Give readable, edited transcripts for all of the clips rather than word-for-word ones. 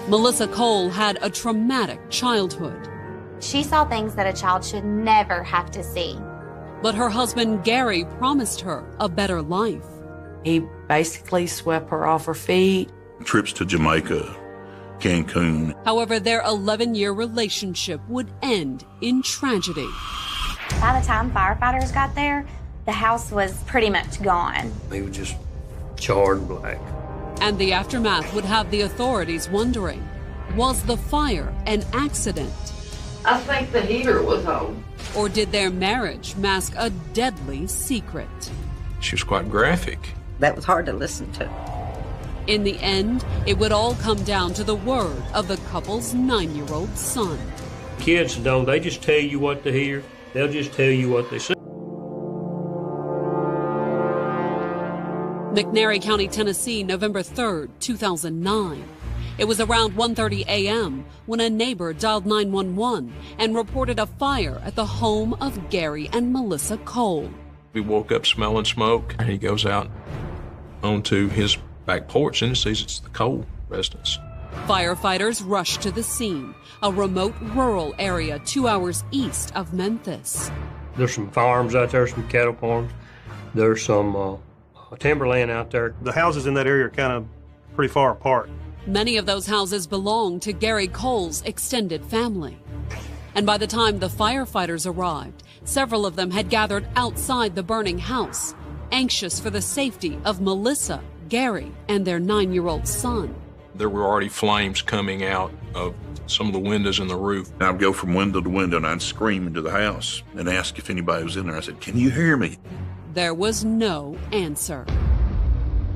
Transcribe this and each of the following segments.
Melissa Cole had a traumatic childhood. She saw things that a child should never have to see. But her husband, Gary, promised her a better life. He basically swept her off her feet. Trips to Jamaica, Cancun. However, their 11-year relationship would end in tragedy. By the time firefighters got there, the house was pretty much gone. He was just charred black. And the aftermath would have the authorities wondering, was the fire an accident? I think the heater was on. Or did their marriage mask a deadly secret? She was quite graphic. That was hard to listen to. In the end, it would all come down to the word of the couple's 9-year-old son. Kids don't, they just tell you what to hear. They'll just tell you what they see. McNairy County, Tennessee, November 3rd, 2009. It was around 1:30 a.m. when a neighbor dialed 911 and reported a fire at the home of Gary and Melissa Cole. We woke up smelling smoke, and he goes out onto his back porch and sees it's the Cole residence. Firefighters rushed to the scene, a remote rural area 2 hours east of Memphis. There's some farms out there, some cattle farms. There's some timberland out there. The houses in that area are kind of pretty far apart. Many of those houses belonged to Gary Cole's extended family. And by the time the firefighters arrived, several of them had gathered outside the burning house, anxious for the safety of Melissa, Gary, and their 9-year-old son. There were already flames coming out of some of the windows in the roof. I'd go from window to window and I'd scream into the house and ask if anybody was in there. I said, "Can you hear me?" There was no answer.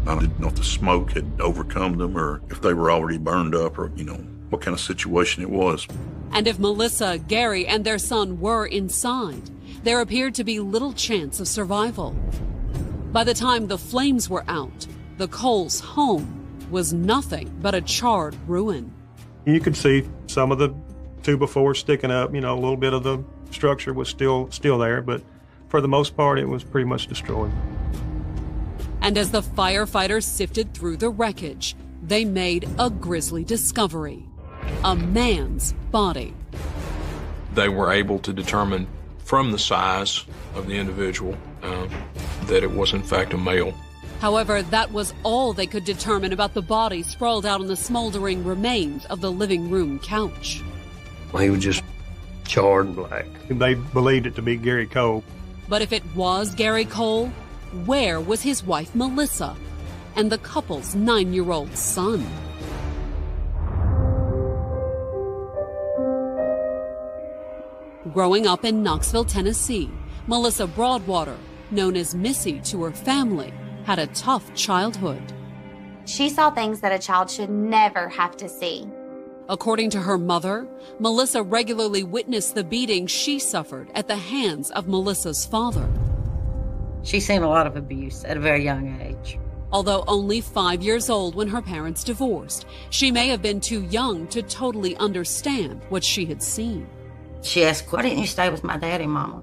I didn't know if the smoke had overcome them or if they were already burned up or, what kind of situation it was. And if Melissa, Gary, and their son were inside, there appeared to be little chance of survival. By the time the flames were out, the Coles' home was nothing but a charred ruin. You could see some of the 2x4 sticking up, a little bit of the structure was still there, but for the most part, it was pretty much destroyed. And as the firefighters sifted through the wreckage, they made a grisly discovery: a man's body. They were able to determine from the size of the individual that it was in fact a male. However, that was all they could determine about the body sprawled out on the smoldering remains of the living room couch. He was just charred black. They believed it to be Gary Cole. But if it was Gary Cole, where was his wife Melissa and the couple's 9-year-old son? Growing up in Knoxville, Tennessee, Melissa Broadwater, known as Missy to her family, had a tough childhood. She saw things that a child should never have to see. According to her mother, Melissa regularly witnessed the beating she suffered at the hands of Melissa's father. She's seen a lot of abuse at a very young age. Although only 5 years old when her parents divorced, she may have been too young to totally understand what she had seen. She asked, "Why didn't you stay with my daddy, Mama?"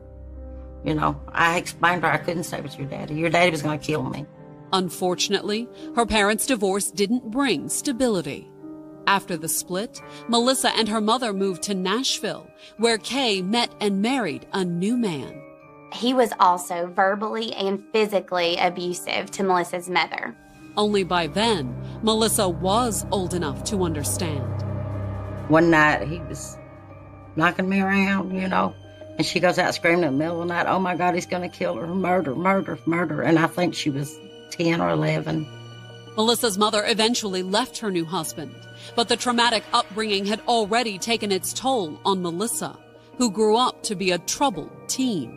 I explained to her I couldn't stay with your daddy. Your daddy was going to kill me. Unfortunately, her parents' divorce didn't bring stability. After the split, Melissa and her mother moved to Nashville, where Kay met and married a new man. He was also verbally and physically abusive to Melissa's mother. Only by then, Melissa was old enough to understand. One night, he was knocking me around, and she goes out screaming in the middle of the night, "Oh my God, he's going to kill her, murder, murder, murder." And I think she was 10 or 11. Melissa's mother eventually left her new husband, but the traumatic upbringing had already taken its toll on Melissa, who grew up to be a troubled teen.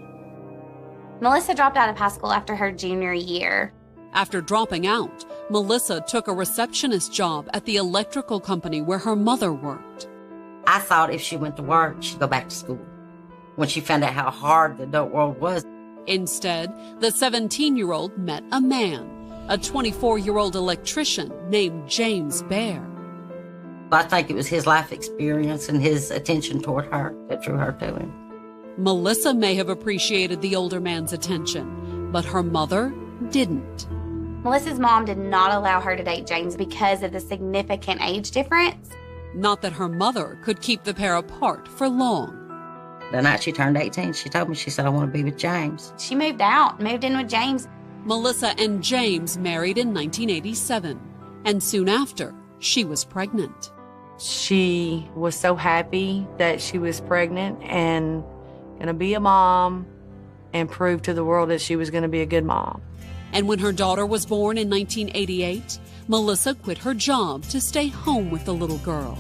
Melissa dropped out of high school after her junior year. After dropping out, Melissa took a receptionist job at the electrical company where her mother worked. I thought if she went to work, she'd go back to school when she found out how hard the adult world was. Instead, the 17-year-old met a man, a 24-year-old electrician named James Bear. I think it was his life experience and his attention toward her that drew her to him. Melissa may have appreciated the older man's attention, but her mother didn't. Melissa's mom did not allow her to date James because of the significant age difference. Not that her mother could keep the pair apart for long. The night she turned 18, she told me, she said, I want to be with James. She moved in with James. Melissa and James married in 1987, and soon after, she was pregnant. She was so happy that she was pregnant and going to be a mom and prove to the world that she was going to be a good mom. And when her daughter was born in 1988, Melissa quit her job to stay home with the little girl.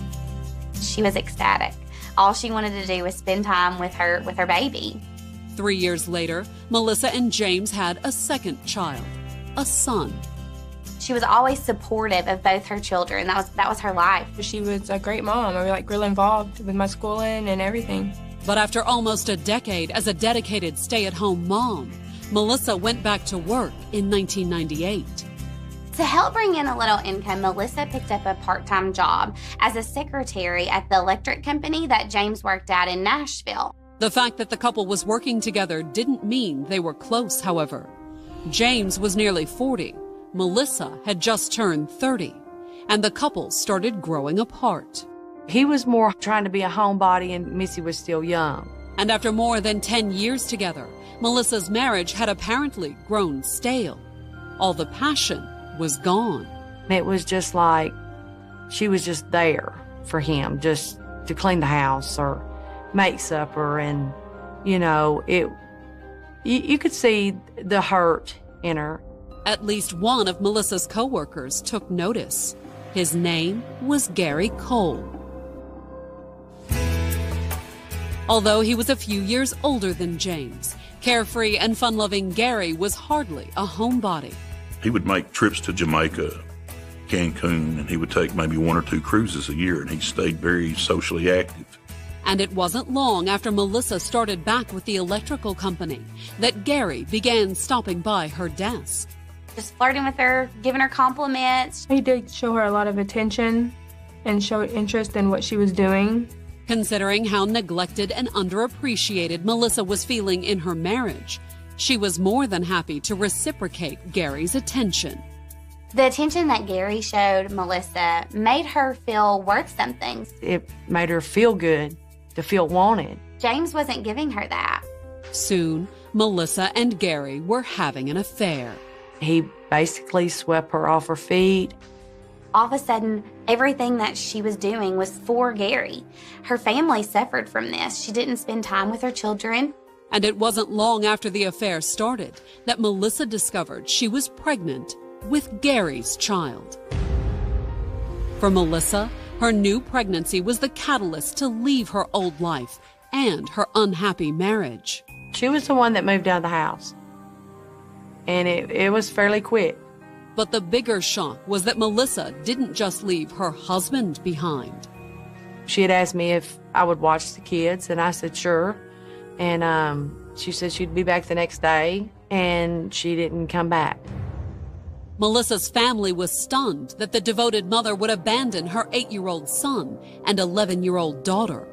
She was ecstatic. All she wanted to do was spend time with her baby. 3 years later, Melissa and James had a second child, a son. She was always supportive of both her children. That was her life. She was a great mom. I was really involved with my schooling and everything. But after almost a decade as a dedicated stay-at-home mom, Melissa went back to work in 1998. To help bring in a little income, Melissa picked up a part-time job as a secretary at the electric company that James worked at in Nashville. The fact that the couple was working together didn't mean they were close, however. James was nearly 40. Melissa had just turned 30, and the couple started growing apart. He was more trying to be a homebody, and Missy was still young. And after more than 10 years together, Melissa's marriage had apparently grown stale. All the passion was gone. It was just like she was just there for him, just to clean the house or make supper. And, you could see the hurt in her. At least one of Melissa's co-workers took notice. His name was Gary Cole. Although he was a few years older than James, carefree and fun-loving Gary was hardly a homebody. He would make trips to Jamaica, Cancun, and he would take maybe 1 or 2 cruises a year, and he stayed very socially active. And it wasn't long after Melissa started back with the electrical company that Gary began stopping by her desk. Just flirting with her, giving her compliments. He did show her a lot of attention and showed interest in what she was doing. Considering how neglected and underappreciated Melissa was feeling in her marriage, she was more than happy to reciprocate Gary's attention. The attention that Gary showed Melissa made her feel worth something. It made her feel good, to feel wanted. James wasn't giving her that. Soon, Melissa and Gary were having an affair. He basically swept her off her feet. All of a sudden, everything that she was doing was for Gary. Her family suffered from this. She didn't spend time with her children. And it wasn't long after the affair started that Melissa discovered she was pregnant with Gary's child. For Melissa, her new pregnancy was the catalyst to leave her old life and her unhappy marriage. She was the one that moved out of the house. And it was fairly quick. But the bigger shock was that Melissa didn't just leave her husband behind. She had asked me if I would watch the kids, and I said sure. And she said she'd be back the next day, and she didn't come back. Melissa's family was stunned that the devoted mother would abandon her 8-year-old son and 11-year-old daughter.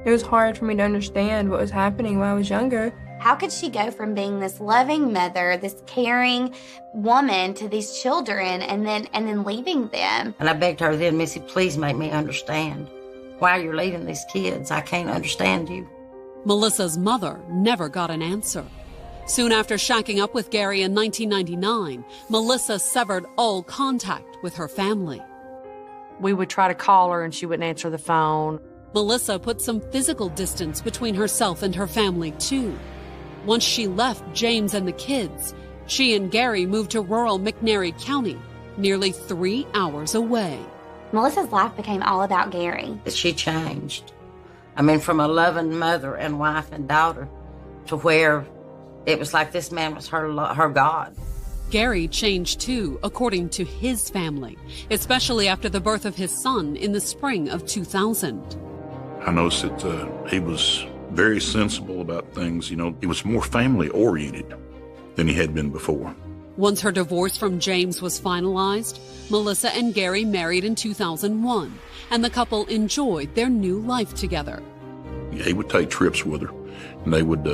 It was hard for me to understand what was happening when I was younger. How could she go from being this loving mother, this caring woman to these children and then leaving them? And I begged her then, Missy, please make me understand why you're leaving these kids. I can't understand you. Melissa's mother never got an answer. Soon after shacking up with Gary in 1999, Melissa severed all contact with her family. We would try to call her and she wouldn't answer the phone. Melissa put some physical distance between herself and her family, too. Once she left James and the kids, she and Gary moved to rural McNairy County, nearly 3 hours away. Melissa's life became all about Gary. She changed. I mean, from a loving mother and wife and daughter to where it was like this man was her God. Gary changed too, according to his family, especially after the birth of his son in the spring of 2000. I noticed that he was very sensible about things. He was more family-oriented than he had been before. Once her divorce from James was finalized, Melissa and Gary married in 2001, and the couple enjoyed their new life together. He would take trips with her, and they would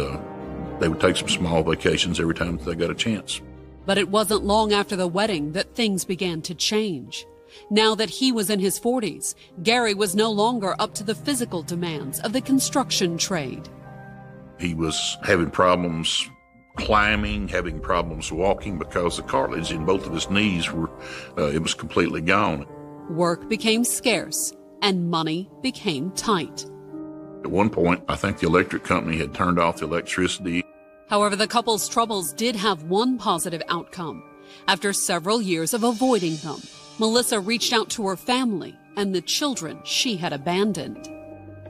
take some small vacations every time that they got a chance. But it wasn't long after the wedding that things began to change. Now that he was in his 40s, Gary was no longer up to the physical demands of the construction trade. He was having problems climbing, having problems walking because the cartilage in both of his knees it was completely gone. Work became scarce and money became tight. At one point, I think the electric company had turned off the electricity. However, the couple's troubles did have one positive outcome. After several years of avoiding them, Melissa reached out to her family and the children she had abandoned.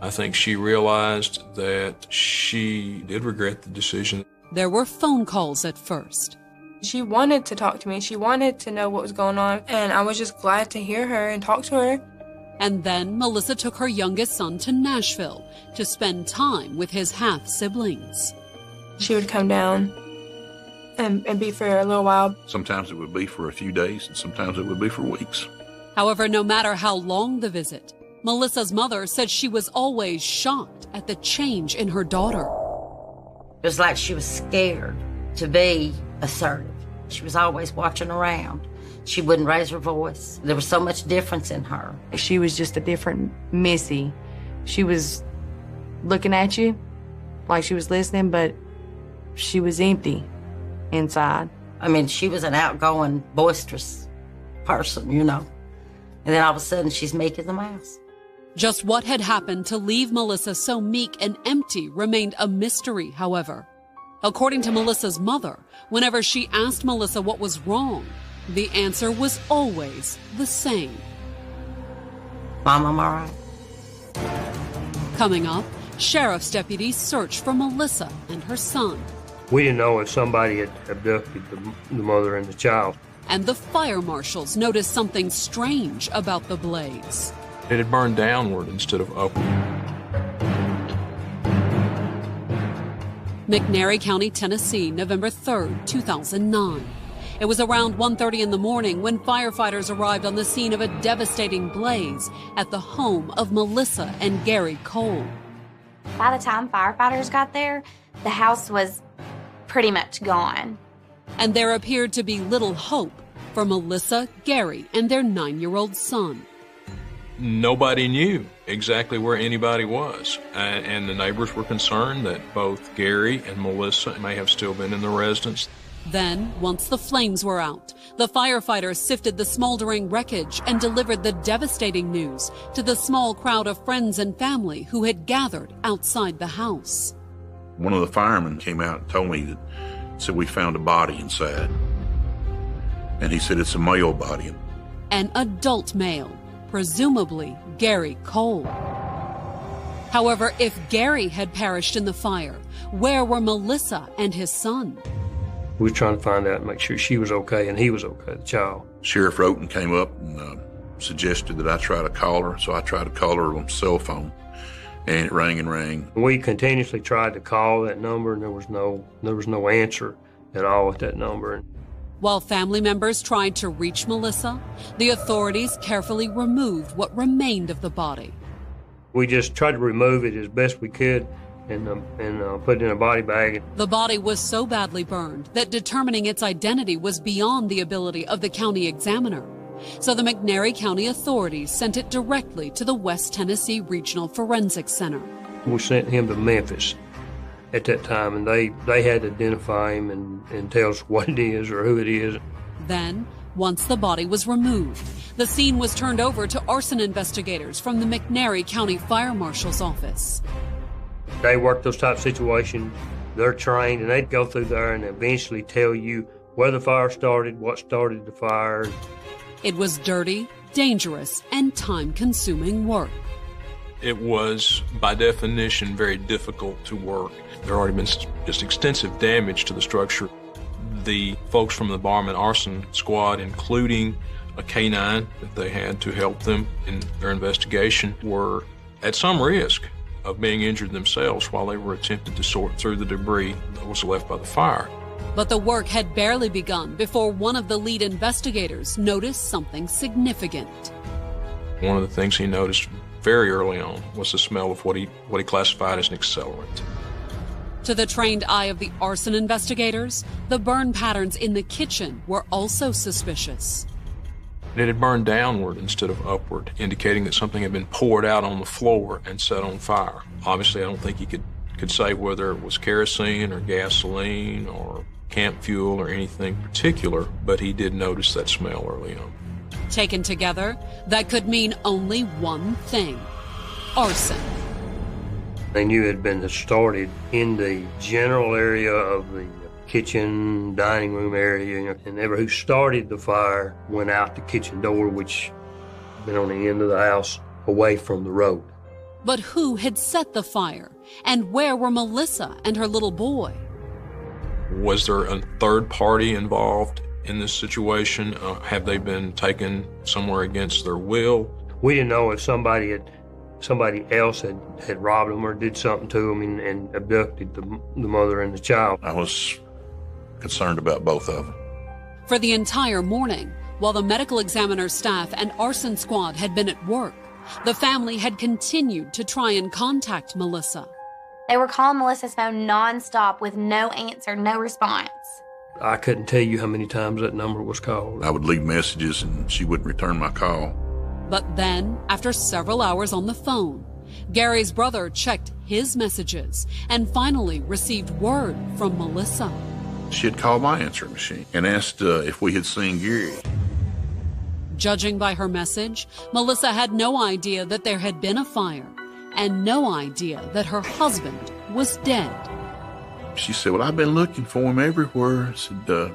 I think she realized that she did regret the decision. There were phone calls at first. She wanted to talk to me. She wanted to know what was going on, and I was just glad to hear her and talk to her. And then Melissa took her youngest son to Nashville to spend time with his half-siblings. She would come down and be for a little while. Sometimes it would be for a few days, and sometimes it would be for weeks. However, no matter how long the visit, Melissa's mother said she was always shocked at the change in her daughter. It was like she was scared to be assertive. She was always watching around. She wouldn't raise her voice. There was so much difference in her. She was just a different Missy. She was looking at you like she was listening, but she was empty inside. I mean, she was an outgoing, boisterous person, you know. And then all of a sudden, she's meek as a mouse. Just what had happened to leave Melissa so meek and empty remained a mystery, however. According to Melissa's mother, whenever she asked Melissa what was wrong, the answer was always the same. Mom, I'm all right. Coming up, sheriff's deputies search for Melissa and her son. We didn't know if somebody had abducted the mother and the child. And the fire marshals noticed something strange about the blaze. It had burned downward instead of upward. McNairy County, Tennessee, November 3rd, 2009. It was around 1:30 in the morning when firefighters arrived on the scene of a devastating blaze at the home of Melissa and Gary Cole. By the time firefighters got there, the house was pretty much gone. And there appeared to be little hope for Melissa, Gary, and their 9-year-old son. Nobody knew exactly where anybody was, and the neighbors were concerned that both Gary and Melissa may have still been in the residence. Then, once the flames were out, the firefighters sifted the smoldering wreckage and delivered the devastating news to the small crowd of friends and family who had gathered outside the house. One of the firemen came out and told me said we found a body inside. And he said it's a male body. An adult male, presumably Gary Cole. However, if Gary had perished in the fire, where were Melissa and his son? We were trying to find out and make sure she was okay and he was okay, the child. Sheriff Roten came up and suggested that I try to call her, so I tried to call her on cell phone, and it rang and rang. We continuously tried to call that number, and there was no answer at all at that number. While family members tried to reach Melissa, the authorities carefully removed what remained of the body. We just tried to remove it as best we could and put it in a body bag. The body was so badly burned that determining its identity was beyond the ability of the county examiner. So the McNairy County authorities sent it directly to the West Tennessee Regional Forensics Center. We sent him to Memphis at that time, and they had to identify him and tell us what it is or who it is. Then, once the body was removed, the scene was turned over to arson investigators from the McNairy County Fire Marshal's office. They work those type of situations. They're trained, and they'd go through there and eventually tell you where the fire started, what started the fire. It was dirty, dangerous, and time-consuming work. It was, by definition, very difficult to work. There had already been just extensive damage to the structure. The folks from the Barman Arson Squad, including a K-9 that they had to help them in their investigation, were at some risk of being injured themselves while they were attempting to sort through the debris that was left by the fire. But the work had barely begun before one of the lead investigators noticed something significant. One of the things he noticed very early on was the smell of what he classified as an accelerant. To the trained eye of the arson investigators, the burn patterns in the kitchen were also suspicious. It had burned downward instead of upward, indicating that something had been poured out on the floor and set on fire. Obviously, I don't think he could say whether it was kerosene or gasoline or camp fuel or anything particular, but he did notice that smell early on. Taken together, that could mean only one thing: arson. They knew it had been started in the general area of the kitchen, dining room area, and everyone who started the fire went out the kitchen door, which had been on the end of the house, away from the road. But who had set the fire? And where were Melissa and her little boy? Was there a third party involved in this situation? Have they been taken somewhere against their will? We didn't know if somebody else had robbed them or did something to them and abducted the mother and the child. I was concerned about both of them. For the entire morning, while the medical examiner's staff and arson squad had been at work, the family had continued to try and contact Melissa. They were calling Melissa's phone nonstop with no answer, no response. I couldn't tell you how many times that number was called. I would leave messages and she wouldn't return my call. But then, after several hours on the phone, Gary's brother checked his messages and finally received word from Melissa. She had called my answering machine and asked if we had seen Gary. Judging by her message, Melissa had no idea that there had been a fire and no idea that her husband was dead. She said, well, I've been looking for him everywhere. I said,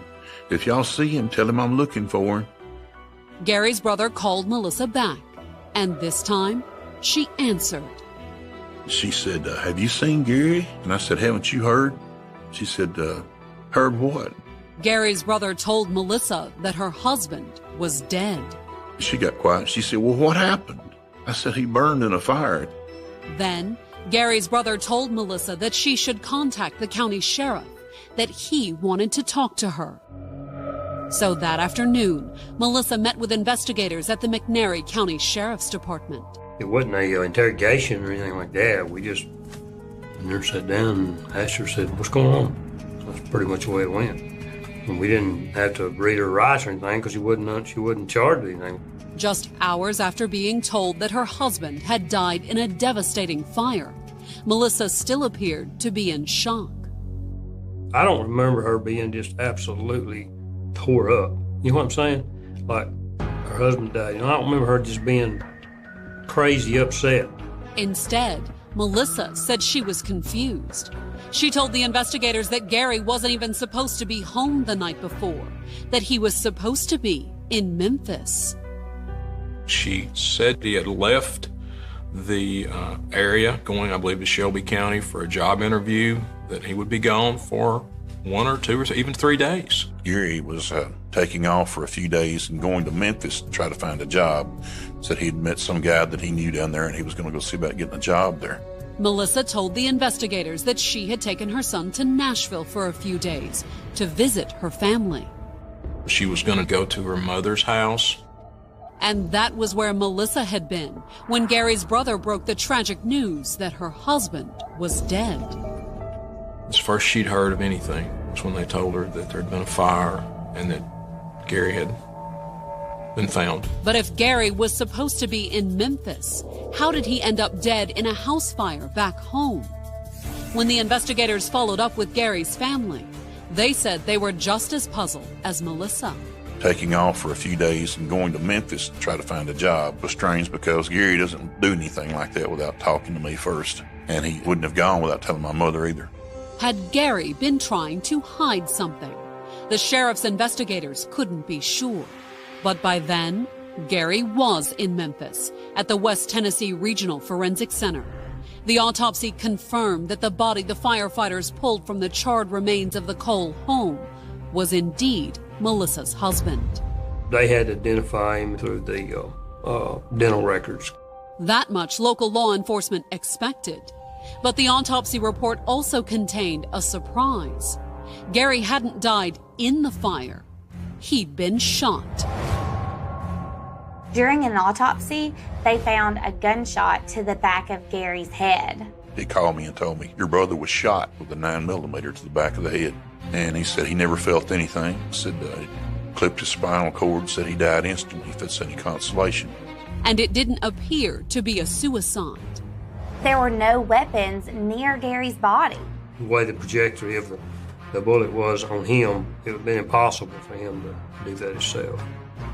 if y'all see him, tell him I'm looking for him. Gary's brother called Melissa back, and this time she answered. She said, have you seen Gary? And I said, haven't you heard? She said, heard what? Gary's brother told Melissa that her husband was dead. She got quiet. She said, well, what happened? I said, he burned in a fire. Then, Gary's brother told Melissa that she should contact the county sheriff, that he wanted to talk to her. So that afternoon, Melissa met with investigators at the McNairy County Sheriff's Department. It wasn't a interrogation or anything like that. We just sat down and asked her, said, what's going on? So that's pretty much the way it went. And we didn't have to read her rights or anything because she wasn't charged with anything. Just hours after being told that her husband had died in a devastating fire, Melissa still appeared to be in shock. I don't remember her being just absolutely tore up. You know what I'm saying? Like, her husband died. I don't remember her just being crazy upset. Instead, Melissa said she was confused. She told the investigators that Gary wasn't even supposed to be home the night before, that he was supposed to be in Memphis. She said he had left the area, going, I believe, to Shelby County for a job interview, that he would be gone for 1 or 2 or even 3 days. Gary was taking off for a few days and going to Memphis to try to find a job. Said he'd met some guy that he knew down there and he was going to go see about getting a job there. Melissa told the investigators that she had taken her son to Nashville for a few days to visit her family. She was going to go to her mother's house. And that was where Melissa had been when Gary's brother broke the tragic news that her husband was dead. It's the first she'd heard of anything. It's when they told her that there'd been a fire and that Gary had been found. But if Gary was supposed to be in Memphis, how did he end up dead in a house fire back home? When the investigators followed up with Gary's family, they said they were just as puzzled as Melissa. Taking off for a few days and going to Memphis to try to find a job was strange because Gary doesn't do anything like that without talking to me first. And he wouldn't have gone without telling my mother either. Had Gary been trying to hide something? The sheriff's investigators couldn't be sure. But by then, Gary was in Memphis at the West Tennessee Regional Forensic Center. The autopsy confirmed that the body the firefighters pulled from the charred remains of the Cole home was indeed Melissa's husband. They had to identify him through the dental records. That much local law enforcement expected. But the autopsy report also contained a surprise. Gary hadn't died in the fire. He'd been shot. During an autopsy, they found a gunshot to the back of Gary's head. He called me and told me, your brother was shot with a 9mm to the back of the head. And he said he never felt anything. I said, clipped his spinal cord and said he died instantly, if it's any consolation. And it didn't appear to be a suicide. There were no weapons near Gary's body. The way the trajectory of the bullet was on him, it would have been impossible for him to do that himself.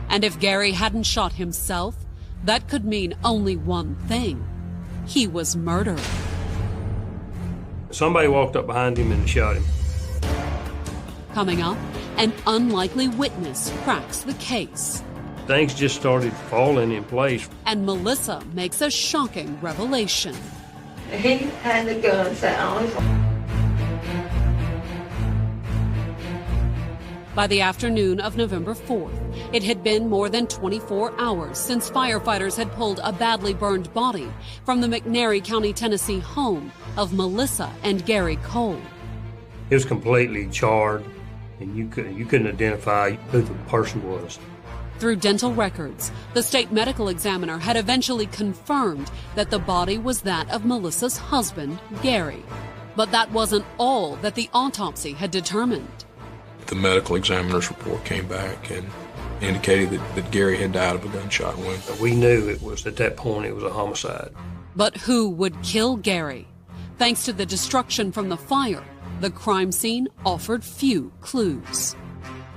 And if Gary hadn't shot himself, that could mean only one thing. He was murdered. Somebody walked up behind him and shot him. Coming up, an unlikely witness cracks the case. Things just started falling in place. And Melissa makes a shocking revelation. He had the gun sound. By the afternoon of November 4th, it had been more than 24 hours since firefighters had pulled a badly burned body from the McNairy County, Tennessee home of Melissa and Gary Cole. It was completely charred, and you couldn't identify who the person was. Through dental records, the state medical examiner had eventually confirmed that the body was that of Melissa's husband, Gary. But that wasn't all that the autopsy had determined. The medical examiner's report came back and indicated that Gary had died of a gunshot wound. We knew it was, at that point, it was a homicide. But who would kill Gary? Thanks to the destruction from the fire, the crime scene offered few clues.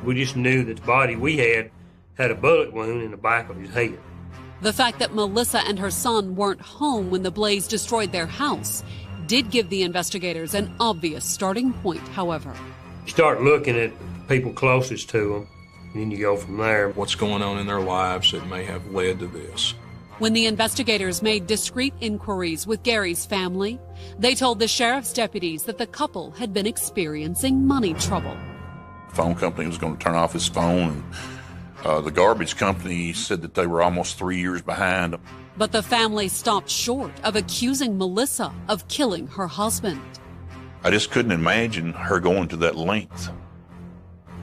We just knew that the body we had a bullet wound in the back of his head. The fact that Melissa and her son weren't home when the blaze destroyed their house did give the investigators an obvious starting point, however. You start looking at people closest to them, and then you go from there. What's going on in their lives that may have led to this? When the investigators made discreet inquiries with Gary's family, they told the sheriff's deputies that the couple had been experiencing money trouble. The phone company was going to turn off his phone, and the garbage company said that they were almost 3 years behind. But the family stopped short of accusing Melissa of killing her husband. I just couldn't imagine her going to that length,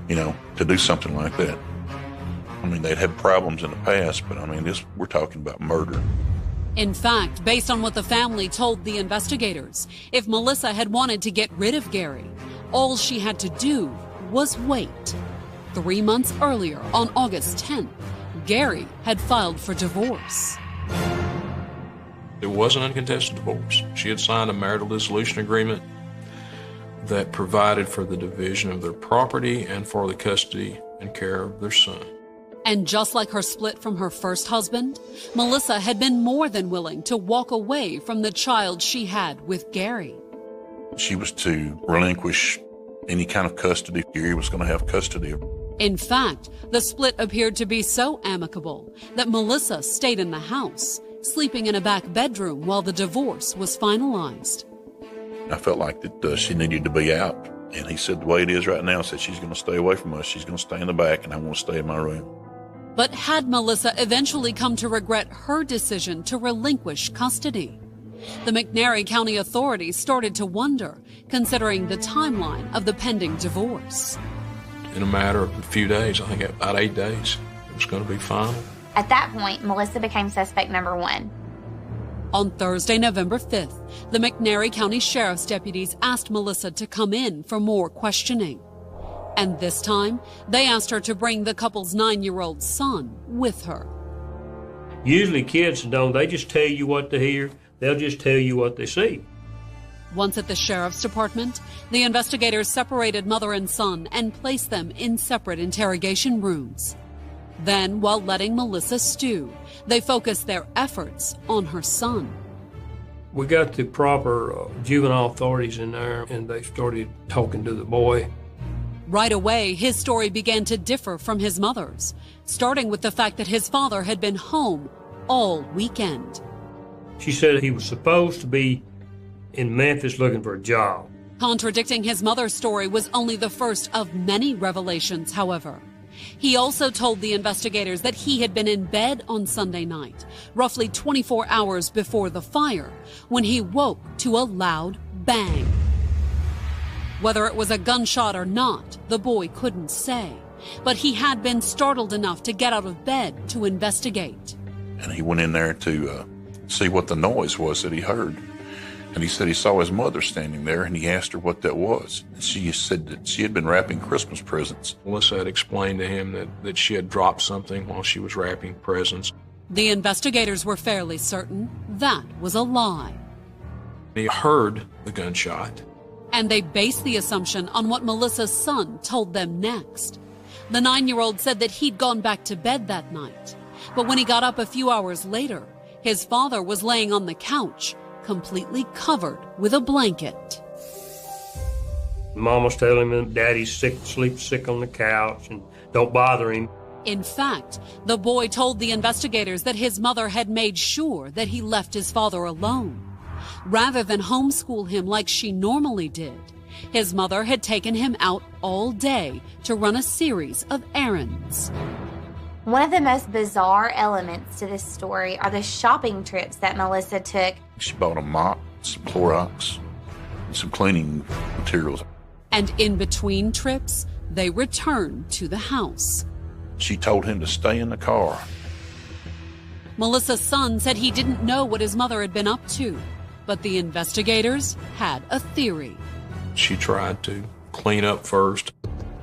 to do something like that. I mean, they'd had problems in the past, but we're talking about murder. In fact, based on what the family told the investigators, if Melissa had wanted to get rid of Gary, all she had to do was wait. 3 months earlier, on August 10th, Gary had filed for divorce. It was an uncontested divorce. She had signed a marital dissolution agreement that provided for the division of their property and for the custody and care of their son. And just like her split from her first husband, Melissa had been more than willing to walk away from the child she had with Gary. She was to relinquish any kind of custody. Gary was going to have custody of her. In fact, the split appeared to be so amicable that Melissa stayed in the house, sleeping in a back bedroom while the divorce was finalized. I felt like that she needed to be out. And he said, the way it is right now, said she's going to stay away from us. She's going to stay in the back, and I want to stay in my room. But had Melissa eventually come to regret her decision to relinquish custody? The McNairy County authorities started to wonder, considering the timeline of the pending divorce. In a matter of a few days, I think about 8 days, it was going to be final. At that point, Melissa became suspect number one. On Thursday, November 5th, the McNairy County Sheriff's deputies asked Melissa to come in for more questioning. And this time, they asked her to bring the couple's 9-year-old son with her. Usually kids they just tell you what to hear. They'll just tell you what they see. Once at the sheriff's department, the investigators separated mother and son and placed them in separate interrogation rooms. Then, while letting Melissa stew, they focused their efforts on her son. We got the proper juvenile authorities in there, and they started talking to the boy. Right away, his story began to differ from his mother's, starting with the fact that his father had been home all weekend. She said he was supposed to be in Memphis looking for a job. Contradicting his mother's story was only the first of many revelations, however. He also told the investigators that he had been in bed on Sunday night, roughly 24 hours before the fire, when he woke to a loud bang. Whether it was a gunshot or not, the boy couldn't say, but he had been startled enough to get out of bed to investigate. And he went in there to see what the noise was that he heard. And he said he saw his mother standing there, and he asked her what that was. And she said that she had been wrapping Christmas presents. Melissa had explained to him that she had dropped something while she was wrapping presents. The investigators were fairly certain that was a lie. He heard the gunshot. And they based the assumption on what Melissa's son told them next. The 9-year-old said that he'd gone back to bed that night. But when he got up a few hours later, his father was laying on the couch, completely covered with a blanket. Mom was telling him that Daddy's sick, sleeps sick on the couch, and don't bother him. In fact, the boy told the investigators that his mother had made sure that he left his father alone. Rather than homeschool him like she normally did, his mother had taken him out all day to run a series of errands. One of the most bizarre elements to this story are the shopping trips that Melissa took. She bought a mop, some Clorox, and some cleaning materials. And in between trips, they returned to the house. She told him to stay in the car. Melissa's son said he didn't know what his mother had been up to, but the investigators had a theory. She tried to clean up first.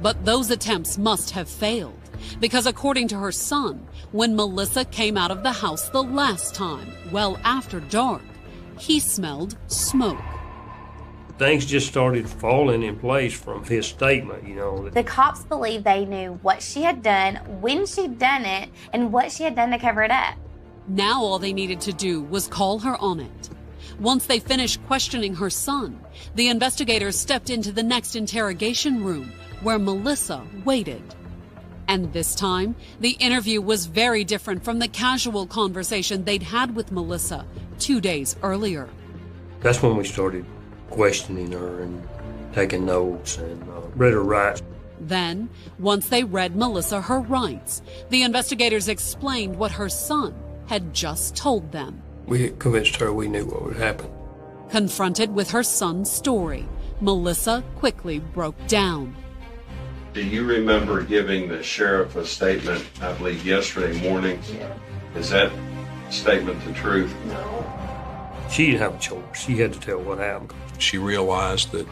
But those attempts must have failed, because according to her son, when Melissa came out of the house the last time, well after dark, he smelled smoke. Things just started falling in place from his statement, you know. The cops believe they knew what she had done, when she'd done it, and what she had done to cover it up. Now all they needed to do was call her on it. Once they finished questioning her son, the investigators stepped into the next interrogation room where Melissa waited. And this time, the interview was very different from the casual conversation they'd had with Melissa 2 days earlier. That's when we started questioning her and taking notes and read her rights. Then, once they read Melissa her rights, the investigators explained what her son had just told them. We convinced her we knew what would happen. Confronted with her son's story, Melissa quickly broke down. Do you remember giving the sheriff a statement, I believe, yesterday morning? Yeah. Is that statement the truth? No. She didn't have a choice. She had to tell what happened. She realized that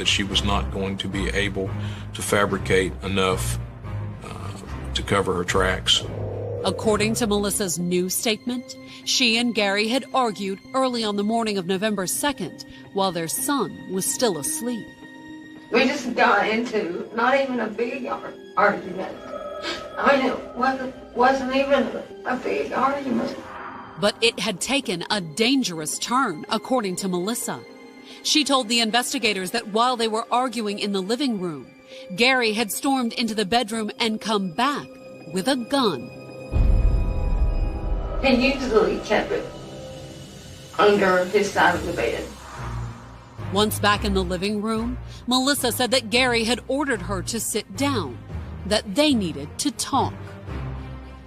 she was not going to be able to fabricate enough to cover her tracks. According to Melissa's new statement, she and Gary had argued early on the morning of November 2nd while their son was still asleep. We just got into not even a big argument. I mean, it wasn't even a big argument. But it had taken a dangerous turn, according to Melissa. She told the investigators that while they were arguing in the living room, Gary had stormed into the bedroom and come back with a gun. He usually kept it under his side of the bed. Once back in the living room, Melissa said that Gary had ordered her to sit down, that they needed to talk.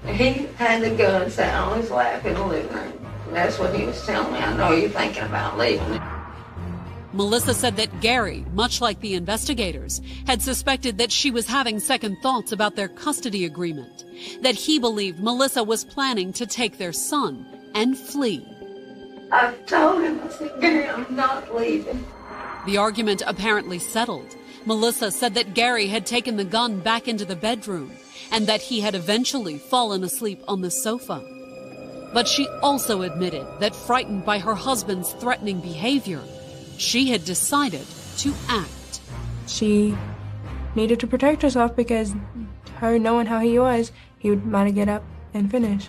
He had the gun sat on his lap in the living room. That's what he was telling me. I know you're thinking about leaving. Melissa said that Gary, much like the investigators, had suspected that she was having second thoughts about their custody agreement, that he believed Melissa was planning to take their son and flee. I've told him, I said, Gary, I'm not leaving. The argument apparently settled. Melissa said that Gary had taken the gun back into the bedroom and that he had eventually fallen asleep on the sofa. But she also admitted that, frightened by her husband's threatening behavior, she had decided to act. She needed to protect herself because her knowing how he was, he might get up and finish.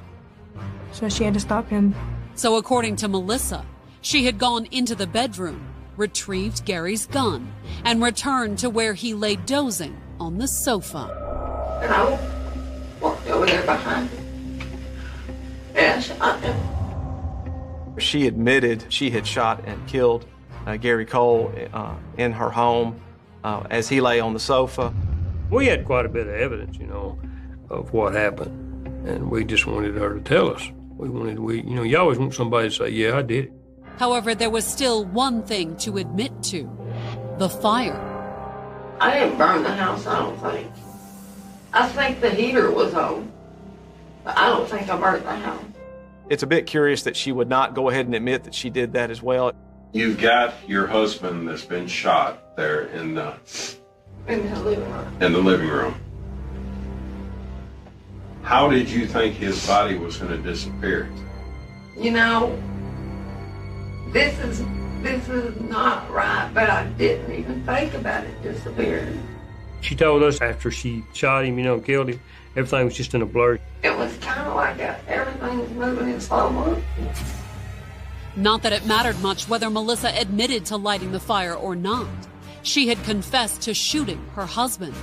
So she had to stop him. So according to Melissa, she had gone into the bedroom, retrieved Gary's gun, and returned to where he lay dozing on the sofa. And I walked over there behind him and I shot him. She admitted she had shot and killed Gary Cole in her home as he lay on the sofa. We had quite a bit of evidence, you know, of what happened, and we just wanted her to tell us. You always want somebody to say, yeah, I did it. However, there was still one thing to admit to: the fire. I didn't burn the house, I don't think. I think the heater was on, but I don't think I burnt the house. It's a bit curious that she would not go ahead and admit that she did that as well. You've got your husband that's been shot there in the living room. How did you think his body was going to disappear? You know, this is not right, but I didn't even think about it disappearing. She told us after she shot him, killed him, everything was just in a blur. It was kind of like everything was moving in slow motion. Not that it mattered much whether Melissa admitted to lighting the fire or not. She had confessed to shooting her husband.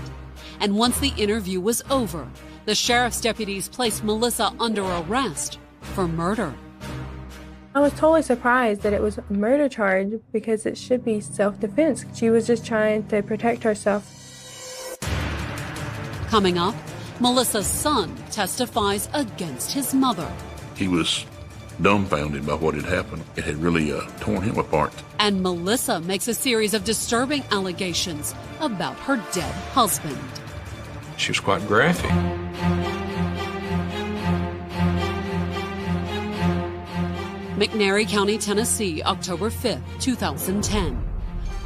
And once the interview was over, the sheriff's deputies placed Melissa under arrest for murder. I was totally surprised that it was a murder charge because it should be self-defense. She was just trying to protect herself. Coming up, Melissa's son testifies against his mother. He was dumbfounded by what had happened. It had really torn him apart. And Melissa makes a series of disturbing allegations about her dead husband. She was quite graphic. McNairy County, Tennessee, October 5th, 2010.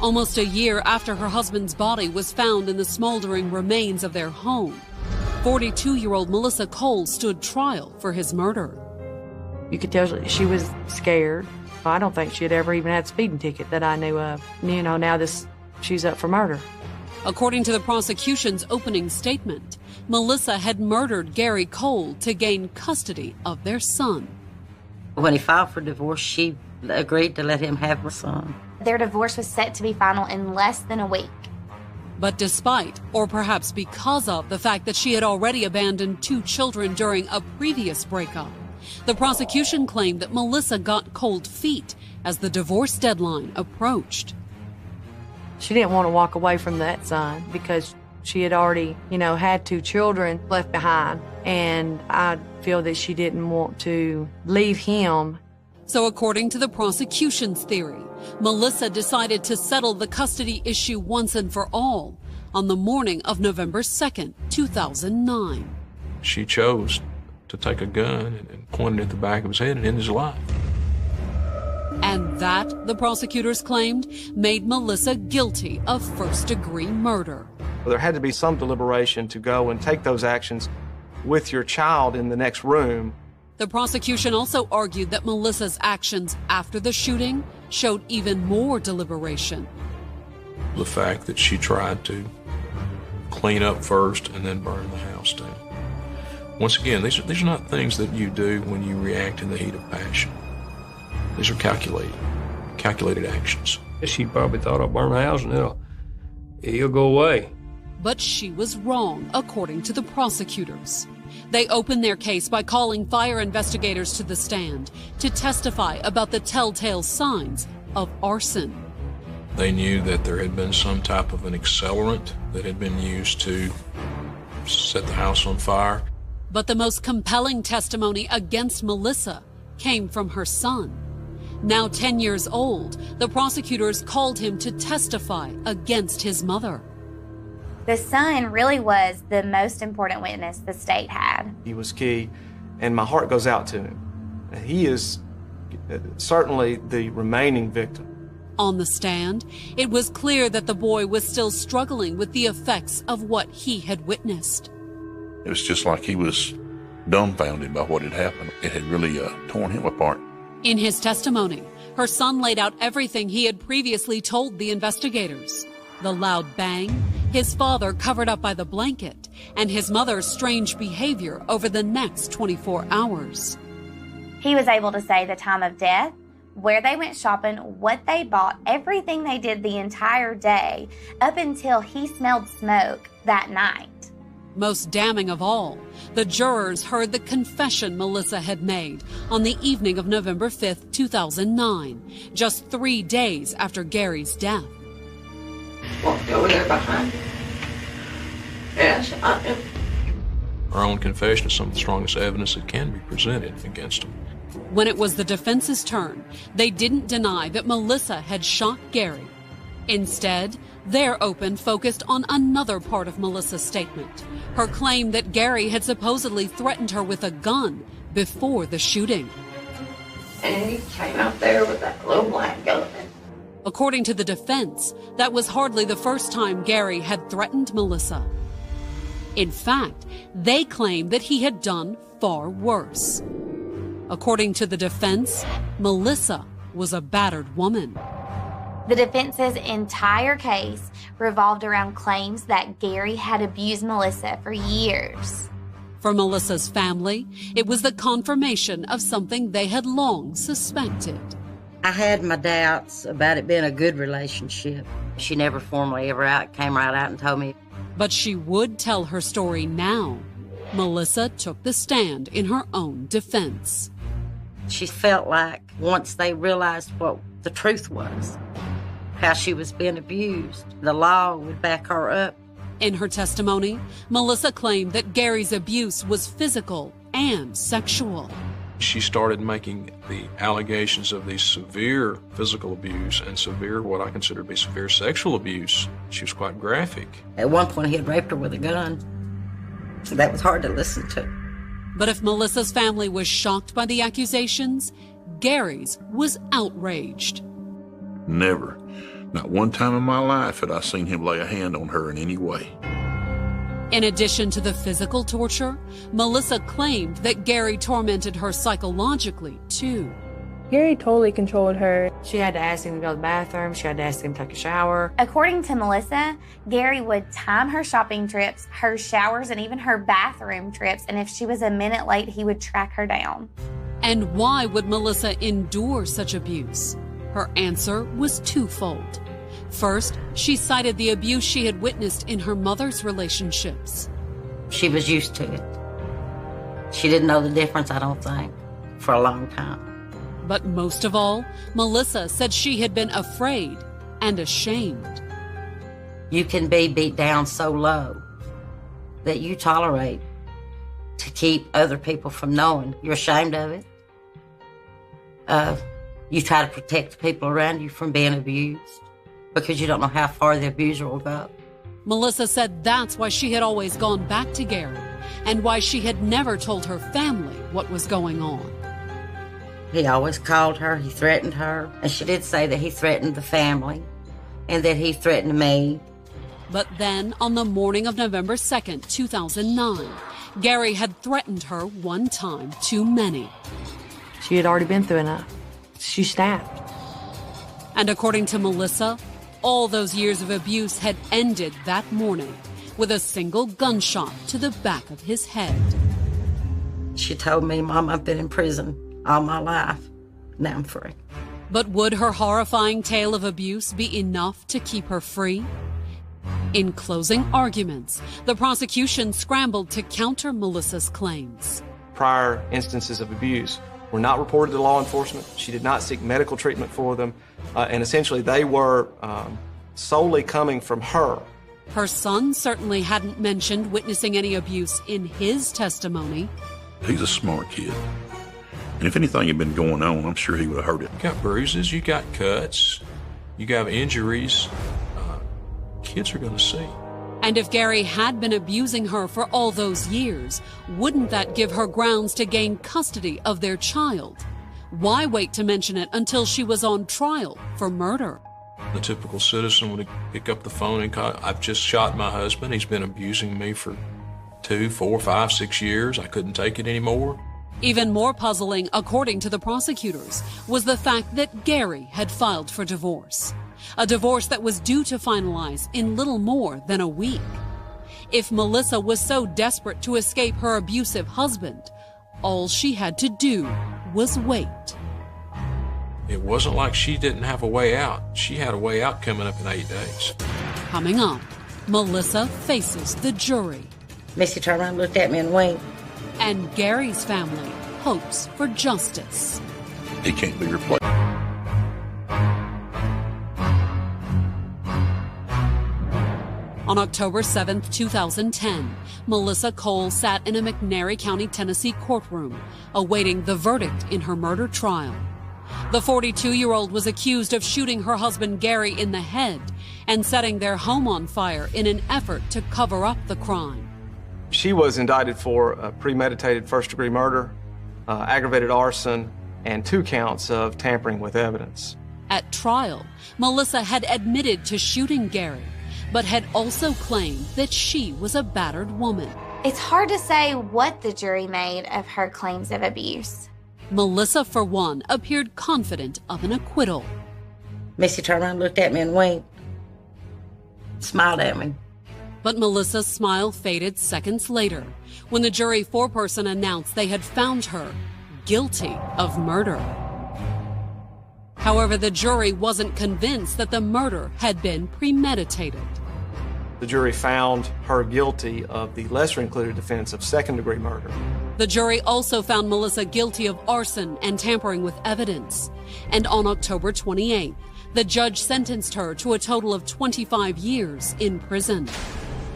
Almost a year after her husband's body was found in the smoldering remains of their home, 42-year-old Melissa Cole stood trial for his murder. You could tell she was scared. I don't think she had ever even had a speeding ticket that I knew of. Now she's up for murder. According to the prosecution's opening statement, Melissa had murdered Gary Cole to gain custody of their son. When he filed for divorce, she agreed to let him have her son. Their divorce was set to be final in less than a week. But despite, or perhaps because of, the fact that she had already abandoned 2 children during a previous breakup, the prosecution claimed that Melissa got cold feet as the divorce deadline approached. She didn't want to walk away from that son because she had already, had 2 children left behind. And I feel that she didn't want to leave him. So according to the prosecution's theory, Melissa decided to settle the custody issue once and for all on the morning of November 2nd, 2009. She chose to take a gun and point it at the back of his head and end his life. And that, the prosecutors claimed, made Melissa guilty of first-degree murder. There had to be some deliberation to go and take those actions with your child in the next room. The prosecution also argued that Melissa's actions after the shooting showed even more deliberation. The fact that she tried to clean up first and then burn the house down. Once again, these are not things that you do when you react in the heat of passion. These are calculated actions. She probably thought, I'll burn the house and he'll go away. But she was wrong, according to the prosecutors. They opened their case by calling fire investigators to the stand to testify about the telltale signs of arson. They knew that there had been some type of an accelerant that had been used to set the house on fire. But the most compelling testimony against Melissa came from her son. Now 10 years old, the prosecutors called him to testify against his mother. The son really was the most important witness the state had. He was key, and my heart goes out to him. He is certainly the remaining victim. On the stand, it was clear that the boy was still struggling with the effects of what he had witnessed. It was just like he was dumbfounded by what had happened. It had really torn him apart. In his testimony, her son laid out everything he had previously told the investigators. The loud bang, his father covered up by the blanket, and his mother's strange behavior over the next 24 hours. He was able to say the time of death, where they went shopping, what they bought, everything they did the entire day, up until he smelled smoke that night. Most damning of all, the jurors heard the confession Melissa had made on the evening of November 5th, 2009, just 3 days after Gary's death. Walked over there behind him. And I shot him. Her own confession is some of the strongest evidence that can be presented against him. When it was the defense's turn, they didn't deny that Melissa had shot Gary. Instead, their open focused on another part of Melissa's statement, her claim that Gary had supposedly threatened her with a gun before the shooting. And he came out there with that little black gun. According to the defense, that was hardly the first time Gary had threatened Melissa. In fact, they claimed that he had done far worse. According to the defense, Melissa was a battered woman. The defense's entire case revolved around claims that Gary had abused Melissa for years. For Melissa's family, it was the confirmation of something they had long suspected. I had my doubts about it being a good relationship. She never formally came right out and told me. But she would tell her story now. Melissa took the stand in her own defense. She felt like once they realized what the truth was, how she was being abused, the law would back her up. In her testimony, Melissa claimed that Gary's abuse was physical and sexual. She started making the allegations of the severe physical abuse and severe, what I consider to be severe sexual abuse. She was quite graphic. At one point, he had raped her with a gun. So that was hard to listen to. But if Melissa's family was shocked by the accusations, Gary's was outraged. Never, not one time in my life had I seen him lay a hand on her in any way. In addition to the physical torture, Melissa claimed that Gary tormented her psychologically, too. Gary totally controlled her. She had to ask him to go to the bathroom. She had to ask him to take a shower. According to Melissa, Gary would time her shopping trips, her showers, and even her bathroom trips, and if she was a minute late, he would track her down. And why would Melissa endure such abuse? Her answer was twofold. First, she cited the abuse she had witnessed in her mother's relationships. She was used to it. She didn't know the difference, I don't think, for a long time. But most of all, Melissa said she had been afraid and ashamed. You can be beat down so low that you tolerate to keep other people from knowing. You're ashamed of it. You try to protect the people around you from being abused because you don't know how far the abuser will go. Melissa said that's why she had always gone back to Gary and why she had never told her family what was going on. He always called her, he threatened her, and she did say that he threatened the family and that he threatened me. But then, on the morning of November 2nd, 2009, Gary had threatened her one time too many. She had already been through enough. She snapped. And according to Melissa, all those years of abuse had ended that morning with a single gunshot to the back of his head. She told me, Mom, I've been in prison all my life. Now I'm free. But would her horrifying tale of abuse be enough to keep her free? In closing arguments, the prosecution scrambled to counter Melissa's claims. Prior instances of abuse were not reported to law enforcement. She did not seek medical treatment for them. And essentially, they were solely coming from her. Her son certainly hadn't mentioned witnessing any abuse in his testimony. He's a smart kid. And if anything had been going on, I'm sure he would have heard it. You got bruises, you got cuts, you got injuries. Kids are going to see. And if Gary had been abusing her for all those years, wouldn't that give her grounds to gain custody of their child? Why wait to mention it until she was on trial for murder? The typical citizen would pick up the phone and call, I've just shot my husband. He's been abusing me for 2, 4, 5, 6 years. I couldn't take it anymore. Even more puzzling, according to the prosecutors, was the fact that Gary had filed for divorce. A divorce that was due to finalize in little more than a week. If Melissa was so desperate to escape her abusive husband, all she had to do was wait. It wasn't like she didn't have a way out. She had a way out coming up in 8 days. Coming up, Melissa faces the jury. Missy turned around and looked at me and winked. And Gary's family hopes for justice. He can't be replaced. On October 7, 2010, Melissa Cole sat in a McNairy County, Tennessee courtroom, awaiting the verdict in her murder trial. The 42-year-old was accused of shooting her husband Gary in the head and setting their home on fire in an effort to cover up the crime. She was indicted for premeditated first-degree murder, aggravated arson, and 2 counts of tampering with evidence. At trial, Melissa had admitted to shooting Gary, but had also claimed that she was a battered woman. It's hard to say what the jury made of her claims of abuse. Melissa, for one, appeared confident of an acquittal. Missy turned around, looked at me and winked, smiled at me. But Melissa's smile faded seconds later when the jury foreperson announced they had found her guilty of murder. However, the jury wasn't convinced that the murder had been premeditated. The jury found her guilty of the lesser-included offense of second-degree murder. The jury also found Melissa guilty of arson and tampering with evidence. And on October 28th, the judge sentenced her to a total of 25 years in prison.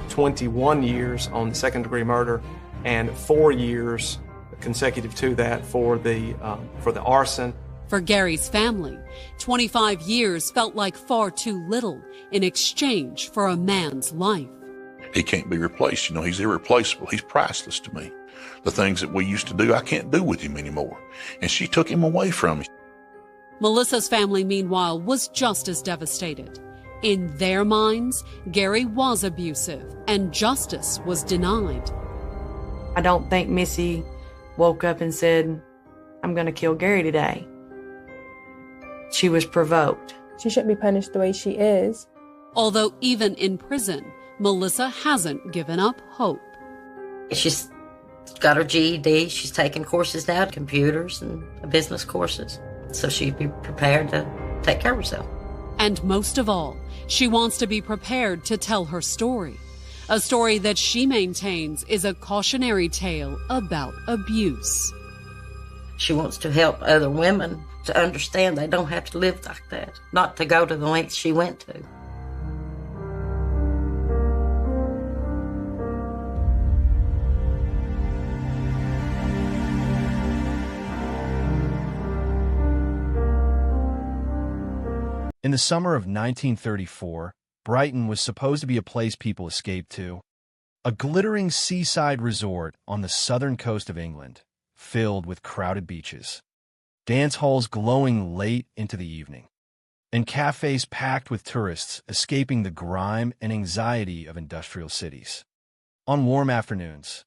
21 years on the second-degree murder and 4 years consecutive to that for the arson. For Gary's family, 25 years felt like far too little in exchange for a man's life. He can't be replaced. You know, he's irreplaceable. He's priceless to me. The things that we used to do, I can't do with him anymore. And she took him away from me. Melissa's family, meanwhile, was just as devastated. In their minds, Gary was abusive and justice was denied. I don't think Missy woke up and said, I'm going to kill Gary today. She was provoked. She shouldn't be punished the way she is. Although even in prison, Melissa hasn't given up hope. She's got her GED. She's taking courses now, computers and business courses. So she'd be prepared to take care of herself. And most of all, she wants to be prepared to tell her story. A story that she maintains is a cautionary tale about abuse. She wants to help other women to understand they don't have to live like that, not to go to the lengths she went to. In the summer of 1934, Brighton was supposed to be a place people escaped to, a glittering seaside resort on the southern coast of England, filled with crowded beaches, dance halls glowing late into the evening, and cafes packed with tourists escaping the grime and anxiety of industrial cities. On warm afternoons,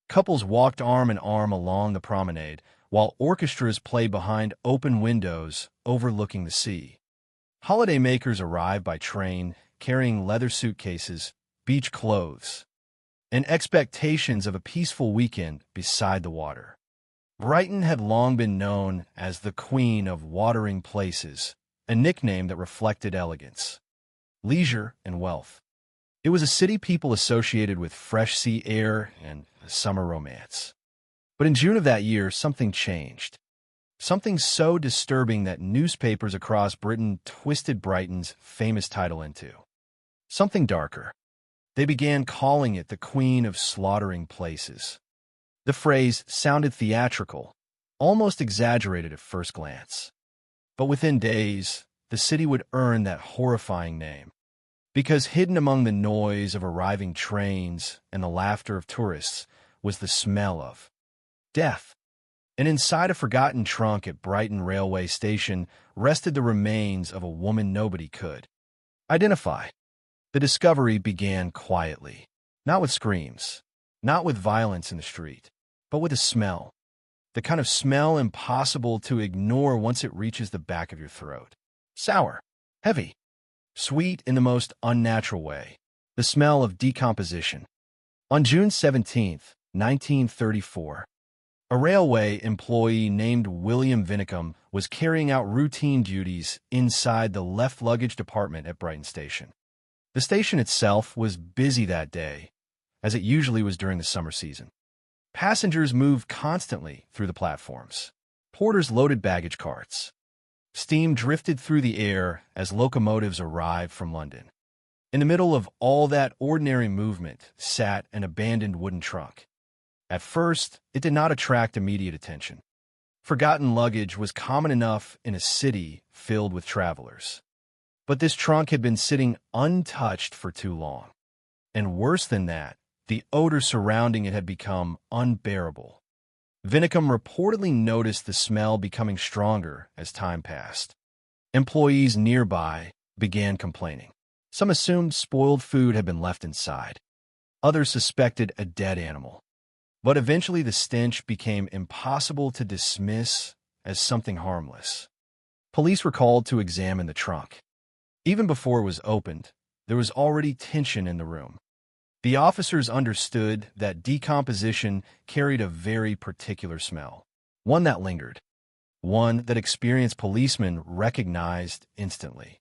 couples walked arm in arm along the promenade while orchestras played behind open windows overlooking the sea. Holidaymakers arrived by train carrying leather suitcases, beach clothes, and expectations of a peaceful weekend beside the water. Brighton had long been known as the Queen of Watering Places, a nickname that reflected elegance, leisure, and wealth. It was a city people associated with fresh sea air and summer romance. But in June of that year, something changed. Something so disturbing that newspapers across Britain twisted Brighton's famous title into. Something darker. They began calling it the Queen of Slaughtering Places. The phrase sounded theatrical, almost exaggerated at first glance. But within days, the city would earn that horrifying name. Because hidden among the noise of arriving trains and the laughter of tourists was the smell of death. And inside a forgotten trunk at Brighton Railway Station rested the remains of a woman nobody could identify. The discovery began quietly, not with screams, not with violence in the street, but with a smell. The kind of smell impossible to ignore once it reaches the back of your throat. Sour, heavy, sweet in the most unnatural way. The smell of decomposition. On June 17, 1934, a railway employee named William Vinicum was carrying out routine duties inside the left luggage department at Brighton Station. The station itself was busy that day, as it usually was during the summer season. Passengers moved constantly through the platforms. Porters loaded baggage carts. Steam drifted through the air as locomotives arrived from London. In the middle of all that ordinary movement sat an abandoned wooden trunk. At first, it did not attract immediate attention. Forgotten luggage was common enough in a city filled with travelers. But this trunk had been sitting untouched for too long. And worse than that, the odor surrounding it had become unbearable. Vinicum reportedly noticed the smell becoming stronger as time passed. Employees nearby began complaining. Some assumed spoiled food had been left inside. Others suspected a dead animal. But eventually the stench became impossible to dismiss as something harmless. Police were called to examine the trunk. Even before it was opened, there was already tension in the room. The officers understood that decomposition carried a very particular smell, one that lingered, one that experienced policemen recognized instantly.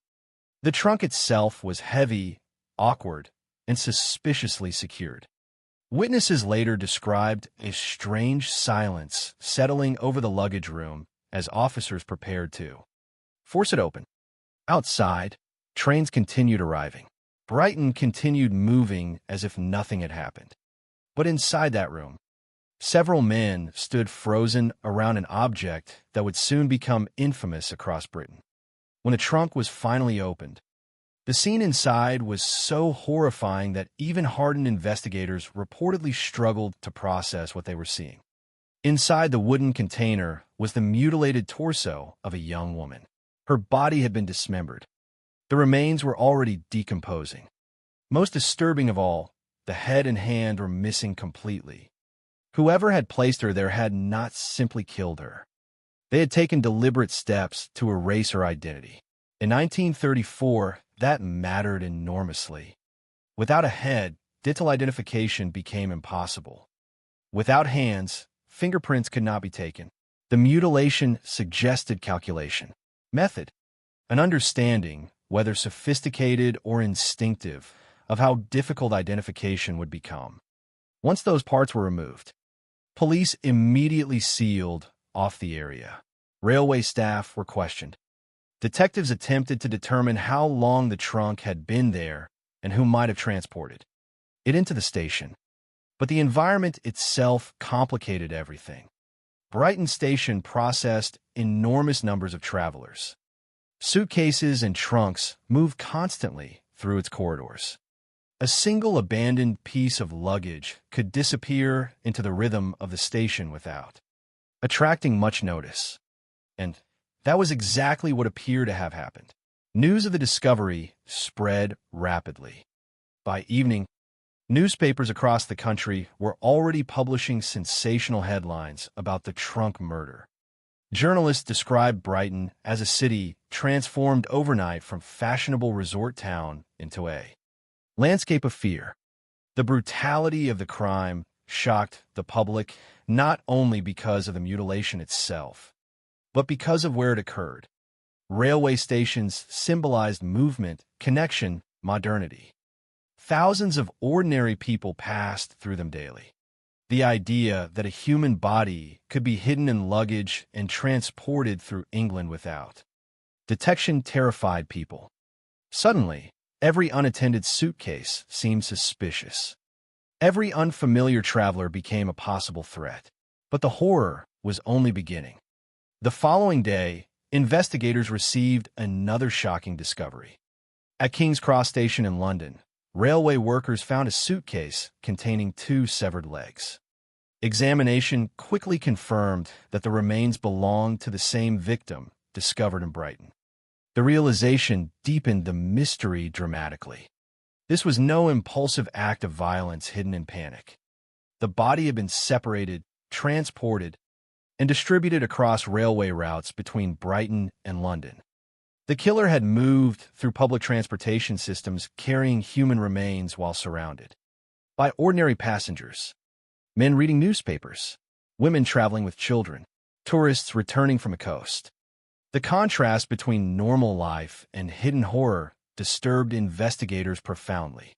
The trunk itself was heavy, awkward, and suspiciously secured. Witnesses later described a strange silence settling over the luggage room as officers prepared to force it open. Outside, trains continued arriving. Brighton continued moving as if nothing had happened. But inside that room, several men stood frozen around an object that would soon become infamous across Britain. When the trunk was finally opened, the scene inside was so horrifying that even hardened investigators reportedly struggled to process what they were seeing. Inside the wooden container was the mutilated torso of a young woman. Her body had been dismembered. The remains were already decomposing. Most disturbing of all, the head and hand were missing completely. Whoever had placed her there had not simply killed her. They had taken deliberate steps to erase her identity. In 1934, that mattered enormously. Without a head, dental identification became impossible. Without hands, fingerprints could not be taken. The mutilation suggested calculation, method, an understanding, whether sophisticated or instinctive, of how difficult identification would become. Once those parts were removed, police immediately sealed off the area. Railway staff were questioned. Detectives attempted to determine how long the trunk had been there and who might have transported it into the station. But the environment itself complicated everything. Brighton Station processed enormous numbers of travelers. Suitcases and trunks moved constantly through its corridors. A single abandoned piece of luggage could disappear into the rhythm of the station without attracting much notice. And that was exactly what appeared to have happened. News of the discovery spread rapidly. By evening, newspapers across the country were already publishing sensational headlines about the trunk murder. Journalists described Brighton as a city transformed overnight from fashionable resort town into a landscape of fear. The brutality of the crime shocked the public not only because of the mutilation itself, but because of where it occurred. Railway stations symbolized movement, connection, modernity. Thousands of ordinary people passed through them daily. The idea that a human body could be hidden in luggage and transported through England without detection terrified people. Suddenly, every unattended suitcase seemed suspicious. Every unfamiliar traveler became a possible threat. But the horror was only beginning. The following day, investigators received another shocking discovery. At King's Cross Station in London, railway workers found a suitcase containing 2 severed legs. Examination quickly confirmed that the remains belonged to the same victim discovered in Brighton. The realization deepened the mystery dramatically. This was no impulsive act of violence hidden in panic. The body had been separated, transported, and distributed across railway routes between Brighton and London. The killer had moved through public transportation systems carrying human remains while surrounded by ordinary passengers, men reading newspapers, women traveling with children, tourists returning from a coast. The contrast between normal life and hidden horror disturbed investigators profoundly.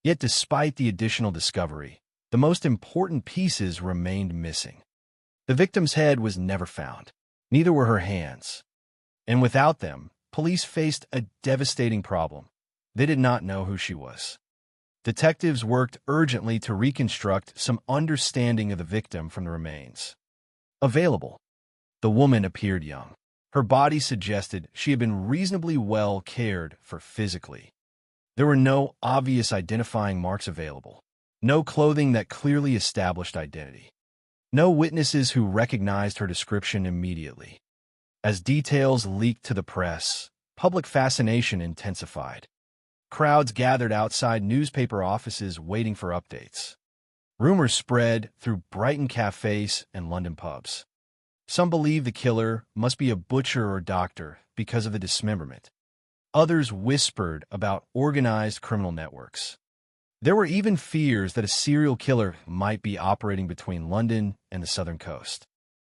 Yet despite the additional discovery, the most important pieces remained missing. The victim's head was never found. Neither were her hands. And without them, police faced a devastating problem. They did not know who she was. Detectives worked urgently to reconstruct some understanding of the victim from the remains available. The woman appeared young. Her body suggested she had been reasonably well cared for physically. There were no obvious identifying marks available, no clothing that clearly established identity. No witnesses who recognized her description immediately. As details leaked to the press, public fascination intensified. Crowds gathered outside newspaper offices waiting for updates. Rumors spread through Brighton cafes and London pubs. Some believed the killer must be a butcher or doctor because of the dismemberment. Others whispered about organized criminal networks. There were even fears that a serial killer might be operating between London and the southern coast.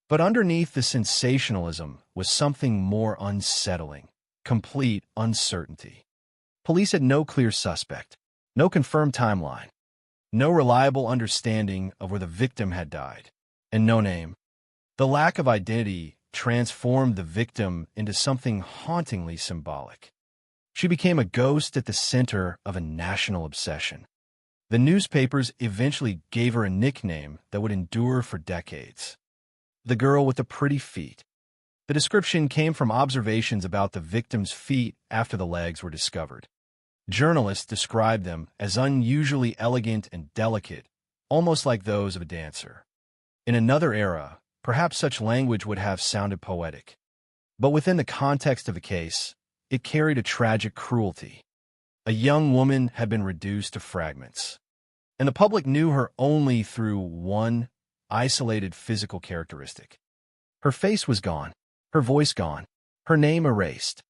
But underneath the sensationalism was something more unsettling: complete uncertainty. Police had no clear suspect, no confirmed timeline, no reliable understanding of where the victim had died, and no name. The lack of identity transformed the victim into something hauntingly symbolic. She became a ghost at the center of a national obsession. The newspapers eventually gave her a nickname that would endure for decades: the girl with the pretty feet. The description came from observations about the victim's feet after the legs were discovered. Journalists described them as unusually elegant and delicate, almost like those of a dancer. In another era, perhaps such language would have sounded poetic. But within the context of the case, it carried a tragic cruelty. A young woman had been reduced to fragments, and the public knew her only through one isolated physical characteristic. Her face was gone, her voice gone, her name erased.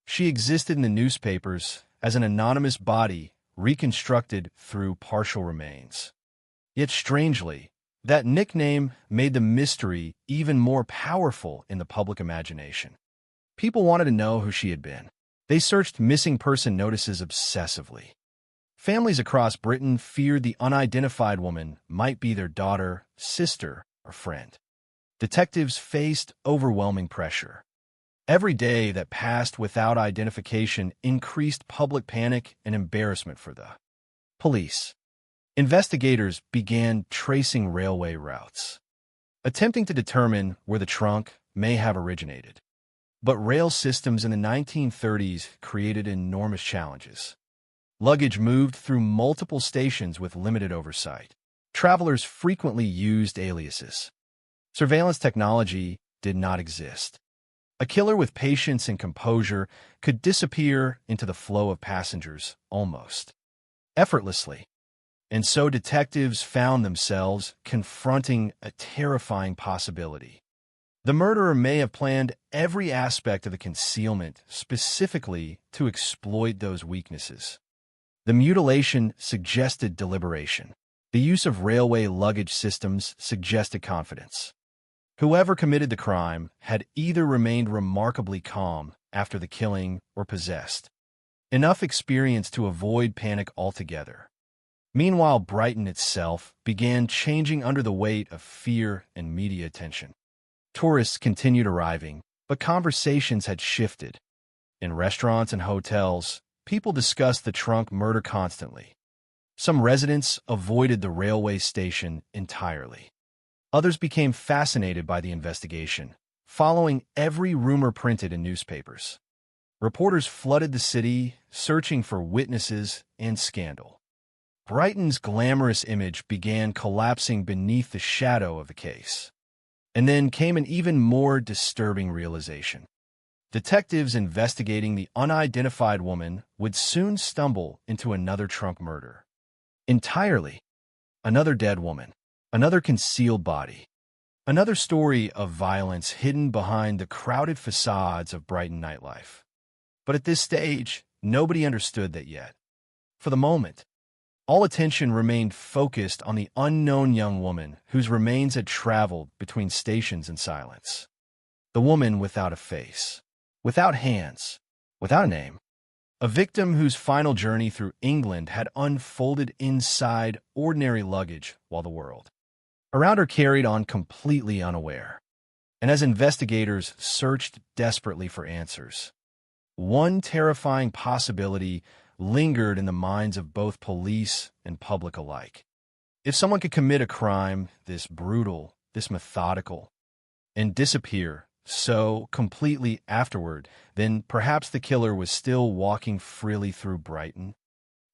She existed in the newspapers as an anonymous body reconstructed through partial remains. Yet strangely, that nickname made the mystery even more powerful in the public imagination. People wanted to know who she had been. They searched missing person notices obsessively. Families across Britain feared the unidentified woman might be their daughter, sister, or friend. Detectives faced overwhelming pressure. Every day that passed without identification increased public panic and embarrassment for the police. Investigators began tracing railway routes, attempting to determine where the trunk may have originated. But rail systems in the 1930s created enormous challenges. Luggage moved through multiple stations with limited oversight. Travelers frequently used aliases. Surveillance technology did not exist. A killer with patience and composure could disappear into the flow of passengers almost effortlessly. And so detectives found themselves confronting a terrifying possibility. The murderer may have planned every aspect of the concealment specifically to exploit those weaknesses. The mutilation suggested deliberation. The use of railway luggage systems suggested confidence. Whoever committed the crime had either remained remarkably calm after the killing or possessed enough experience to avoid panic altogether. Meanwhile, Brighton itself began changing under the weight of fear and media attention. Tourists continued arriving, but conversations had shifted. In restaurants and hotels, people discussed the trunk murder constantly. Some residents avoided the railway station entirely. Others became fascinated by the investigation, following every rumor printed in newspapers. Reporters flooded the city, searching for witnesses and scandal. Brighton's glamorous image began collapsing beneath the shadow of the case. And then came an even more disturbing realization. Detectives investigating the unidentified woman would soon stumble into another trunk murder. Entirely. Another dead woman. Another concealed body. Another story of violence hidden behind the crowded facades of Brighton nightlife. But at this stage, nobody understood that yet. For the moment, all attention remained focused on the unknown young woman whose remains had traveled between stations in silence. The woman without a face, without hands, without a name. A victim whose final journey through England had unfolded inside ordinary luggage while the world around her carried on completely unaware. And as investigators searched desperately for answers, one terrifying possibility lingered in the minds of both police and public alike. If someone could commit a crime this brutal, this methodical, and disappear so completely afterward, then perhaps the killer was still walking freely through Brighton,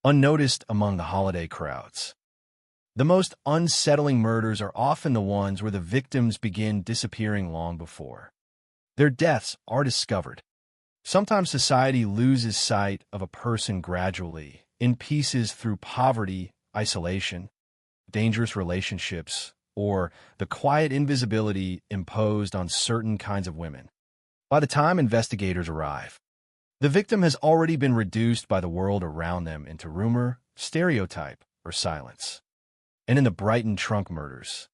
unnoticed among the holiday crowds. The most unsettling murders are often the ones where the victims begin disappearing long before. Their deaths are discovered. Sometimes society loses sight of a person gradually, in pieces through poverty, isolation, dangerous relationships, or the quiet invisibility imposed on certain kinds of women. By the time investigators arrive, the victim has already been reduced by the world around them into rumor, stereotype, or silence. And in the Brighton trunk murders,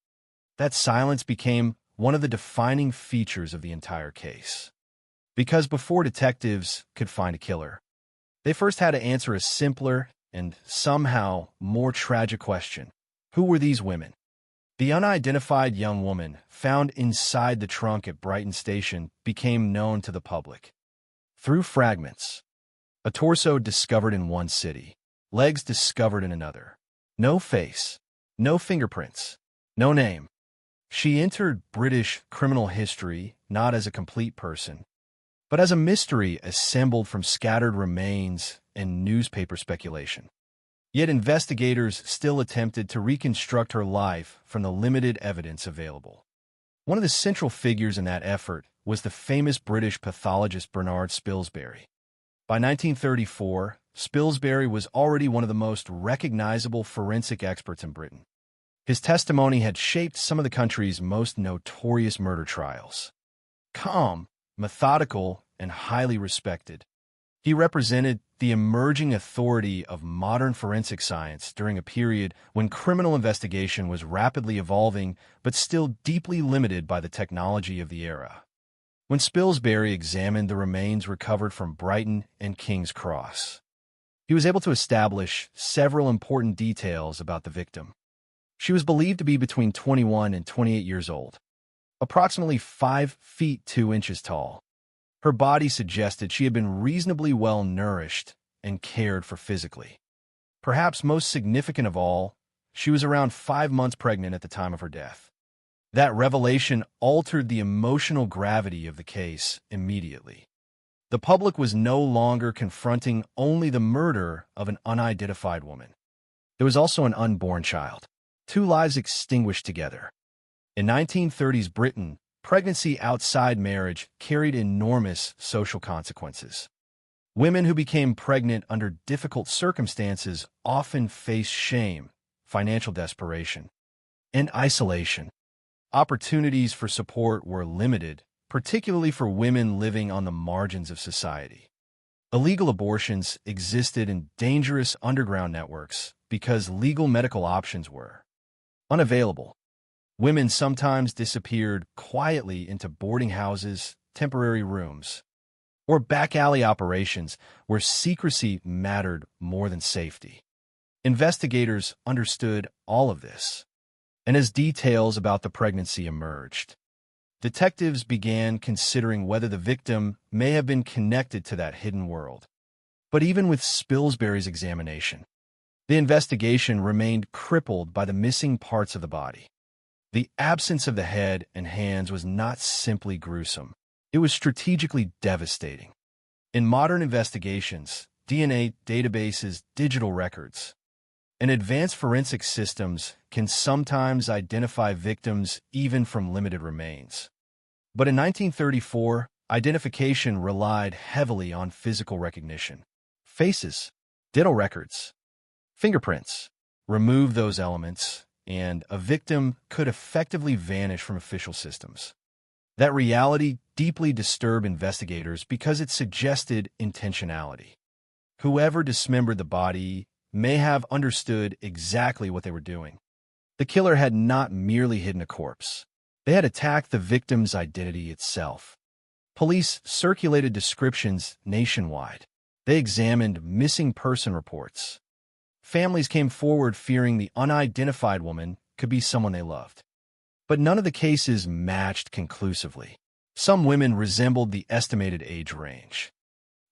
that silence became one of the defining features of the entire case. Because before detectives could find a killer, they first had to answer a simpler and somehow more tragic question. Who were these women? The unidentified young woman found inside the trunk at Brighton Station became known to the public through fragments. A torso discovered in one city, legs discovered in another. No face, no fingerprints, no name. She entered British criminal history not as a complete person, but as a mystery assembled from scattered remains and newspaper speculation. Yet investigators still attempted to reconstruct her life from the limited evidence available. One of the central figures in that effort was the famous British pathologist Bernard Spilsbury. By 1934, Spilsbury was already one of the most recognizable forensic experts in Britain. His testimony had shaped some of the country's most notorious murder trials. Calm, methodical, and highly respected, he represented the emerging authority of modern forensic science during a period when criminal investigation was rapidly evolving but still deeply limited by the technology of the era. When Spilsbury examined the remains recovered from Brighton and King's Cross, he was able to establish several important details about the victim. She was believed to be between 21 and 28 years old, approximately 5 feet 2 inches tall. Her body suggested she had been reasonably well nourished and cared for physically. Perhaps most significant of all, she was around 5 months pregnant at the time of her death. That revelation altered the emotional gravity of the case immediately. The public was no longer confronting only the murder of an unidentified woman. There was also an unborn child. 2 lives extinguished together. In 1930s Britain, pregnancy outside marriage carried enormous social consequences. Women who became pregnant under difficult circumstances often faced shame, financial desperation, and isolation. Opportunities for support were limited, particularly for women living on the margins of society. Illegal abortions existed in dangerous underground networks because legal medical options were unavailable. Women sometimes disappeared quietly into boarding houses, temporary rooms, or back alley operations where secrecy mattered more than safety. Investigators understood all of this, and as details about the pregnancy emerged, detectives began considering whether the victim may have been connected to that hidden world. But even with Spilsbury's examination, the investigation remained crippled by the missing parts of the body. The absence of the head and hands was not simply gruesome. It was strategically devastating. In modern investigations, DNA databases, digital records, and advanced forensic systems can sometimes identify victims even from limited remains. But in 1934, identification relied heavily on physical recognition. Faces, dental records, fingerprints. Remove those elements, and a victim could effectively vanish from official systems. That reality deeply disturbed investigators because it suggested intentionality. Whoever dismembered the body may have understood exactly what they were doing. The killer had not merely hidden a corpse. They had attacked the victim's identity itself. Police circulated descriptions nationwide. They examined missing person reports. Families came forward fearing the unidentified woman could be someone they loved. But none of the cases matched conclusively. Some women resembled the estimated age range.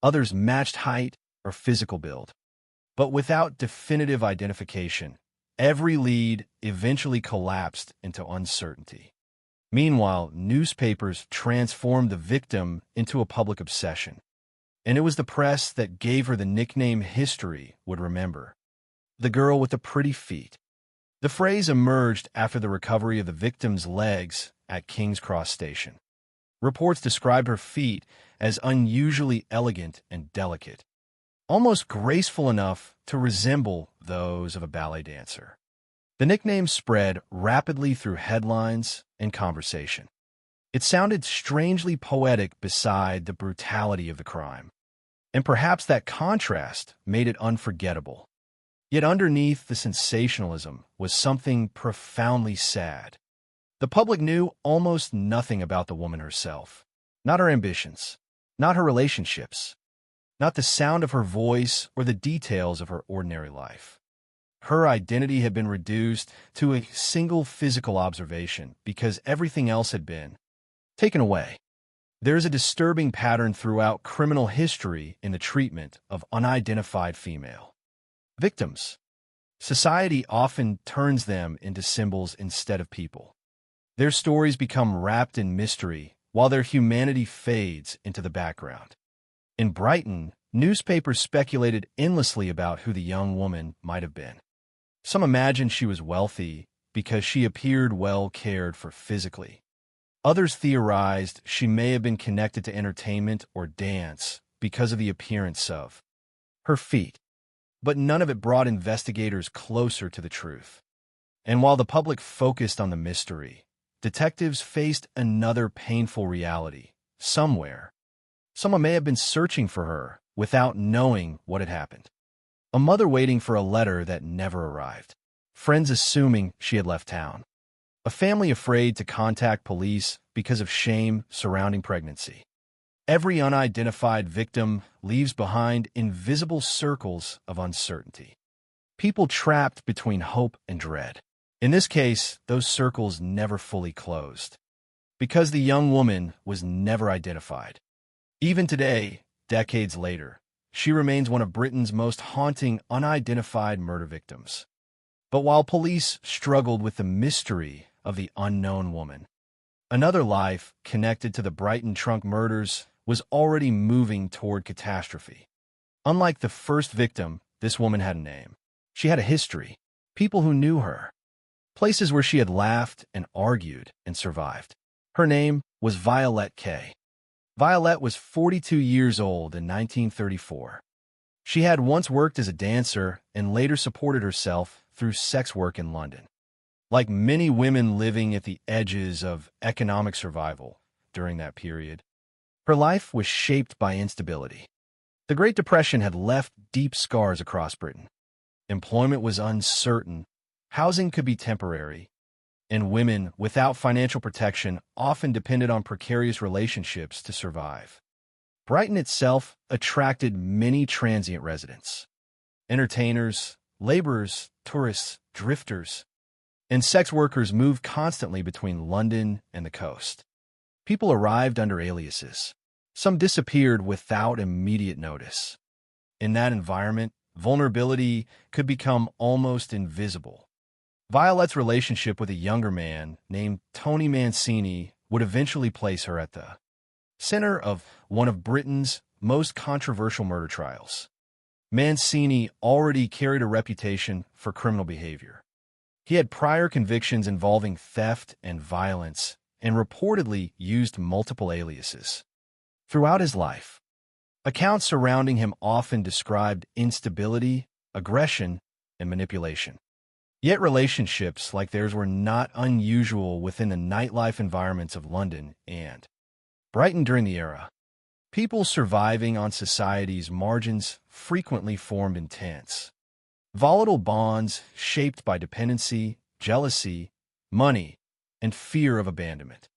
Others matched height or physical build. But without definitive identification, every lead eventually collapsed into uncertainty. Meanwhile, newspapers transformed the victim into a public obsession. And it was the press that gave her the nickname history would remember: the girl with the pretty feet. The phrase emerged after the recovery of the victim's legs at King's Cross Station. Reports described her feet as unusually elegant and delicate, almost graceful enough to resemble those of a ballet dancer. The nickname spread rapidly through headlines and conversation. It sounded strangely poetic beside the brutality of the crime, and perhaps that contrast made it unforgettable. Yet underneath the sensationalism was something profoundly sad. The public knew almost nothing about the woman herself, not her ambitions, not her relationships, not the sound of her voice or the details of her ordinary life. Her identity had been reduced to a single physical observation because everything else had been taken away. There is a disturbing pattern throughout criminal history in the treatment of unidentified female victims. Society often turns them into symbols instead of people. Their stories become wrapped in mystery while their humanity fades into the background. In Brighton, newspapers speculated endlessly about who the young woman might have been. Some imagined she was wealthy because she appeared well cared for physically. Others theorized she may have been connected to entertainment or dance because of the appearance of her feet. But none of it brought investigators closer to the truth. And while the public focused on the mystery, detectives faced another painful reality. Somewhere, someone may have been searching for her without knowing what had happened. A mother waiting for a letter that never arrived. Friends assuming she had left town. A family afraid to contact police because of shame surrounding pregnancy. Every unidentified victim leaves behind invisible circles of uncertainty. People trapped between hope and dread. In this case, those circles never fully closed, because the young woman was never identified. Even today, decades later, she remains one of Britain's most haunting unidentified murder victims. But while police struggled with the mystery of the unknown woman, another life connected to the Brighton trunk murders was already moving toward catastrophe. Unlike the first victim, this woman had a name. She had a history, people who knew her, places where she had laughed and argued and survived. Her name was Violette Kay. Violette was 42 years old in 1934. She had once worked as a dancer and later supported herself through sex work in London. Like many women living at the edges of economic survival during that period, her life was shaped by instability. The Great Depression had left deep scars across Britain. Employment was uncertain, housing could be temporary, and women without financial protection often depended on precarious relationships to survive. Brighton itself attracted many transient residents, entertainers, laborers, tourists, drifters, and sex workers moved constantly between London and the coast. People arrived under aliases. Some disappeared without immediate notice. In that environment, vulnerability could become almost invisible. Violette's relationship with a younger man named Tony Mancini would eventually place her at the center of one of Britain's most controversial murder trials. Mancini already carried a reputation for criminal behavior. He had prior convictions involving theft and violence and reportedly used multiple aliases. Throughout his life, accounts surrounding him often described instability, aggression, and manipulation. Yet relationships like theirs were not unusual within the nightlife environments of London and Brighton during the era. People surviving on society's margins frequently formed intense, volatile bonds shaped by dependency, jealousy, money, and fear of abandonment.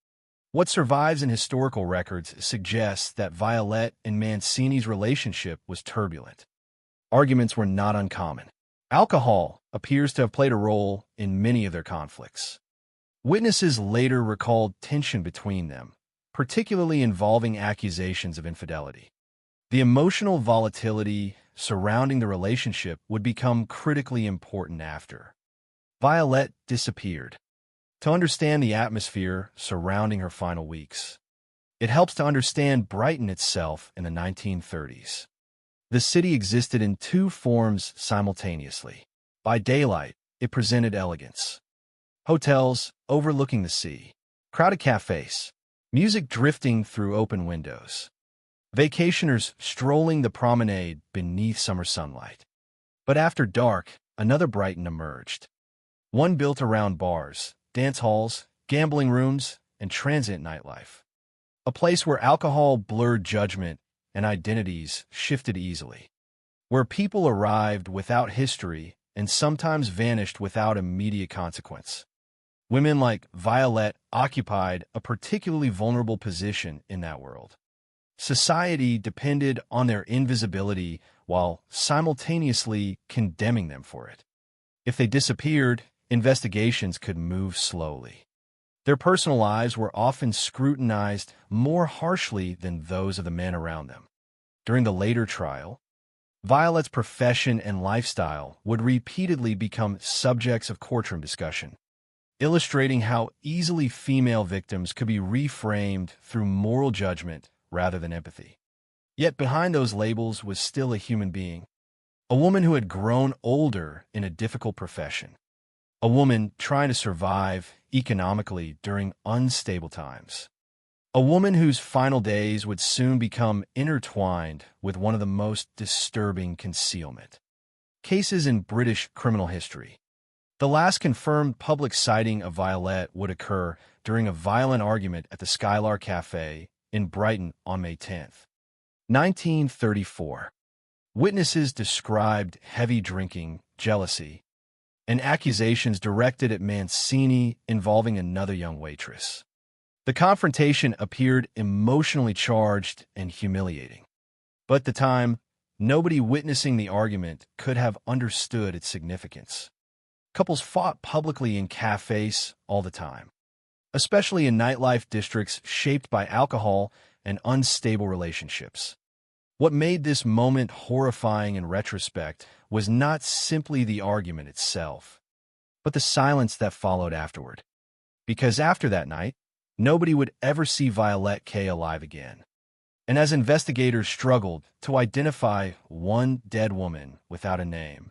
What survives in historical records suggests that Violette and Mancini's relationship was turbulent. Arguments were not uncommon. Alcohol appears to have played a role in many of their conflicts. Witnesses later recalled tension between them, particularly involving accusations of infidelity. The emotional volatility surrounding the relationship would become critically important after Violette disappeared. To understand the atmosphere surrounding her final weeks, it helps to understand Brighton itself in the 1930s. The city existed in two forms simultaneously. By daylight, it presented elegance. Hotels overlooking the sea, crowded cafes, Music drifting through open windows. Vacationers strolling the promenade beneath summer sunlight. But after dark, another Brighton emerged. One built around bars, dance halls, gambling rooms, and transient nightlife. A place where alcohol blurred judgment and identities shifted easily. Where people arrived without history and sometimes vanished without immediate consequence. Women like Violette occupied a particularly vulnerable position in that world. Society depended on their invisibility while simultaneously condemning them for it. If they disappeared, investigations could move slowly. Their personal lives were often scrutinized more harshly than those of the men around them. During the later trial, Violette's profession and lifestyle would repeatedly become subjects of courtroom discussion, illustrating how easily female victims could be reframed through moral judgment rather than empathy. Yet behind those labels was still a human being, a woman who had grown older in a difficult profession, a woman trying to survive economically during unstable times, a woman whose final days would soon become intertwined with one of the most disturbing concealment cases in British criminal history. The last confirmed public sighting of Violette would occur during a violent argument at the Skylar Cafe in Brighton on May 10th, 1934. Witnesses described heavy drinking, jealousy, and accusations directed at Mancini involving another young waitress. The confrontation appeared emotionally charged and humiliating. But at the time, nobody witnessing the argument could have understood its significance. Couples fought publicly in cafes all the time, especially in nightlife districts shaped by alcohol and unstable relationships. What made this moment horrifying in retrospect was not simply the argument itself, but the silence that followed afterward. Because after that night, nobody would ever see Violette K alive again. And as investigators struggled to identify one dead woman without a name,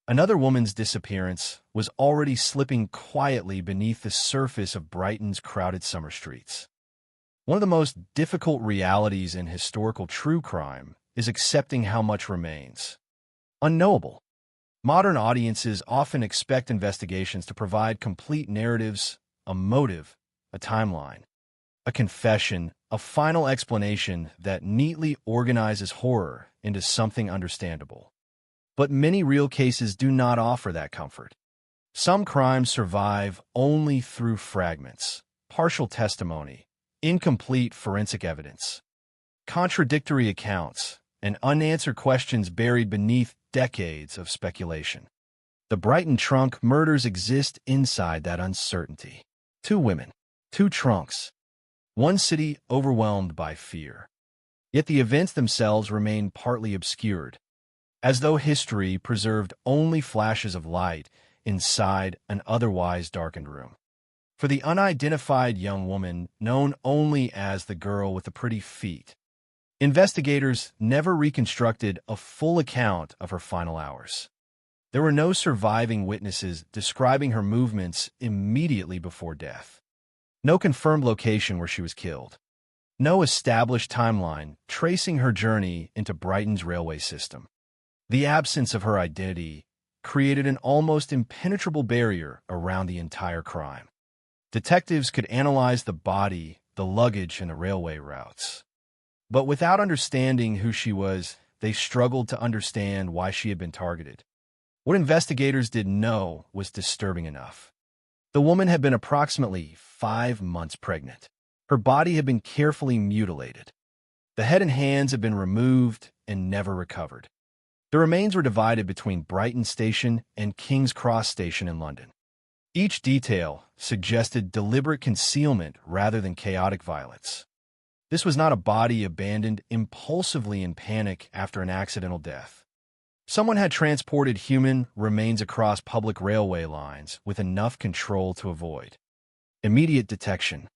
another woman's disappearance was already slipping quietly beneath the surface of Brighton's crowded summer streets. One of the most difficult realities in historical true crime is accepting how much remains unknowable. Modern audiences often expect investigations to provide complete narratives, a motive, a timeline, a confession, a final explanation that neatly organizes horror into something understandable. But many real cases do not offer that comfort. Some crimes survive only through fragments, partial testimony, incomplete forensic evidence, contradictory accounts, and unanswered questions buried beneath decades of speculation. The Brighton trunk murders exist inside that uncertainty. 2 women, 2 trunks, one city overwhelmed by fear. Yet the events themselves remain partly obscured, as though history preserved only flashes of light inside an otherwise darkened room. For the unidentified young woman, known only as the girl with the pretty feet, investigators never reconstructed a full account of her final hours. There were no surviving witnesses describing her movements immediately before death. No confirmed location where she was killed. No established timeline tracing her journey into Brighton's railway system. The absence of her identity created an almost impenetrable barrier around the entire crime. Detectives could analyze the body, the luggage, and the railway routes. But without understanding who she was, they struggled to understand why she had been targeted. What investigators didn't know was disturbing enough. The woman had been approximately 5 months pregnant. Her body had been carefully mutilated. The head and hands had been removed and never recovered. The remains were divided between Brighton Station and King's Cross Station in London. Each detail suggested deliberate concealment rather than chaotic violence. This was not a body abandoned impulsively in panic after an accidental death. Someone had transported human remains across public railway lines with enough control to avoid immediate detection.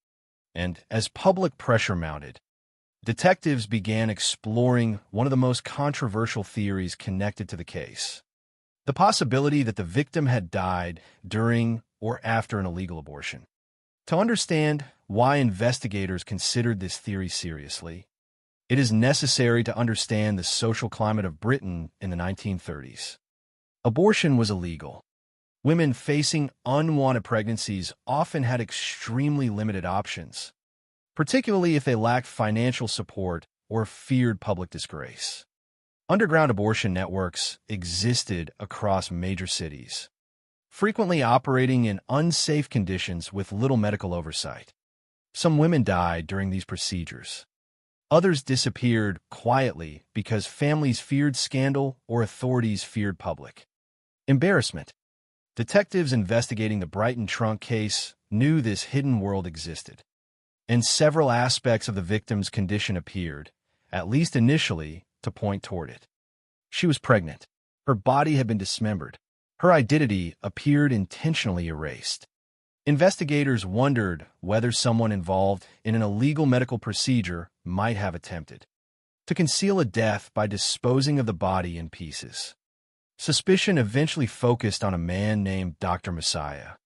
And as public pressure mounted, detectives began exploring one of the most controversial theories connected to the case: the possibility that the victim had died during or after an illegal abortion. To understand why investigators considered this theory seriously, it is necessary to understand the social climate of Britain in the 1930s. Abortion was illegal. Women facing unwanted pregnancies often had extremely limited options, particularly if they lacked financial support or feared public disgrace. Underground abortion networks existed across major cities, frequently operating in unsafe conditions with little medical oversight. Some women died during these procedures. Others disappeared quietly because families feared scandal or authorities feared public embarrassment. Detectives investigating the Brighton trunk case knew this hidden world existed, and several aspects of the victim's condition appeared, at least initially, to point toward it. She was pregnant. Her body had been dismembered. Her identity appeared intentionally erased. Investigators wondered whether someone involved in an illegal medical procedure might have attempted to conceal a death by disposing of the body in pieces. Suspicion eventually focused on a man named Dr. Messiah,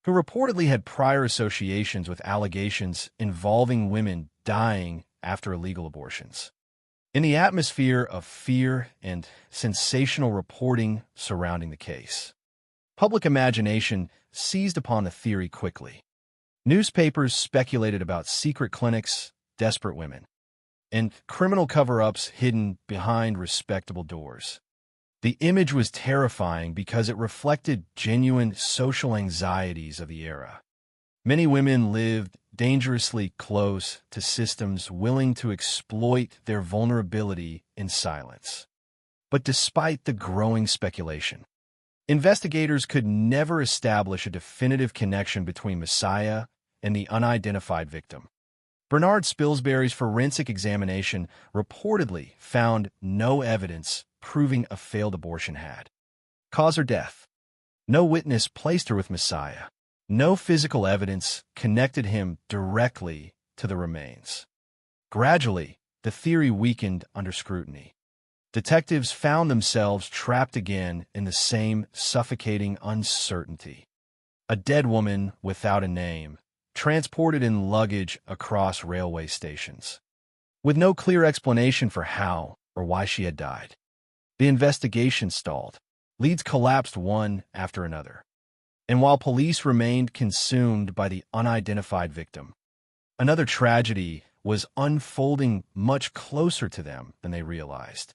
who reportedly had prior associations with allegations involving women dying after illegal abortions. In the atmosphere of fear and sensational reporting surrounding the case, public imagination seized upon the theory quickly. Newspapers speculated about secret clinics, desperate women, and criminal cover-ups hidden behind respectable doors. The image was terrifying because it reflected genuine social anxieties of the era. Many women lived dangerously close to systems willing to exploit their vulnerability in silence. But despite the growing speculation, investigators could never establish a definitive connection between Messiah and the unidentified victim. Bernard Spilsbury's forensic examination reportedly found no evidence proving a failed abortion had caused her death. No witness placed her with Messiah. No physical evidence connected him directly to the remains. Gradually, the theory weakened under scrutiny. Detectives found themselves trapped again in the same suffocating uncertainty. A dead woman without a name, transported in luggage across railway stations, with no clear explanation for how or why she had died. The investigation stalled. Leads collapsed one after another. And while police remained consumed by the unidentified victim, another tragedy was unfolding much closer to them than they realized.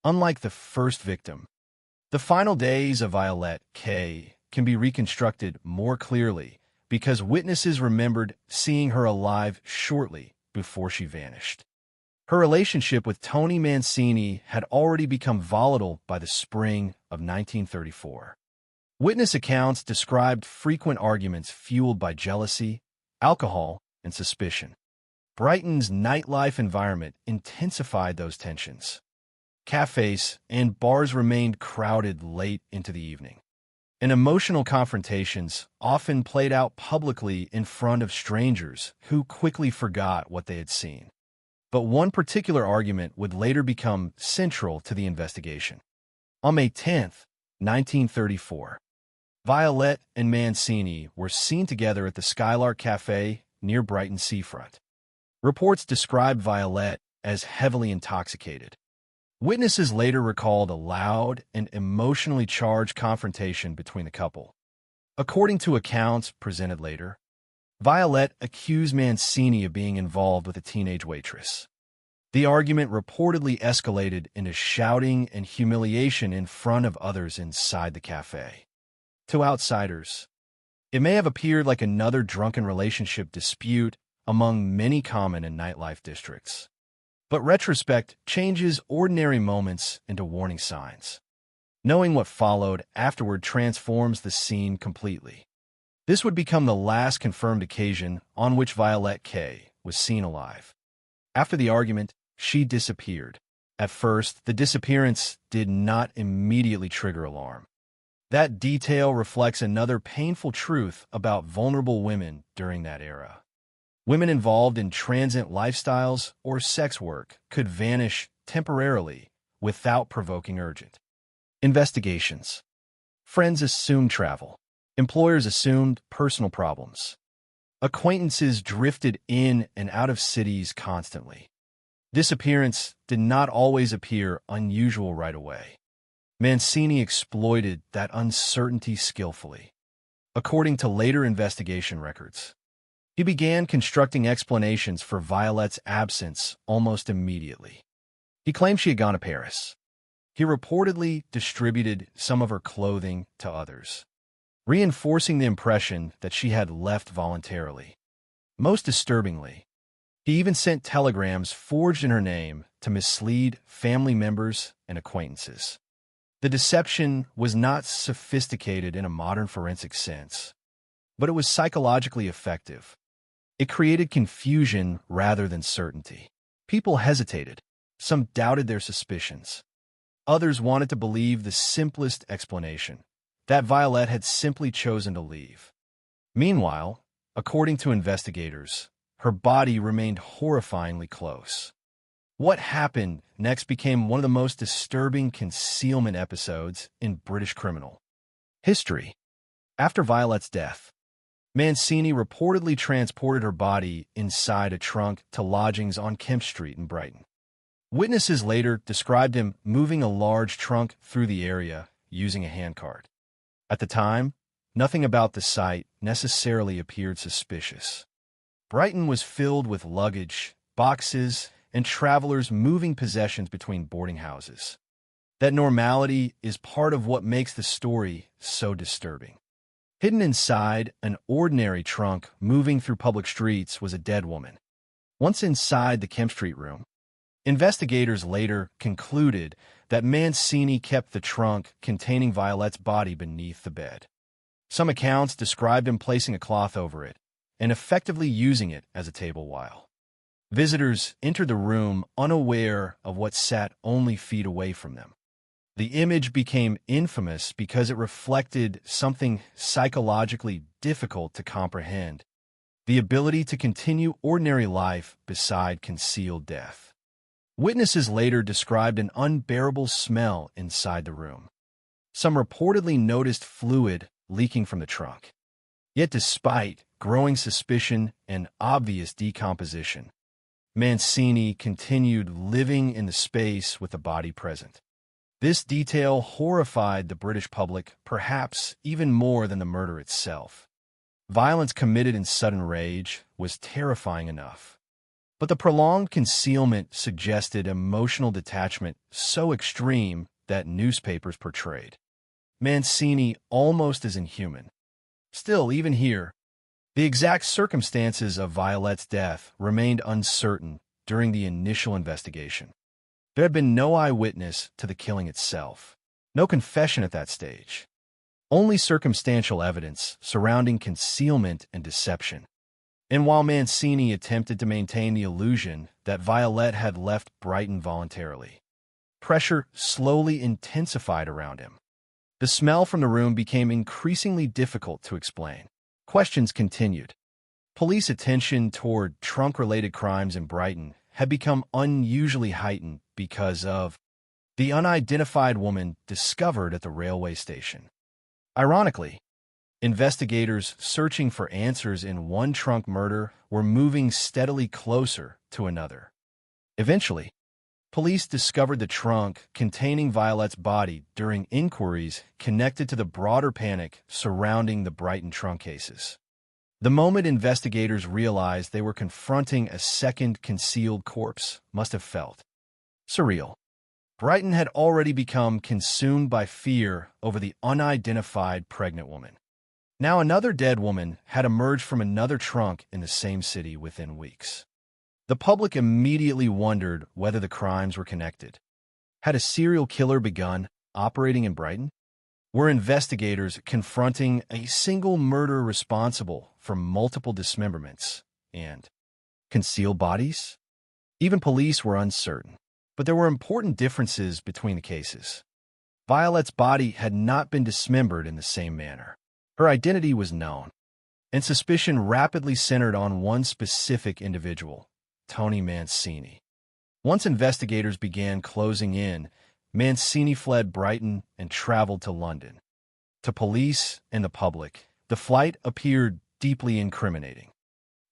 Unlike the first victim, the final days of Violette K. can be reconstructed more clearly because witnesses remembered seeing her alive shortly before she vanished. Her relationship with Tony Mancini had already become volatile by the spring of 1934. Witness accounts described frequent arguments fueled by jealousy, alcohol, and suspicion. Brighton's nightlife environment intensified those tensions. Cafes and bars remained crowded late into the evening, and emotional confrontations often played out publicly in front of strangers who quickly forgot what they had seen. But one particular argument would later become central to the investigation. On May 10, 1934, Violette and Mancini were seen together at the Skylark Cafe near Brighton seafront. Reports described Violette as heavily intoxicated. Witnesses later recalled a loud and emotionally charged confrontation between the couple. According to accounts presented later, Violette accused Mancini of being involved with a teenage waitress. The argument reportedly escalated into shouting and humiliation in front of others inside the cafe. To outsiders, it may have appeared like another drunken relationship dispute among many common in nightlife districts. But retrospect changes ordinary moments into warning signs. Knowing what followed afterward transforms the scene completely. This would become the last confirmed occasion on which Violette K. was seen alive. After the argument, she disappeared. At first, the disappearance did not immediately trigger alarm. That detail reflects another painful truth about vulnerable women during that era. Women involved in transient lifestyles or sex work could vanish temporarily without provoking urgent investigations. Friends assumed travel. Employers assumed personal problems. Acquaintances drifted in and out of cities constantly. This appearance did not always appear unusual right away. Mancini exploited that uncertainty skillfully. According to later investigation records, he began constructing explanations for Violette's absence almost immediately. He claimed she had gone to Paris. He reportedly distributed some of her clothing to others, reinforcing the impression that she had left voluntarily. Most disturbingly, he even sent telegrams forged in her name to mislead family members and acquaintances. The deception was not sophisticated in a modern forensic sense, but it was psychologically effective. It created confusion rather than certainty. People hesitated. Some doubted their suspicions. Others wanted to believe the simplest explanation, that Violette had simply chosen to leave. Meanwhile, according to investigators, her body remained horrifyingly close. What happened next became one of the most disturbing concealment episodes in British criminal history. After Violette's death, Mancini reportedly transported her body inside a trunk to lodgings on Kemp Street in Brighton. Witnesses later described him moving a large trunk through the area using a handcart. At the time, nothing about the site necessarily appeared suspicious. Brighton was filled with luggage, boxes, and travelers moving possessions between boarding houses. That normality is part of what makes the story so disturbing. Hidden inside an ordinary trunk moving through public streets was a dead woman. Once inside the Kemp Street room, investigators later concluded that Mancini kept the trunk containing Violette's body beneath the bed. Some accounts described him placing a cloth over it and effectively using it as a table while visitors entered the room unaware of what sat only feet away from them. The image became infamous because it reflected something psychologically difficult to comprehend: the ability to continue ordinary life beside concealed death. Witnesses later described an unbearable smell inside the room. Some reportedly noticed fluid leaking from the trunk. Yet despite growing suspicion and obvious decomposition, Mancini continued living in the space with the body present. This detail horrified the British public perhaps even more than the murder itself. Violence committed in sudden rage was terrifying enough, but the prolonged concealment suggested emotional detachment so extreme that newspapers portrayed Mancini almost as inhuman. Still, even here, the exact circumstances of Violette's death remained uncertain during the initial investigation. There had been no eyewitness to the killing itself, no confession at that stage, only circumstantial evidence surrounding concealment and deception. And while Mancini attempted to maintain the illusion that Violette had left Brighton voluntarily, pressure slowly intensified around him. The smell from the room became increasingly difficult to explain. Questions continued. Police attention toward trunk-related crimes in Brighton had become unusually heightened because of the unidentified woman discovered at the railway station. Ironically, investigators searching for answers in one trunk murder were moving steadily closer to another. Eventually, police discovered the trunk containing Violette's body during inquiries connected to the broader panic surrounding the Brighton trunk cases. The moment investigators realized they were confronting a second concealed corpse must have felt surreal. Brighton had already become consumed by fear over the unidentified pregnant woman. Now another dead woman had emerged from another trunk in the same city within weeks. The public immediately wondered whether the crimes were connected. Had a serial killer begun operating in Brighton? Were investigators confronting a single murder responsible for multiple dismemberments and concealed bodies? Even police were uncertain, but there were important differences between the cases. Violette's body had not been dismembered in the same manner. Her identity was known, and suspicion rapidly centered on one specific individual, Tony Mancini. Once investigators began closing in, Mancini fled Brighton and traveled to London. To police and the public, the flight appeared deeply incriminating.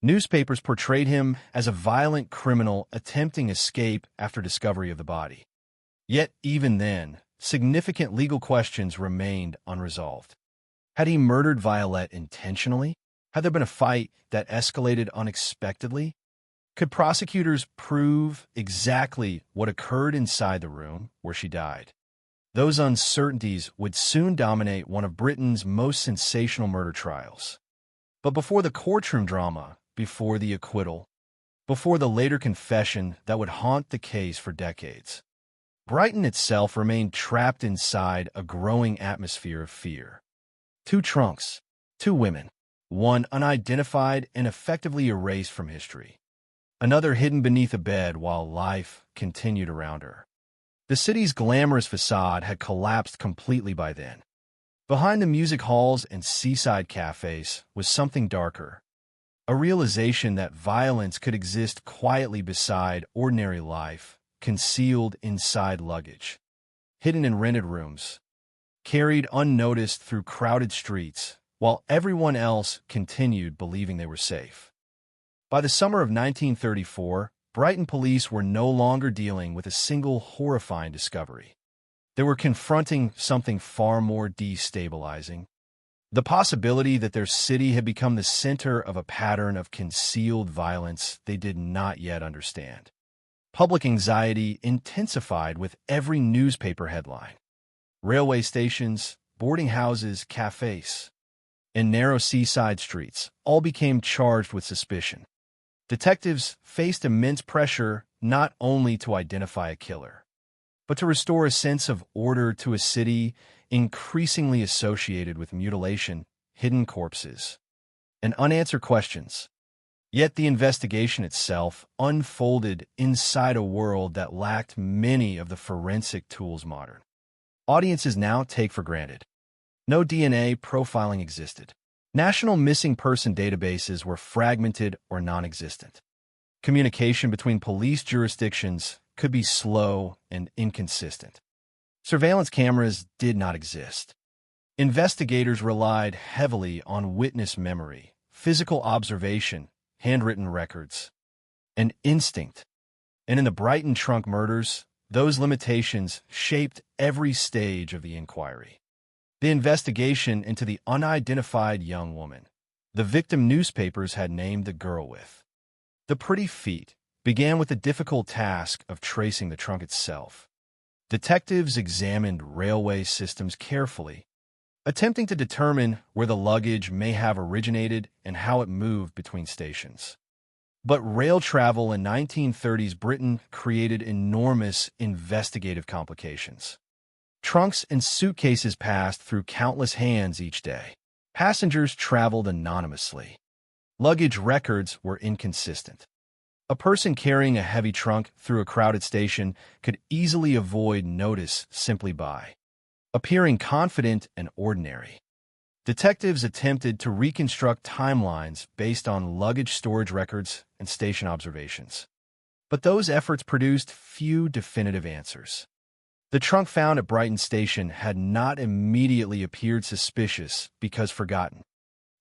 Newspapers portrayed him as a violent criminal attempting escape after discovery of the body. Yet, even then, significant legal questions remained unresolved. Had he murdered Violette intentionally? Had there been a fight that escalated unexpectedly? Could prosecutors prove exactly what occurred inside the room where she died? Those uncertainties would soon dominate one of Britain's most sensational murder trials. But before the courtroom drama, before the acquittal, before the later confession that would haunt the case for decades, Brighton itself remained trapped inside a growing atmosphere of fear. 2 trunks, 2 women, one unidentified and effectively erased from history, another hidden beneath a bed while life continued around her. The city's glamorous facade had collapsed completely by then. Behind the music halls and seaside cafes was something darker, a realization that violence could exist quietly beside ordinary life, concealed inside luggage, hidden in rented rooms, carried unnoticed through crowded streets, while everyone else continued believing they were safe. By the summer of 1934, Brighton police were no longer dealing with a single horrifying discovery. They were confronting something far more destabilizing. The possibility that their city had become the center of a pattern of concealed violence they did not yet understand. Public anxiety intensified with every newspaper headline. Railway stations, boarding houses, cafes, and narrow seaside streets all became charged with suspicion. Detectives faced immense pressure not only to identify a killer, but to restore a sense of order to a city increasingly associated with mutilation, hidden corpses, and unanswered questions. Yet the investigation itself unfolded inside a world that lacked many of the forensic tools modern audiences now take for granted. No DNA profiling existed. National missing person databases were fragmented or non-existent. Communication between police jurisdictions could be slow and inconsistent. Surveillance cameras did not exist. Investigators relied heavily on witness memory, physical observation, handwritten records, and instinct. And in the Brighton trunk murders, those limitations shaped every stage of the inquiry. The investigation into the unidentified young woman, the victim newspapers had named the girl with. The pretty feat began with the difficult task of tracing the trunk itself. Detectives examined railway systems carefully, attempting to determine where the luggage may have originated and how it moved between stations. But rail travel in 1930s Britain created enormous investigative complications. Trunks and suitcases passed through countless hands each day. Passengers traveled anonymously. Luggage records were inconsistent. A person carrying a heavy trunk through a crowded station could easily avoid notice simply by appearing confident and ordinary. Detectives attempted to reconstruct timelines based on luggage storage records and station observations. But those efforts produced few definitive answers. The trunk found at Brighton Station had not immediately appeared suspicious because forgotten.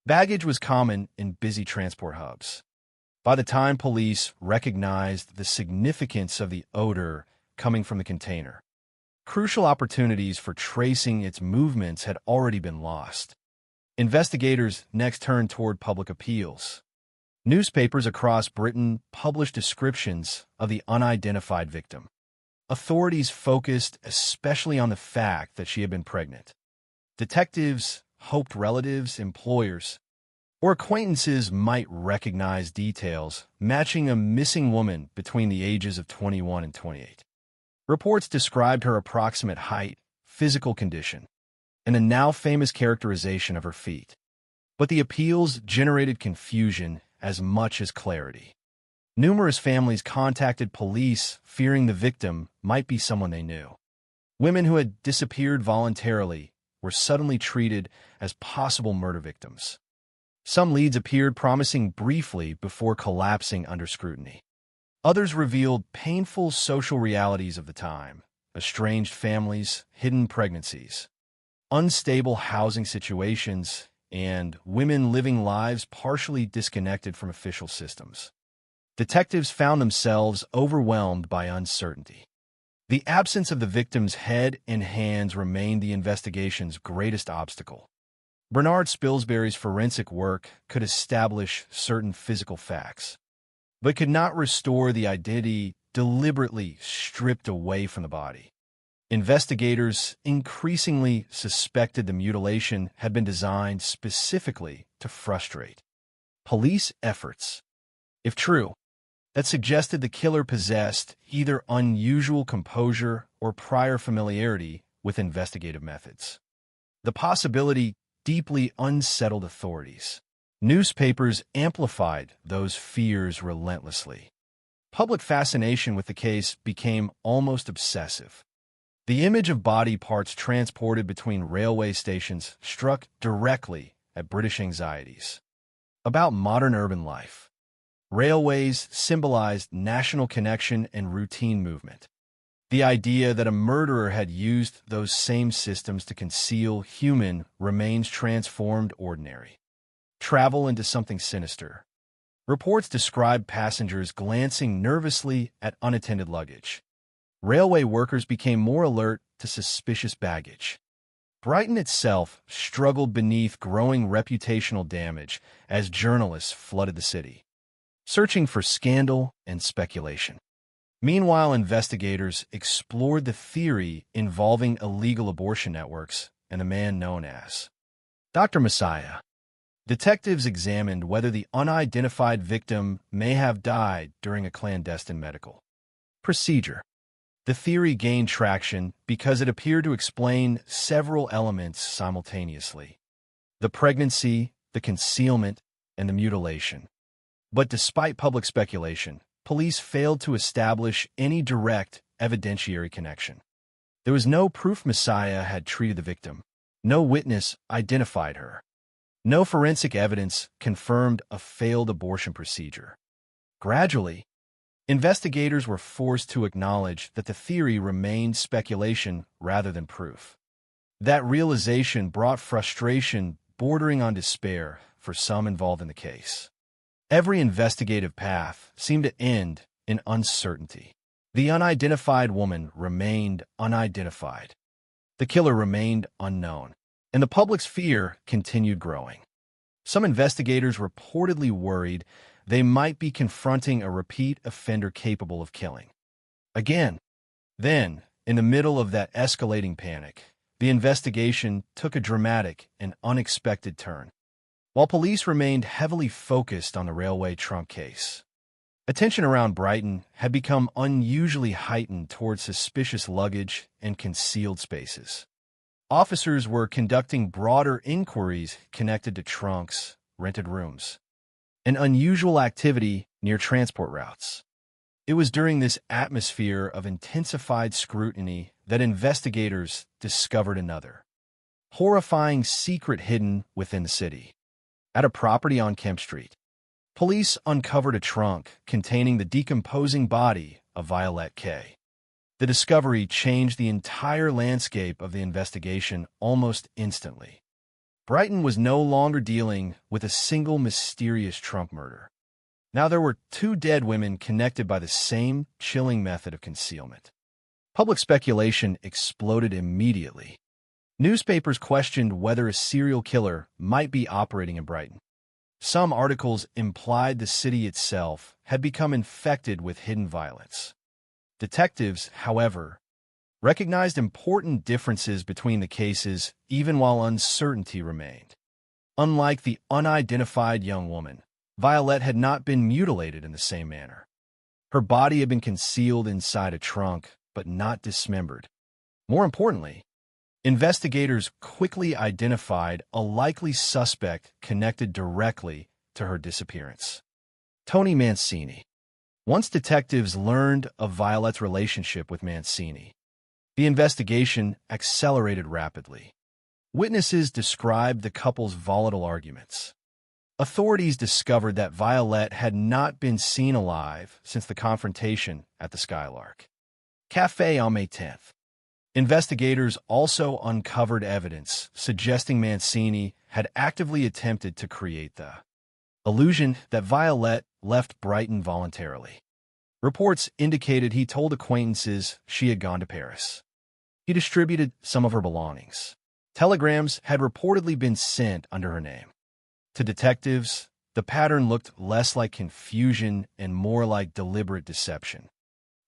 Baggage was common in busy transport hubs. By the time police recognized the significance of the odor coming from the container, crucial opportunities for tracing its movements had already been lost. Investigators next turned toward public appeals. Newspapers across Britain published descriptions of the unidentified victim. Authorities focused especially on the fact that she had been pregnant. Detectives hoped relatives, employers, or acquaintances might recognize details matching a missing woman between the ages of 21 and 28. Reports described her approximate height, physical condition, and a now famous characterization of her feet. But the appeals generated confusion as much as clarity. Numerous families contacted police fearing the victim might be someone they knew. Women who had disappeared voluntarily were suddenly treated as possible murder victims. Some leads appeared promising briefly before collapsing under scrutiny. Others revealed painful social realities of the time: estranged families, hidden pregnancies, unstable housing situations, and women living lives partially disconnected from official systems. Detectives found themselves overwhelmed by uncertainty. The absence of the victim's head and hands remained the investigation's greatest obstacle. Bernard Spilsbury's forensic work could establish certain physical facts, but could not restore the identity deliberately stripped away from the body. Investigators increasingly suspected the mutilation had been designed specifically to frustrate police efforts. If true, that suggested the killer possessed either unusual composure or prior familiarity with investigative methods. The possibility deeply unsettled authorities. Newspapers amplified those fears relentlessly. Public fascination with the case became almost obsessive. The image of body parts transported between railway stations struck directly at British anxieties about modern urban life. Railways symbolized national connection and routine movement. The idea that a murderer had used those same systems to conceal human remains transformed ordinary travel into something sinister. Reports described passengers glancing nervously at unattended luggage. Railway workers became more alert to suspicious baggage. Brighton itself struggled beneath growing reputational damage as journalists flooded the city, searching for scandal and speculation. Meanwhile, investigators explored the theory involving illegal abortion networks and a man known as Dr. Messiah. Detectives examined whether the unidentified victim may have died during a clandestine medical procedure. The theory gained traction because it appeared to explain several elements simultaneously: the pregnancy, the concealment, and the mutilation. But despite public speculation, police failed to establish any direct evidentiary connection. There was no proof Messiah had treated the victim. No witness identified her. No forensic evidence confirmed a failed abortion procedure. Gradually, investigators were forced to acknowledge that the theory remained speculation rather than proof. That realization brought frustration bordering on despair for some involved in the case. Every investigative path seemed to end in uncertainty. The unidentified woman remained unidentified. The killer remained unknown, and the public's fear continued growing. Some investigators reportedly worried they might be confronting a repeat offender capable of killing again. Then, in the middle of that escalating panic, the investigation took a dramatic and unexpected turn. While police remained heavily focused on the railway trunk case, attention around Brighton had become unusually heightened towards suspicious luggage and concealed spaces. Officers were conducting broader inquiries connected to trunks, rented rooms, and unusual activity near transport routes. It was during this atmosphere of intensified scrutiny that investigators discovered another horrifying secret hidden within the city. At a property on Kemp Street, police uncovered a trunk containing the decomposing body of Violet K. The discovery changed the entire landscape of the investigation almost instantly. Brighton was no longer dealing with a single mysterious trunk murder. Now there were two dead women connected by the same chilling method of concealment. Public speculation exploded immediately. Newspapers questioned whether a serial killer might be operating in Brighton. Some articles implied the city itself had become infected with hidden violence. Detectives, however, recognized important differences between the cases even while uncertainty remained. Unlike the unidentified young woman, Violet had not been mutilated in the same manner. Her body had been concealed inside a trunk, but not dismembered. More importantly, investigators quickly identified a likely suspect connected directly to her disappearance: Tony Mancini. Once detectives learned of Violet's relationship with Mancini, the investigation accelerated rapidly. Witnesses described the couple's volatile arguments. Authorities discovered that Violet had not been seen alive since the confrontation at the Skylark Cafe on May 10th. Investigators also uncovered evidence suggesting Mancini had actively attempted to create the illusion that Violette left Brighton voluntarily. Reports indicated he told acquaintances she had gone to Paris. He distributed some of her belongings. Telegrams had reportedly been sent under her name. To detectives, the pattern looked less like confusion and more like deliberate deception.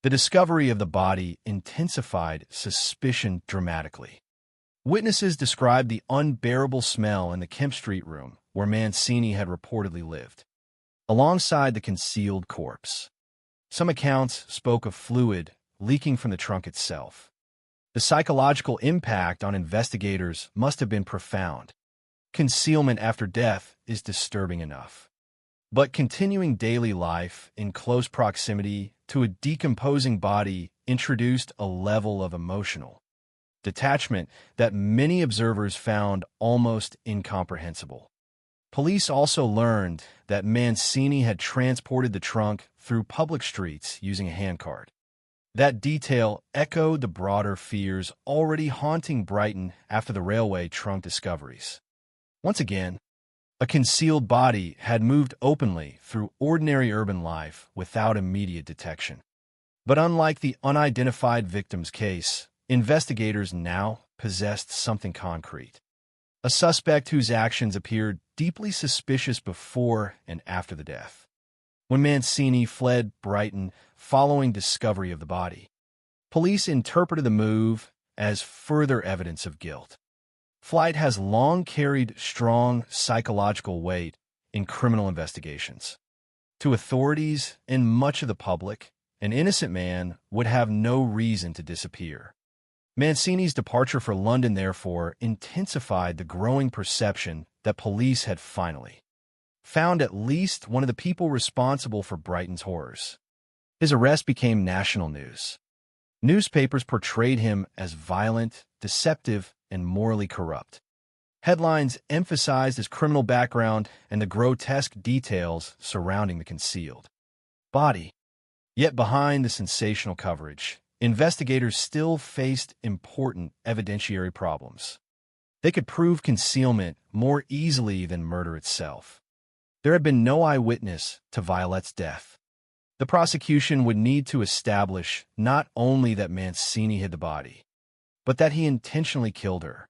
The discovery of the body intensified suspicion dramatically. Witnesses described the unbearable smell in the Kemp Street room where Mancini had reportedly lived, alongside the concealed corpse. Some accounts spoke of fluid leaking from the trunk itself. The psychological impact on investigators must have been profound. Concealment after death is disturbing enough. But continuing daily life in close proximity to a decomposing body introduced a level of emotional detachment that many observers found almost incomprehensible. Police also learned that Mancini had transported the trunk through public streets using a handcart. That detail echoed the broader fears already haunting Brighton after the railway trunk discoveries. Once again, a concealed body had moved openly through ordinary urban life without immediate detection. But unlike the unidentified victim's case, investigators now possessed something concrete. A suspect whose actions appeared deeply suspicious before and after the death. When Mancini fled Brighton following discovery of the body, police interpreted the move as further evidence of guilt. Flight has long carried strong psychological weight in criminal investigations. To authorities and much of the public, an innocent man would have no reason to disappear. Mancini's departure for London, therefore, intensified the growing perception that police had finally found at least one of the people responsible for Brighton's horrors. His arrest became national news. Newspapers portrayed him as violent, deceptive, and morally corrupt. Headlines emphasized his criminal background and the grotesque details surrounding the concealed body. Yet behind the sensational coverage, investigators still faced important evidentiary problems. They could prove concealment more easily than murder itself. There had been no eyewitness to Violette's death. The prosecution would need to establish not only that Mancini hid the body, but that he intentionally killed her.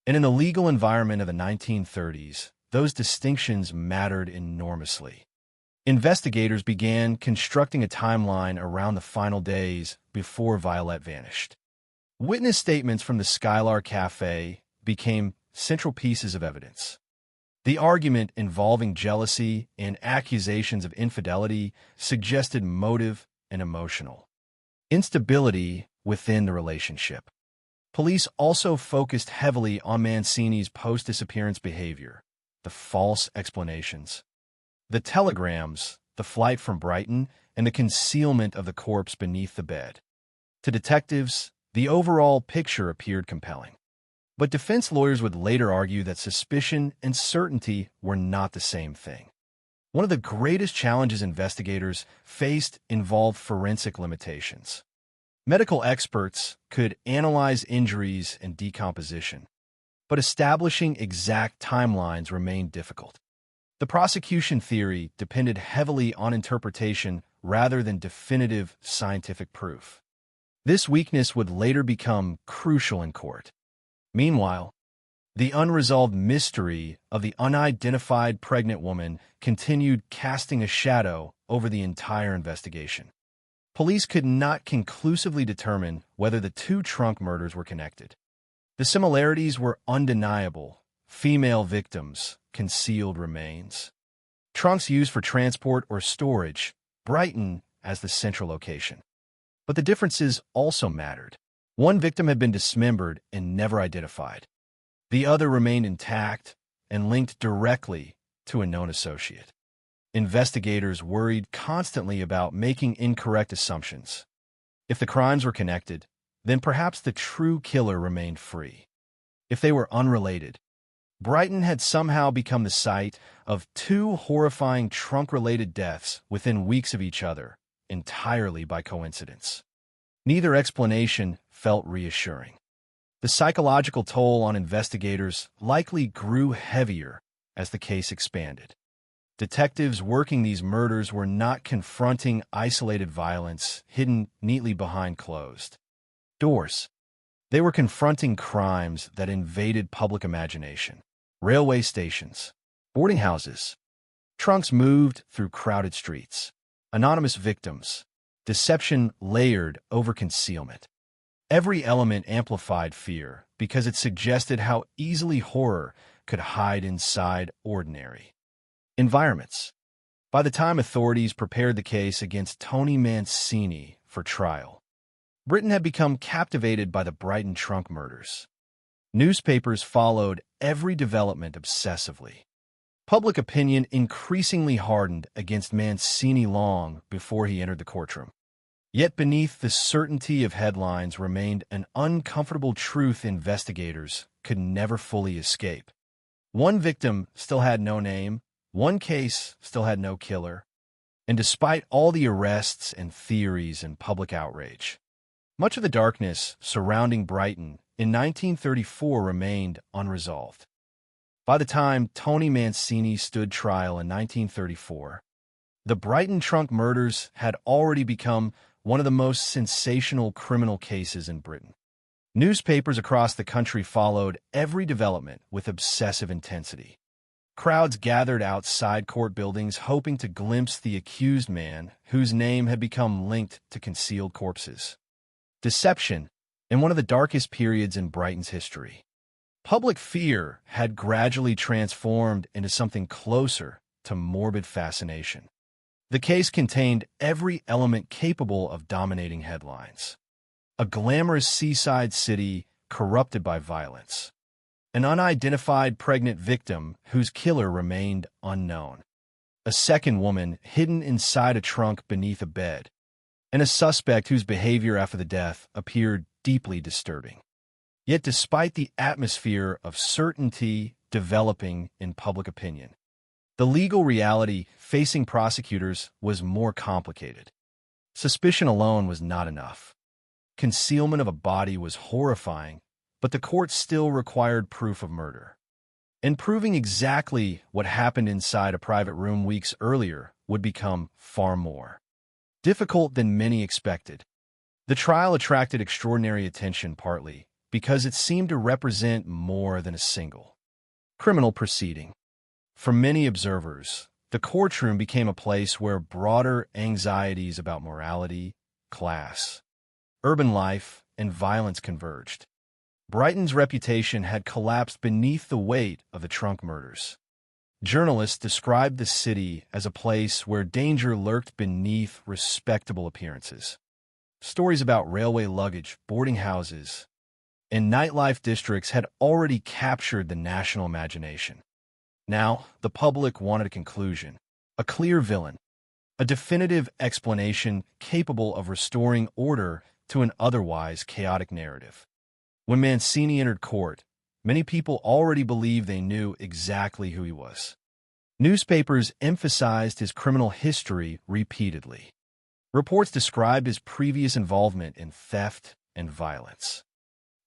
And in the legal environment of the 1930s, those distinctions mattered enormously. Investigators began constructing a timeline around the final days before Violette vanished. Witness statements from the Skylar Cafe became central pieces of evidence. The argument involving jealousy and accusations of infidelity suggested motive and emotional instability within the relationship. Police also focused heavily on Mancini's post-disappearance behavior, the false explanations, the telegrams, the flight from Brighton, and the concealment of the corpse beneath the bed. To detectives, the overall picture appeared compelling. But defense lawyers would later argue that suspicion and certainty were not the same thing. One of the greatest challenges investigators faced involved forensic limitations. Medical experts could analyze injuries and decomposition, but establishing exact timelines remained difficult. The prosecution theory depended heavily on interpretation rather than definitive scientific proof. This weakness would later become crucial in court. Meanwhile, the unresolved mystery of the unidentified pregnant woman continued casting a shadow over the entire investigation. Police could not conclusively determine whether the two trunk murders were connected. The similarities were undeniable: female victims, concealed remains, trunks used for transport or storage, Brighton as the central location. But the differences also mattered. One victim had been dismembered and never identified. The other remained intact and linked directly to a known associate. Investigators worried constantly about making incorrect assumptions. If the crimes were connected, then perhaps the true killer remained free. If they were unrelated, Brighton had somehow become the site of two horrifying trunk-related deaths within weeks of each other, entirely by coincidence. Neither explanation felt reassuring. The psychological toll on investigators likely grew heavier as the case expanded. Detectives working these murders were not confronting isolated violence hidden neatly behind closed doors. They were confronting crimes that invaded public imagination. Railway stations, boarding houses, trunks moved through crowded streets, anonymous victims, deception layered over concealment. Every element amplified fear because it suggested how easily horror could hide inside ordinary environments. By the time authorities prepared the case against Tony Mancini for trial, Britain had become captivated by the Brighton trunk murders. Newspapers followed every development obsessively. Public opinion increasingly hardened against Mancini long before he entered the courtroom. Yet beneath the certainty of headlines remained an uncomfortable truth investigators could never fully escape. One victim still had no name, one case still had no killer, and despite all the arrests and theories and public outrage, much of the darkness surrounding Brighton in 1934 remained unresolved. By the time Tony Mancini stood trial in 1934, the Brighton trunk murders had already become one of the most sensational criminal cases in Britain. Newspapers across the country followed every development with obsessive intensity. Crowds gathered outside court buildings hoping to glimpse the accused man whose name had become linked to concealed corpses. Deception, in one of the darkest periods in Brighton's history. Public fear had gradually transformed into something closer to morbid fascination. The case contained every element capable of dominating headlines. A glamorous seaside city corrupted by violence. An unidentified pregnant victim whose killer remained unknown. A second woman hidden inside a trunk beneath a bed. And a suspect whose behavior after the death appeared deeply disturbing. Yet despite the atmosphere of certainty developing in public opinion, the legal reality facing prosecutors was more complicated. Suspicion alone was not enough. Concealment of a body was horrifying, but the court still required proof of murder. And proving exactly what happened inside a private room weeks earlier would become far more difficult than many expected. The trial attracted extraordinary attention partly because it seemed to represent more than a single criminal proceeding. For many observers, the courtroom became a place where broader anxieties about morality, class, urban life, and violence converged. Brighton's reputation had collapsed beneath the weight of the trunk murders. Journalists described the city as a place where danger lurked beneath respectable appearances. Stories about railway luggage, boarding houses, and nightlife districts had already captured the national imagination. Now, the public wanted a conclusion, a clear villain, a definitive explanation capable of restoring order to an otherwise chaotic narrative. When Mancini entered court, many people already believed they knew exactly who he was. Newspapers emphasized his criminal history repeatedly. Reports described his previous involvement in theft and violence.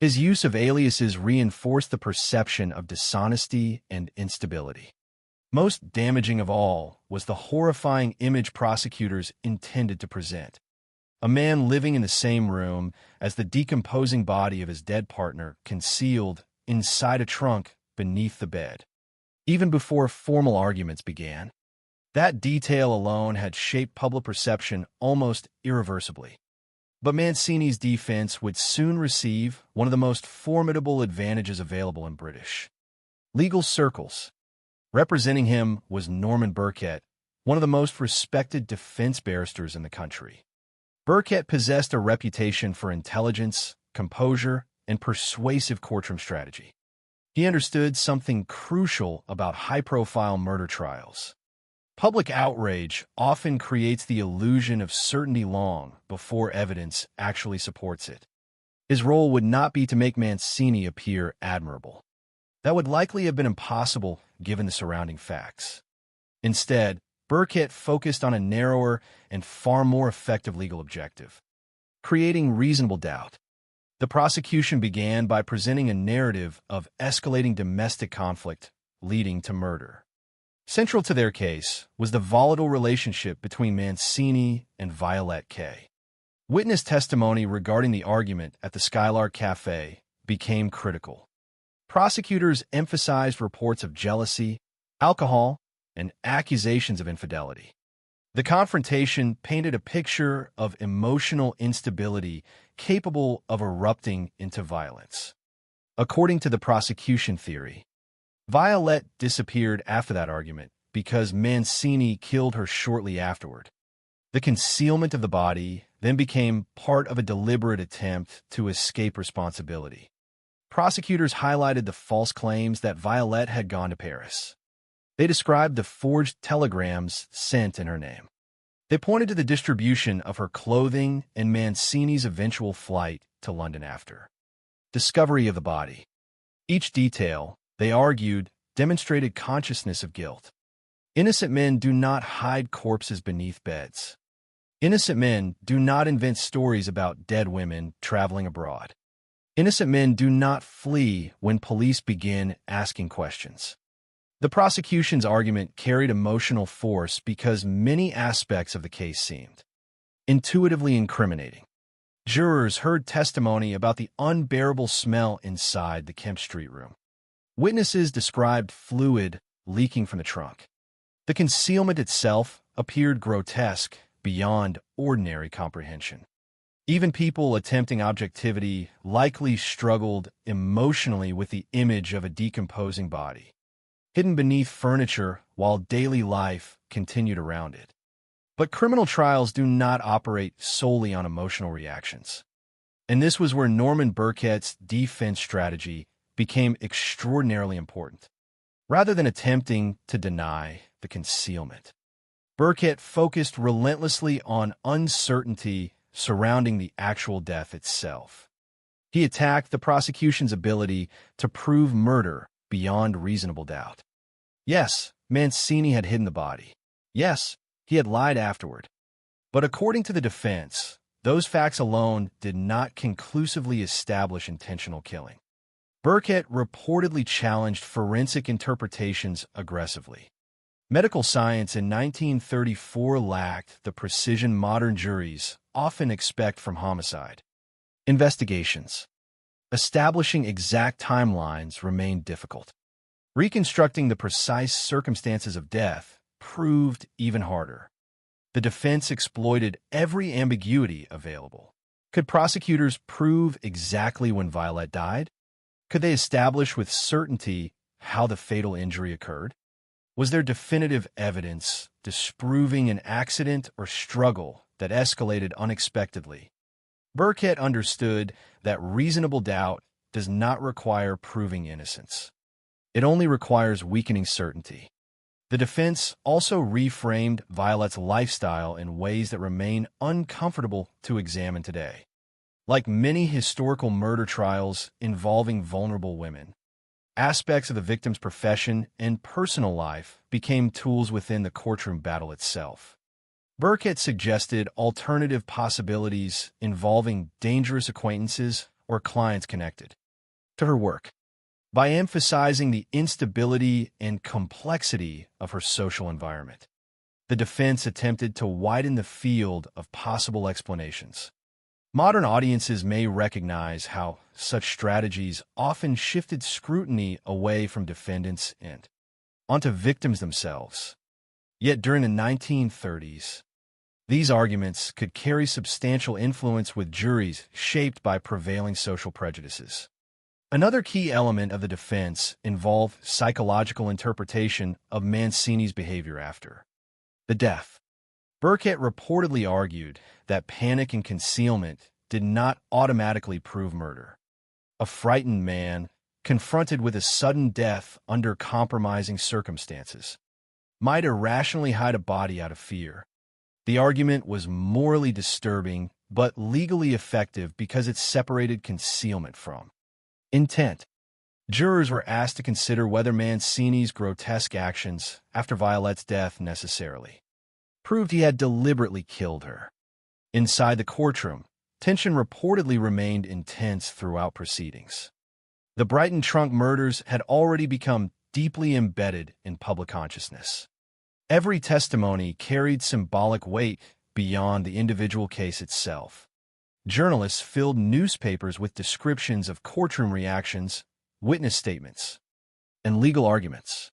His use of aliases reinforced the perception of dishonesty and instability. Most damaging of all was the horrifying image prosecutors intended to present. A man living in the same room as the decomposing body of his dead partner, concealed inside a trunk beneath the bed. Even before formal arguments began, that detail alone had shaped public perception almost irreversibly. But Mancini's defense would soon receive one of the most formidable advantages available in British legal circles. Representing him was Norman Burkett, one of the most respected defense barristers in the country. Burkett possessed a reputation for intelligence, composure, and persuasive courtroom strategy. He understood something crucial about high-profile murder trials. Public outrage often creates the illusion of certainty long before evidence actually supports it. His role would not be to make Mancini appear admirable. That would likely have been impossible given the surrounding facts. Instead, Burkett focused on a narrower and far more effective legal objective: creating reasonable doubt. The prosecution began by presenting a narrative of escalating domestic conflict leading to murder. Central to their case was the volatile relationship between Mancini and Violette K. Witness testimony regarding the argument at the Skylark Cafe became critical. Prosecutors emphasized reports of jealousy, alcohol, and accusations of infidelity. The confrontation painted a picture of emotional instability capable of erupting into violence. According to the prosecution theory, Violette disappeared after that argument because Mancini killed her shortly afterward. The concealment of the body then became part of a deliberate attempt to escape responsibility. Prosecutors highlighted the false claims that Violette had gone to Paris. They described the forged telegrams sent in her name. They pointed to the distribution of her clothing and Mancini's eventual flight to London after discovery of the body. Each detail, they argued, demonstrated consciousness of guilt. Innocent men do not hide corpses beneath beds. Innocent men do not invent stories about dead women traveling abroad. Innocent men do not flee when police begin asking questions. The prosecution's argument carried emotional force because many aspects of the case seemed intuitively incriminating. Jurors heard testimony about the unbearable smell inside the Kemp Street room. Witnesses described fluid leaking from the trunk. The concealment itself appeared grotesque beyond ordinary comprehension. Even people attempting objectivity likely struggled emotionally with the image of a decomposing body, hidden beneath furniture while daily life continued around it. But criminal trials do not operate solely on emotional reactions. And this was where Norman Burkett's defense strategy became extraordinarily important. Rather than attempting to deny the concealment, Burkett focused relentlessly on uncertainty surrounding the actual death itself. He attacked the prosecution's ability to prove murder beyond reasonable doubt. Yes, Mancini had hidden the body. Yes, he had lied afterward. But according to the defense, those facts alone did not conclusively establish intentional killing. Burkett reportedly challenged forensic interpretations aggressively. Medical science in 1934 lacked the precision modern juries often expect from homicide. Investigations. Establishing exact timelines remained difficult. Reconstructing the precise circumstances of death proved even harder. The defense exploited every ambiguity available. Could prosecutors prove exactly when Violette died? Could they establish with certainty how the fatal injury occurred? Was there definitive evidence disproving an accident or struggle that escalated unexpectedly? Burkett understood that reasonable doubt does not require proving innocence. It only requires weakening certainty. The defense also reframed Violette's lifestyle in ways that remain uncomfortable to examine today. Like many historical murder trials involving vulnerable women, aspects of the victim's profession and personal life became tools within the courtroom battle itself. Burkett suggested alternative possibilities involving dangerous acquaintances or clients connected to her work. By emphasizing the instability and complexity of her social environment, the defense attempted to widen the field of possible explanations. Modern audiences may recognize how such strategies often shifted scrutiny away from defendants and onto victims themselves. Yet during the 1930s, these arguments could carry substantial influence with juries shaped by prevailing social prejudices. Another key element of the defense involved psychological interpretation of Mancini's behavior after the death. Burkett reportedly argued that panic and concealment did not automatically prove murder. A frightened man, confronted with a sudden death under compromising circumstances, might irrationally hide a body out of fear. The argument was morally disturbing, but legally effective because it separated concealment from intent. Jurors were asked to consider whether Mancini's grotesque actions after Violette's death necessarily proved he had deliberately killed her. Inside the courtroom, Tension reportedly remained intense throughout proceedings. The Brighton trunk murders had already become deeply embedded in public consciousness. Every testimony carried symbolic weight beyond the individual case itself. Journalists filled newspapers with descriptions of courtroom reactions, witness statements, and legal arguments.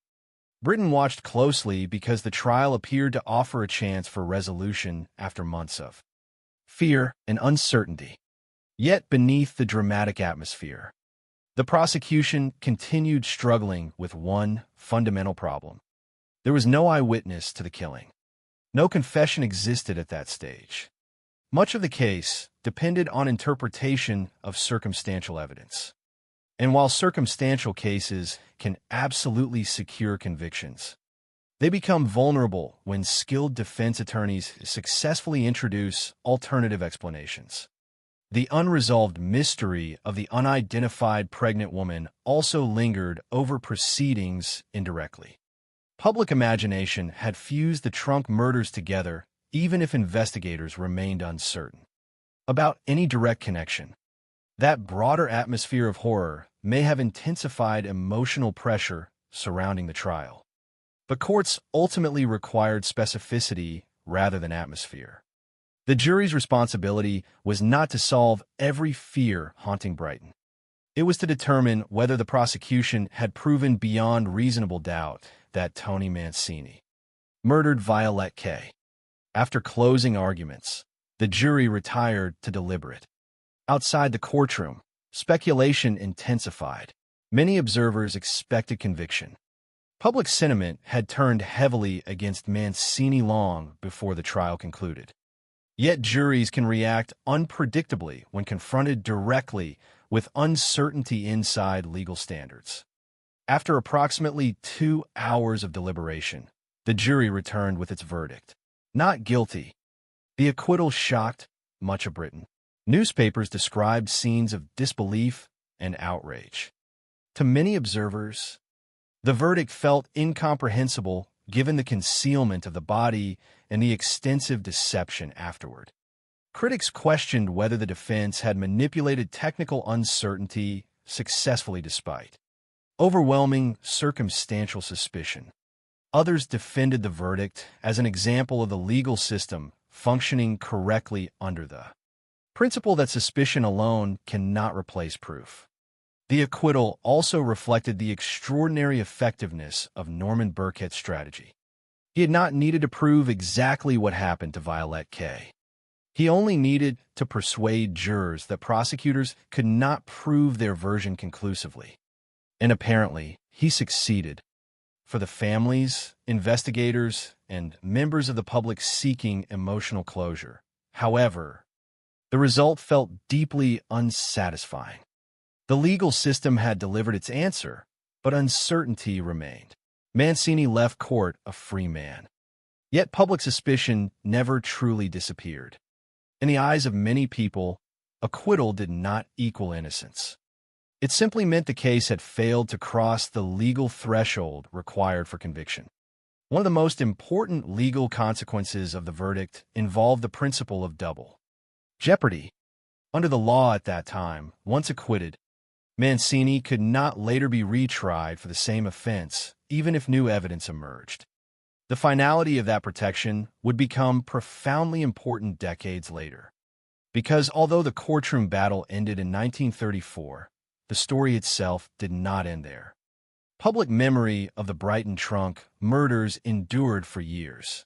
Britain watched closely because the trial appeared to offer a chance for resolution after months of fear and uncertainty. Yet beneath the dramatic atmosphere, the prosecution continued struggling with one fundamental problem. There was no eyewitness to the killing. No confession existed at that stage. Much of the case depended on interpretation of circumstantial evidence. And while circumstantial cases can absolutely secure convictions, they become vulnerable when skilled defense attorneys successfully introduce alternative explanations. The unresolved mystery of the unidentified pregnant woman also lingered over proceedings indirectly. Public imagination had fused the trunk murders together, even if investigators remained uncertain about any direct connection. That broader atmosphere of horror may have intensified emotional pressure surrounding the trial. But courts ultimately required specificity rather than atmosphere. The jury's responsibility was not to solve every fear haunting Brighton. It was to determine whether the prosecution had proven beyond reasonable doubt that Tony Mancini murdered Violette K. After closing arguments, the jury retired to deliberate. Outside the courtroom, speculation intensified. Many observers expected conviction. Public sentiment had turned heavily against Mancini long before the trial concluded. Yet juries can react unpredictably when confronted directly with uncertainty inside legal standards. After approximately 2 hours of deliberation, the jury returned with its verdict. Not guilty. The acquittal shocked much of Britain. Newspapers described scenes of disbelief and outrage. To many observers, the verdict felt incomprehensible given the concealment of the body and the extensive deception afterward. Critics questioned whether the defense had manipulated technical uncertainty successfully despite overwhelming circumstantial suspicion. Others defended the verdict as an example of the legal system functioning correctly under the principle that suspicion alone cannot replace proof. The acquittal also reflected the extraordinary effectiveness of Norman Burkett's strategy. He had not needed to prove exactly what happened to Violette K. He only needed to persuade jurors that prosecutors could not prove their version conclusively. And apparently, he succeeded. For the families, investigators, and members of the public seeking emotional closure, however, the result felt deeply unsatisfying. The legal system had delivered its answer, but uncertainty remained. Mancini left court a free man. Yet public suspicion never truly disappeared. In the eyes of many people, acquittal did not equal innocence. It simply meant the case had failed to cross the legal threshold required for conviction. One of the most important legal consequences of the verdict involved the principle of double jeopardy. Under the law at that time, once acquitted, Mancini could not later be retried for the same offense, even if new evidence emerged. The finality of that protection would become profoundly important decades later. Because although the courtroom battle ended in 1934, the story itself did not end there. Public memory of the Brighton trunk murders endured for years.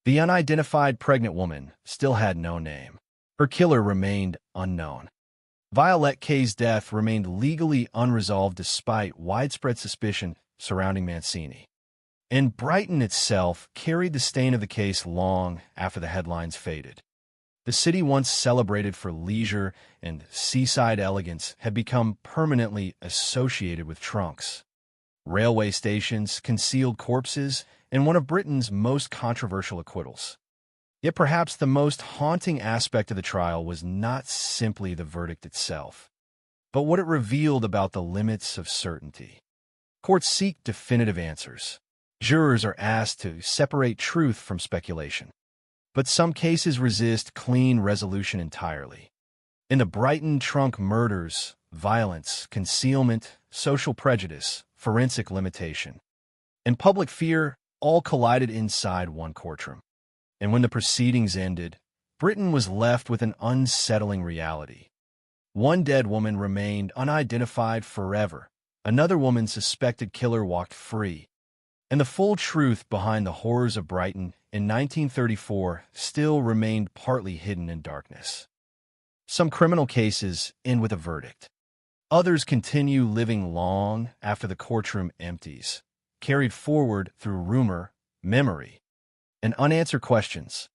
The unidentified pregnant woman still had no name. Her killer remained unknown. Violette K's death remained legally unresolved despite widespread suspicion surrounding Mancini. And Brighton itself carried the stain of the case long after the headlines faded. The city once celebrated for leisure and seaside elegance had become permanently associated with trunks, railway stations, concealed corpses, and one of Britain's most controversial acquittals. Yet perhaps the most haunting aspect of the trial was not simply the verdict itself, but what it revealed about the limits of certainty. Courts seek definitive answers. Jurors are asked to separate truth from speculation. But some cases resist clean resolution entirely. In the Brighton trunk murders, violence, concealment, social prejudice, forensic limitation, and public fear all collided inside one courtroom. And when the proceedings ended, Britain was left with an unsettling reality. One dead woman remained unidentified forever. Another woman's suspected killer walked free. And the full truth behind the horrors of Brighton in 1934 still remained partly hidden in darkness. Some criminal cases end with a verdict. Others continue living long after the courtroom empties, carried forward through rumor, memory, and unanswered questions.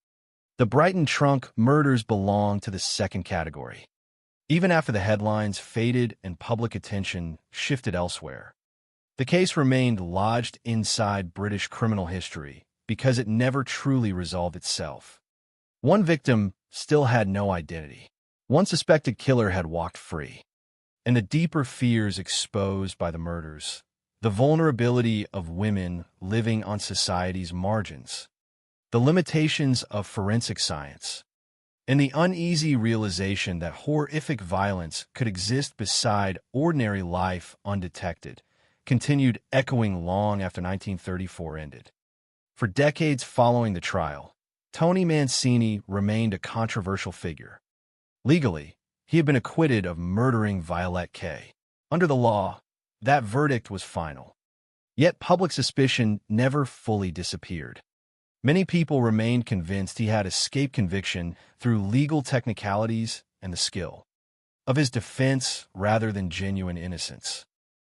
The Brighton trunk murders belong to the second category. Even after the headlines faded and public attention shifted elsewhere, the case remained lodged inside British criminal history because it never truly resolved itself. One victim still had no identity. One suspected killer had walked free. And the deeper fears exposed by the murders, the vulnerability of women living on society's margins, the limitations of forensic science, and the uneasy realization that horrific violence could exist beside ordinary life undetected, continued echoing long after 1934 ended. For decades following the trial, Tony Mancini remained a controversial figure. Legally, he had been acquitted of murdering Violette K. Under the law, that verdict was final. Yet public suspicion never fully disappeared. Many people remained convinced he had escaped conviction through legal technicalities and the skill of his defense rather than genuine innocence.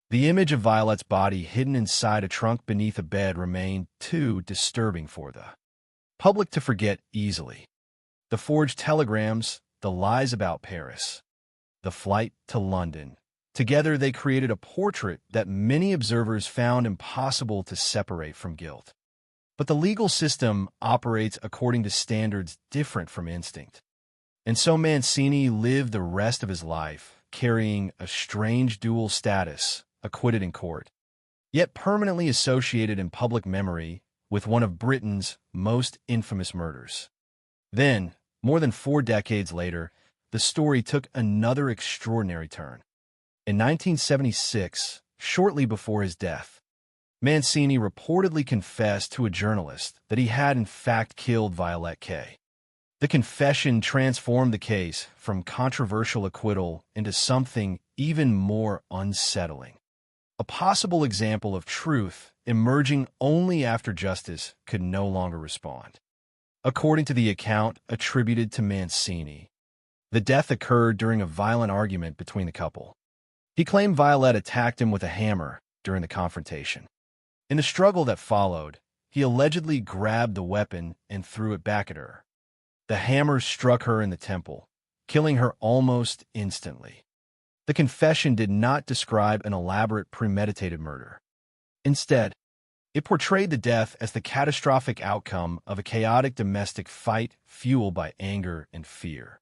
The image of Violette's body hidden inside a trunk beneath a bed remained too disturbing for the public to forget easily. The forged telegrams, the lies about Paris, the flight to London. Together they created a portrait that many observers found impossible to separate from guilt. But the legal system operates according to standards different from instinct. And so Mancini lived the rest of his life carrying a strange dual status, acquitted in court, yet permanently associated in public memory with one of Britain's most infamous murders. Then, more than 4 decades later, the story took another extraordinary turn. In 1976, shortly before his death, Mancini reportedly confessed to a journalist that he had in fact killed Violette K. The confession transformed the case from controversial acquittal into something even more unsettling. A possible example of truth emerging only after justice could no longer respond. According to the account attributed to Mancini, the death occurred during a violent argument between the couple. He claimed Violette attacked him with a hammer during the confrontation. In the struggle that followed, he allegedly grabbed the weapon and threw it back at her. The hammer struck her in the temple, killing her almost instantly. The confession did not describe an elaborate premeditated murder. Instead, it portrayed the death as the catastrophic outcome of a chaotic domestic fight fueled by anger and fear.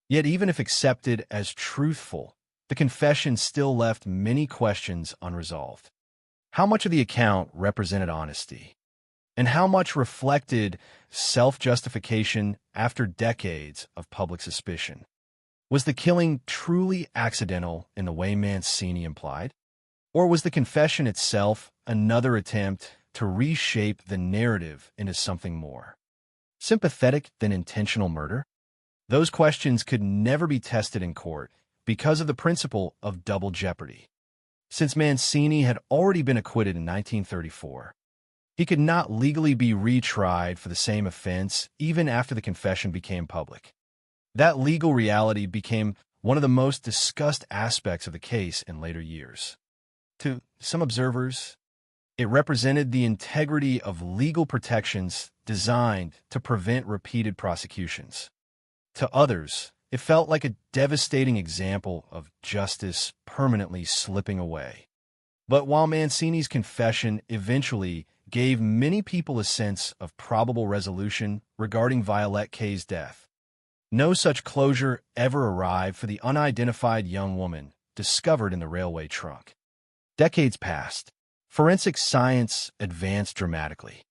Yet even if accepted as truthful, the confession still left many questions unresolved. How much of the account represented honesty? And how much reflected self-justification after decades of public suspicion? Was the killing truly accidental in the way Mancini implied? Or was the confession itself another attempt to reshape the narrative into something more sympathetic than intentional murder? Those questions could never be tested in court because of the principle of double jeopardy. Since Mancini had already been acquitted in 1934, he could not legally be retried for the same offense even after the confession became public. That legal reality became one of the most discussed aspects of the case in later years. To some observers, it represented the integrity of legal protections designed to prevent repeated prosecutions. To others, it felt like a devastating example of justice permanently slipping away. But while Mancini's confession eventually gave many people a sense of probable resolution regarding Violette K's death, no such closure ever arrived for the unidentified young woman discovered in the railway trunk. Decades passed. Forensic science advanced dramatically.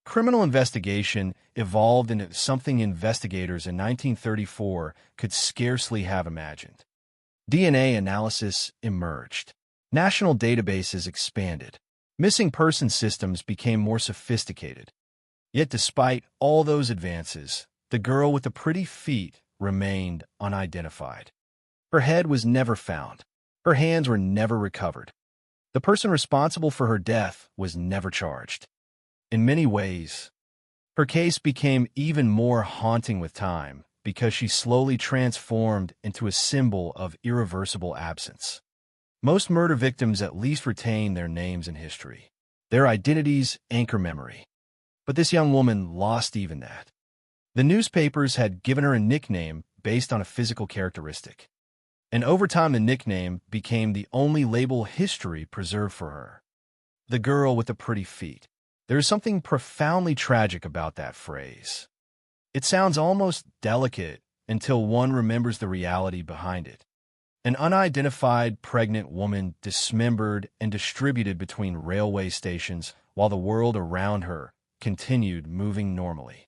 criminal investigation evolved into something investigators in 1934 could scarcely have imagined. DNA analysis emerged. National databases expanded. Missing person systems became more sophisticated. Yet despite all those advances, the girl with the pretty feet remained unidentified. Her head was never found. Her hands were never recovered. The person responsible for her death was never charged. In many ways, her case became even more haunting with time because she slowly transformed into a symbol of irreversible absence. Most murder victims at least retain their names in history. Their identities anchor memory. But this young woman lost even that. The newspapers had given her a nickname based on a physical characteristic. And over time, the nickname became the only label history preserved for her. The girl with the pretty feet. There is something profoundly tragic about that phrase. It sounds almost delicate until one remembers the reality behind it. An unidentified pregnant woman dismembered and distributed between railway stations while the world around her continued moving normally.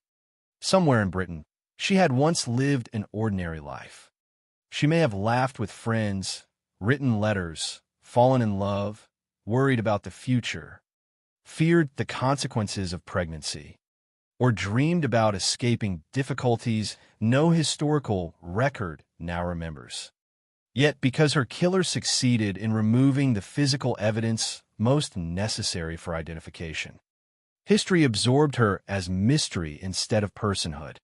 Somewhere in Britain, she had once lived an ordinary life. She may have laughed with friends, written letters, fallen in love, worried about the future, feared the consequences of pregnancy, or dreamed about escaping difficulties no historical record now remembers. Yet, because her killer succeeded in removing the physical evidence most necessary for identification, history absorbed her as mystery instead of personhood.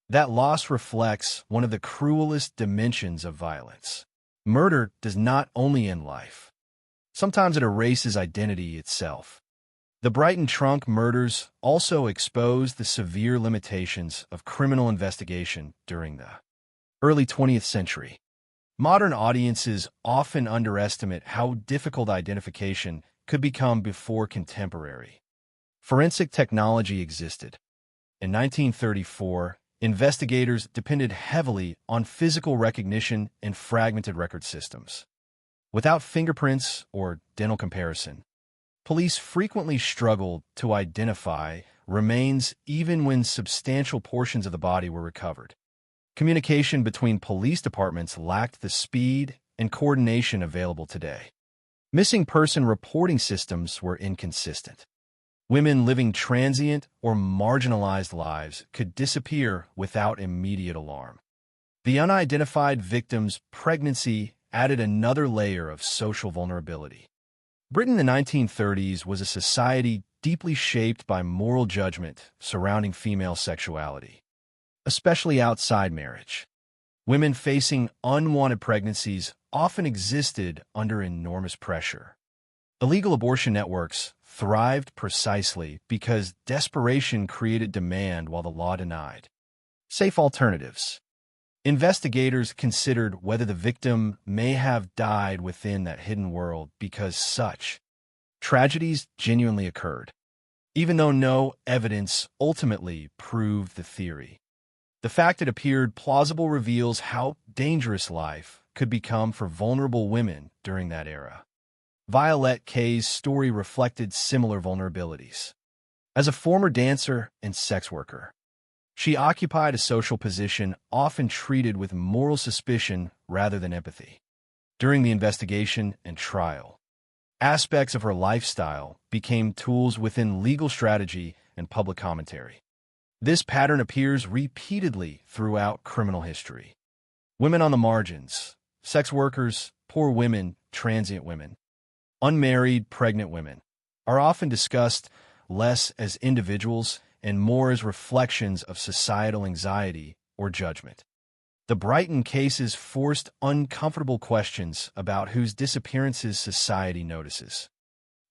That loss reflects one of the cruelest dimensions of violence. Murder does not only end life. Sometimes it erases identity itself. The Brighton trunk murders also exposed the severe limitations of criminal investigation during the early 20th century. Modern audiences often underestimate how difficult identification could become before contemporary forensic technology existed. In 1934, investigators depended heavily on physical recognition and fragmented record systems. Without fingerprints or dental comparison, police frequently struggled to identify remains even when substantial portions of the body were recovered. Communication between police departments lacked the speed and coordination available today. Missing person reporting systems were inconsistent. Women living transient or marginalized lives could disappear without immediate alarm. The unidentified victim's pregnancy added another layer of social vulnerability. Britain in the 1930s was a society deeply shaped by moral judgment surrounding female sexuality, especially outside marriage. Women facing unwanted pregnancies often existed under enormous pressure. Illegal abortion networks thrived precisely because desperation created demand while the law denied. Safe alternatives. Investigators considered whether the victim may have died within that hidden world because such tragedies genuinely occurred, even though no evidence ultimately proved the theory. The fact it appeared plausible reveals how dangerous life could become for vulnerable women during that era. Violette Kay's story reflected similar vulnerabilities. As a former dancer and sex worker, she occupied a social position often treated with moral suspicion rather than empathy. During the investigation and trial, aspects of her lifestyle became tools within legal strategy and public commentary. This pattern appears repeatedly throughout criminal history. Women on the margins, sex workers, poor women, transient women, unmarried, pregnant women are often discussed less as individuals and more as reflections of societal anxiety or judgment. The Brighton cases forced uncomfortable questions about whose disappearances society notices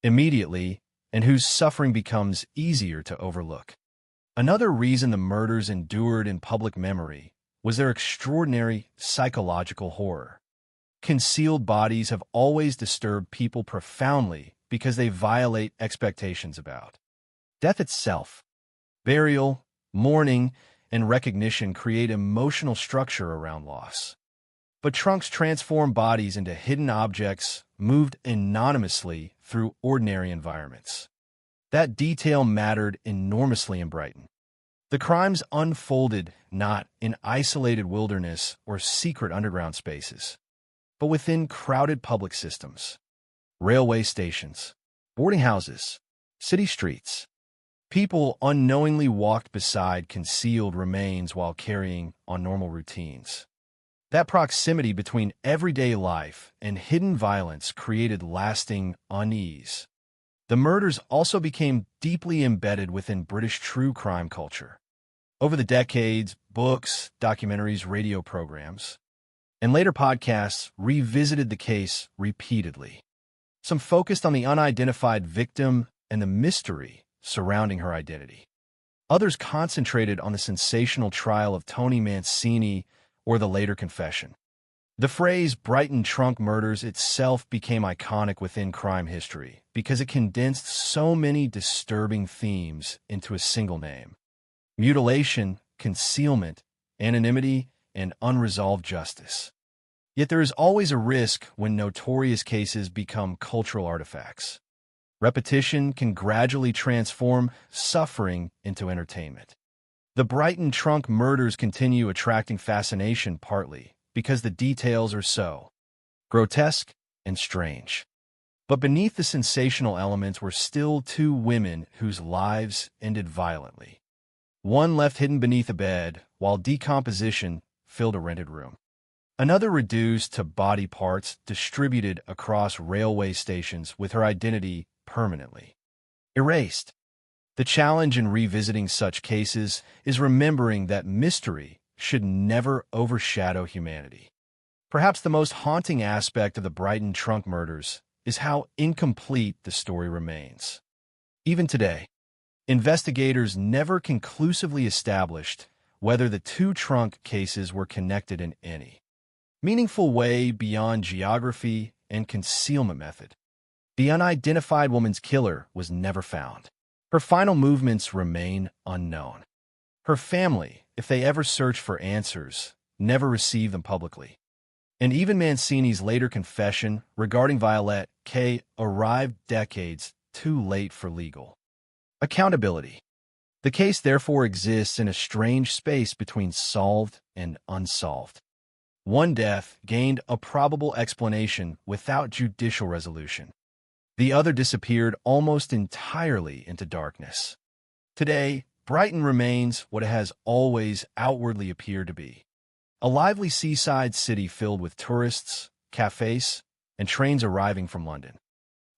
immediately and whose suffering becomes easier to overlook. Another reason the murders endured in public memory was their extraordinary psychological horror. Concealed bodies have always disturbed people profoundly because they violate expectations about death itself. Burial, mourning, and recognition create emotional structure around loss. But trunks transform bodies into hidden objects moved anonymously through ordinary environments. That detail mattered enormously in Brighton. The crimes unfolded not in isolated wilderness or secret underground spaces, but within crowded public systems, railway stations, boarding houses, city streets. People unknowingly walked beside concealed remains while carrying on normal routines. That proximity between everyday life and hidden violence created lasting unease. The murders also became deeply embedded within British true crime culture. Over the decades, books, documentaries, radio programs, and later podcasts revisited the case repeatedly. Some focused on the unidentified victim and the mystery surrounding her identity. Others concentrated on the sensational trial of Tony Mancini or the later confession. The phrase Brighton Trunk Murders itself became iconic within crime history because it condensed so many disturbing themes into a single name: mutilation, concealment, anonymity, and unresolved justice. Yet there is always a risk when notorious cases become cultural artifacts. Repetition can gradually transform suffering into entertainment. The Brighton Trunk Murders continue attracting fascination partly because the details are so grotesque and strange. But beneath the sensational elements were still two women whose lives ended violently. One left hidden beneath a bed, while decomposition filled a rented room. Another reduced to body parts distributed across railway stations with her identity permanently erased. The challenge in revisiting such cases is remembering that mystery should never overshadow humanity. Perhaps the most haunting aspect of the Brighton Trunk Murders is how incomplete the story remains. Even today, investigators never conclusively established whether the two trunk cases were connected in any meaningful way beyond geography and concealment method. The unidentified woman's killer was never found. Her final movements remain unknown. Her family, if they ever searched for answers, never received them publicly. And even Mancini's later confession regarding Violette K arrived decades too late for legal accountability. The case therefore exists in a strange space between solved and unsolved. One death gained a probable explanation without judicial resolution. The other disappeared almost entirely into darkness. Today, Brighton remains what it has always outwardly appeared to be: a lively seaside city filled with tourists, cafes, and trains arriving from London.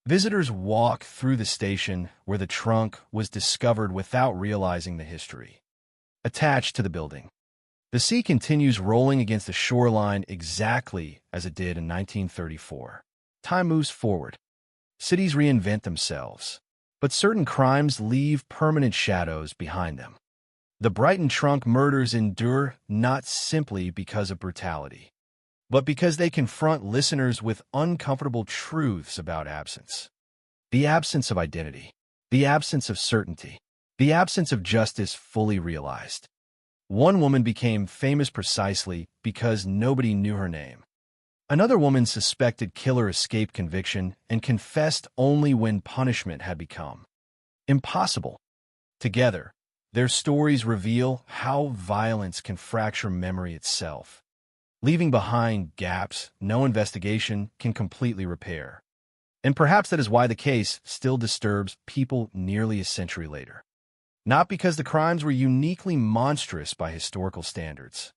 Visitors walk through the station where the trunk was discovered without realizing the history attached to the building. The sea continues rolling against the shoreline exactly as it did in 1934. Time moves forward. Cities reinvent themselves, but certain crimes leave permanent shadows behind them. The Brighton Trunk Murders endure not simply because of brutality, but because they confront listeners with uncomfortable truths about absence. The absence of identity, the absence of certainty, the absence of justice fully realized. One woman became famous precisely because nobody knew her name. Another woman's suspected killer escaped conviction and confessed only when punishment had become impossible. Together, their stories reveal how violence can fracture memory itself, leaving behind gaps no investigation can completely repair. And perhaps that is why the case still disturbs people nearly a century later. Not because the crimes were uniquely monstrous by historical standards,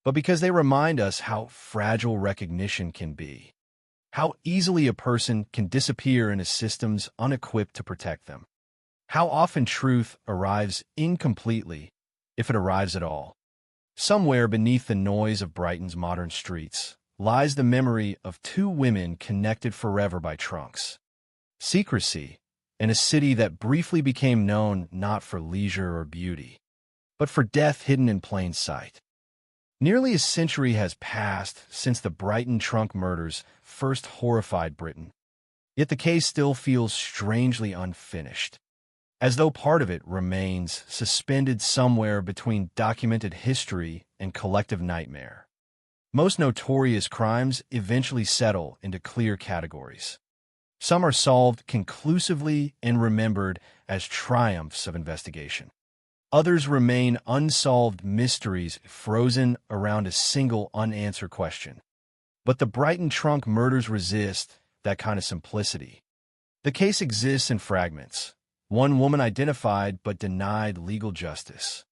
but because they remind us how fragile recognition can be, how easily a person can disappear in a system's unequipped to protect them, how often truth arrives incompletely, if it arrives at all. Somewhere beneath the noise of Brighton's modern streets lies the memory of two women connected forever by trunks, secrecy, and a city that briefly became known not for leisure or beauty, but for death hidden in plain sight. Nearly a century has passed since the Brighton Trunk Murders first horrified Britain, yet the case still feels strangely unfinished, as though part of it remains suspended somewhere between documented history and collective nightmare. Most notorious crimes eventually settle into clear categories: Some are solved conclusively and remembered as triumphs of investigation. Others remain unsolved mysteries frozen around a single unanswered question. But the Brighton trunk murders resist that kind of simplicity. The case exists in fragments. One woman identified but denied legal justice.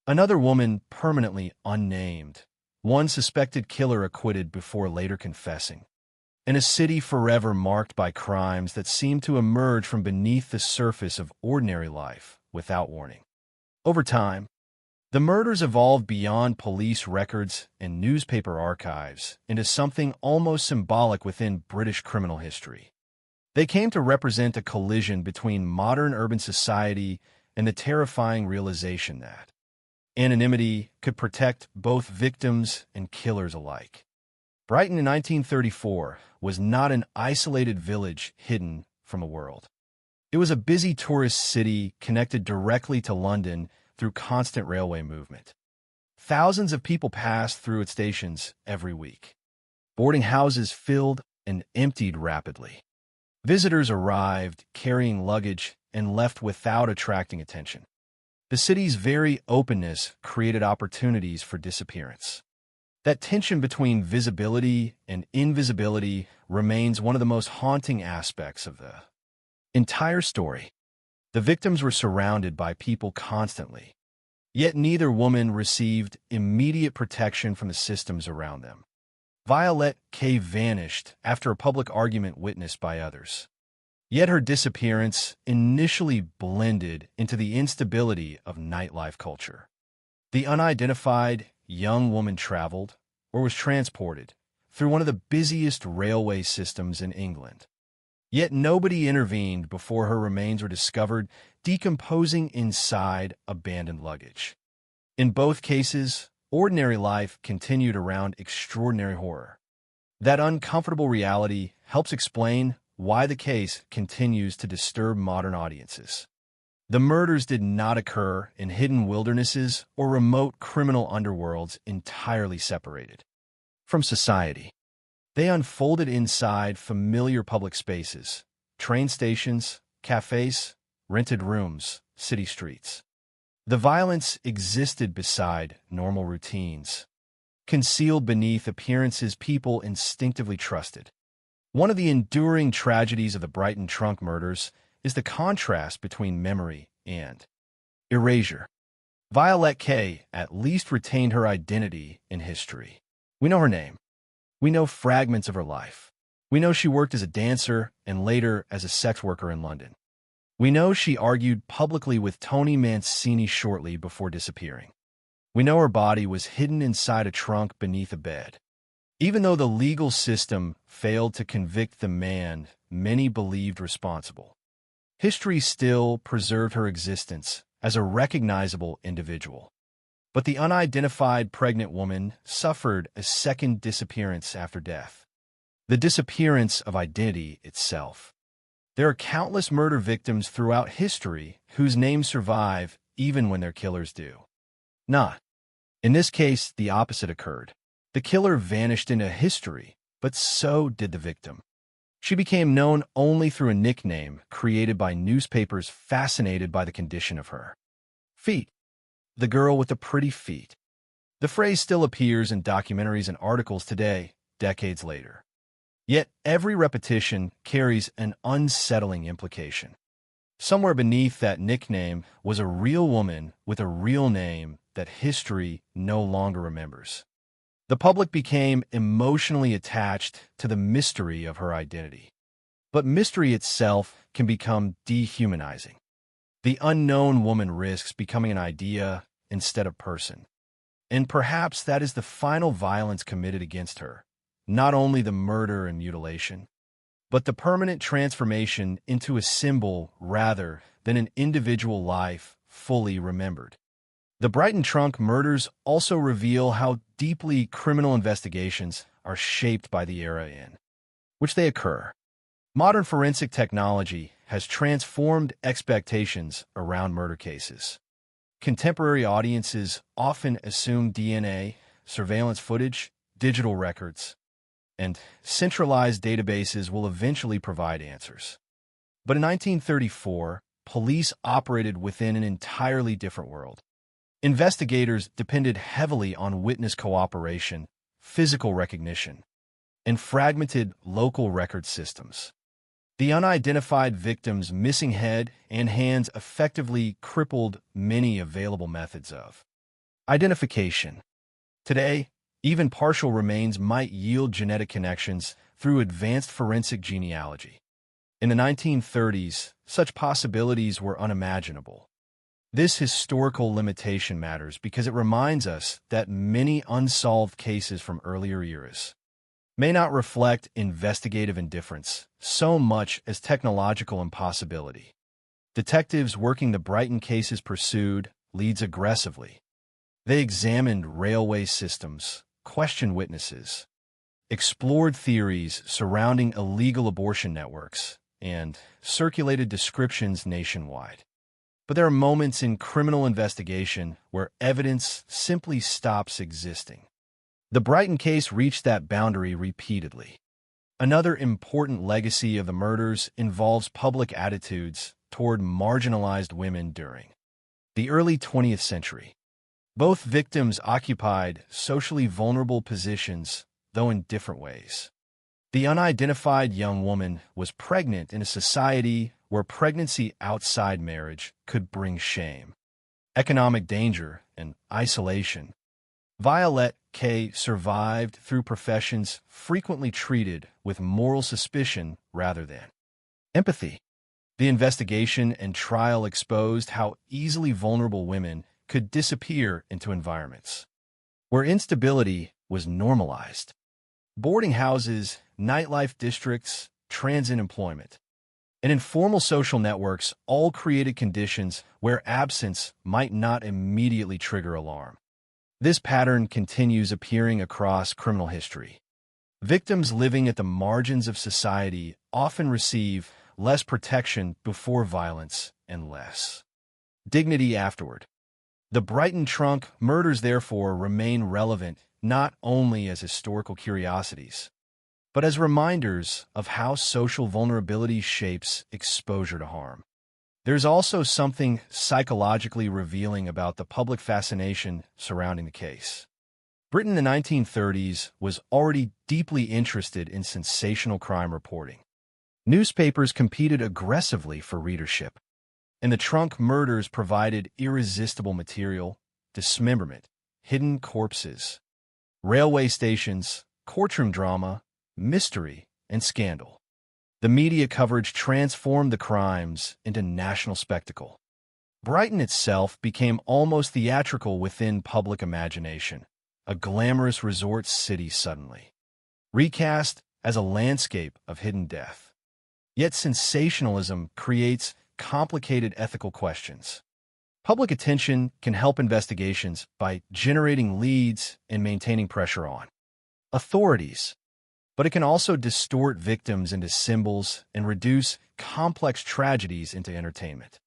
Another woman permanently unnamed. One suspected killer acquitted before later confessing. In a city forever marked by crimes that seem to emerge from beneath the surface of ordinary life without warning. Over time, the murders evolved beyond police records and newspaper archives into something almost symbolic within British criminal history. They came to represent a collision between modern urban society and the terrifying realization that anonymity could protect both victims and killers alike. Brighton in 1934 was not an isolated village hidden from the world. It was a busy tourist city connected directly to London through constant railway movement. Thousands of people passed through its stations every week. Boarding houses filled and emptied rapidly. Visitors arrived carrying luggage and left without attracting attention. The city's very openness created opportunities for disappearance. That tension between visibility and invisibility remains one of the most haunting aspects of the entire story. The victims were surrounded by people constantly, yet neither woman received immediate protection from the systems around them. Violette K. vanished after a public argument witnessed by others. Yet her disappearance initially blended into the instability of nightlife culture. The unidentified young woman traveled, or was transported, through one of the busiest railway systems in England. Yet nobody intervened before her remains were discovered decomposing inside abandoned luggage. In both cases, ordinary life continued around extraordinary horror. That uncomfortable reality helps explain why the case continues to disturb modern audiences. The murders did not occur in hidden wildernesses or remote criminal underworlds entirely separated from society. They unfolded inside familiar public spaces, train stations, cafes, rented rooms, city streets. The violence existed beside normal routines, concealed beneath appearances people instinctively trusted. One of the enduring tragedies of the Brighton trunk murders is the contrast between memory and erasure. Violette K. at least retained her identity in history. We know her name. We know fragments of her life. We know she worked as a dancer and later as a sex worker in London. We know she argued publicly with Tony Mancini shortly before disappearing. We know her body was hidden inside a trunk beneath a bed. Even though the legal system failed to convict the man many believed responsible, history still preserved her existence as a recognizable individual. But the unidentified pregnant woman suffered a second disappearance after death. The disappearance of identity itself. There are countless murder victims throughout history whose names survive even when their killers do not. In this case, the opposite occurred. The killer vanished into history, but so did the victim. She became known only through a nickname created by newspapers fascinated by the condition of her feet. The girl with the pretty feet. The phrase still appears in documentaries and articles today, decades later. Yet every repetition carries an unsettling implication. Somewhere beneath that nickname was a real woman with a real name that history no longer remembers. The public became emotionally attached to the mystery of her identity. But mystery itself can become dehumanizing. The unknown woman risks becoming an idea instead of person. And perhaps that is the final violence committed against her. Not only the murder and mutilation, but the permanent transformation into a symbol rather than an individual life fully remembered. The Brighton trunk murders also reveal how deeply criminal investigations are shaped by the era in which they occur. Modern forensic technology has transformed expectations around murder cases. Contemporary audiences often assume DNA, surveillance footage, digital records, and centralized databases will eventually provide answers. But in 1934, police operated within an entirely different world. Investigators depended heavily on witness cooperation, physical recognition, and fragmented local record systems. The unidentified victim's missing head and hands effectively crippled many available methods of identification. Today, even partial remains might yield genetic connections through advanced forensic genealogy. In the 1930s, such possibilities were unimaginable. This historical limitation matters because it reminds us that many unsolved cases from earlier eras may not reflect investigative indifference so much as technological impossibility. Detectives working the Brighton cases pursued leads aggressively. They examined railway systems, questioned witnesses, explored theories surrounding illegal abortion networks, and circulated descriptions nationwide. But there are moments in criminal investigation where evidence simply stops existing. The Brighton case reached that boundary repeatedly. Another important legacy of the murders involves public attitudes toward marginalized women during the early 20th century. Both victims occupied socially vulnerable positions, though in different ways. The unidentified young woman was pregnant in a society where pregnancy outside marriage could bring shame, economic danger, and isolation. Violet K. survived through professions frequently treated with moral suspicion rather than empathy. The investigation and trial exposed how easily vulnerable women could disappear into environments where instability was normalized. Boarding houses, nightlife districts, transit employment, and informal social networks all created conditions where absence might not immediately trigger alarm. This pattern continues appearing across criminal history. Victims living at the margins of society often receive less protection before violence and less dignity afterward. The Brighton trunk murders, therefore, remain relevant not only as historical curiosities, but as reminders of how social vulnerability shapes exposure to harm. There's also something psychologically revealing about the public fascination surrounding the case. Britain in the 1930s was already deeply interested in sensational crime reporting. Newspapers competed aggressively for readership, and the trunk murders provided irresistible material: dismemberment, hidden corpses, railway stations, courtroom drama, mystery, and scandal. The media coverage transformed the crimes into national spectacle. Brighton itself became almost theatrical within public imagination, a glamorous resort city suddenly recast as a landscape of hidden death. Yet sensationalism creates complicated ethical questions. Public attention can help investigations by generating leads and maintaining pressure on authorities, but it can also distort victims into symbols and reduce complex tragedies into entertainment.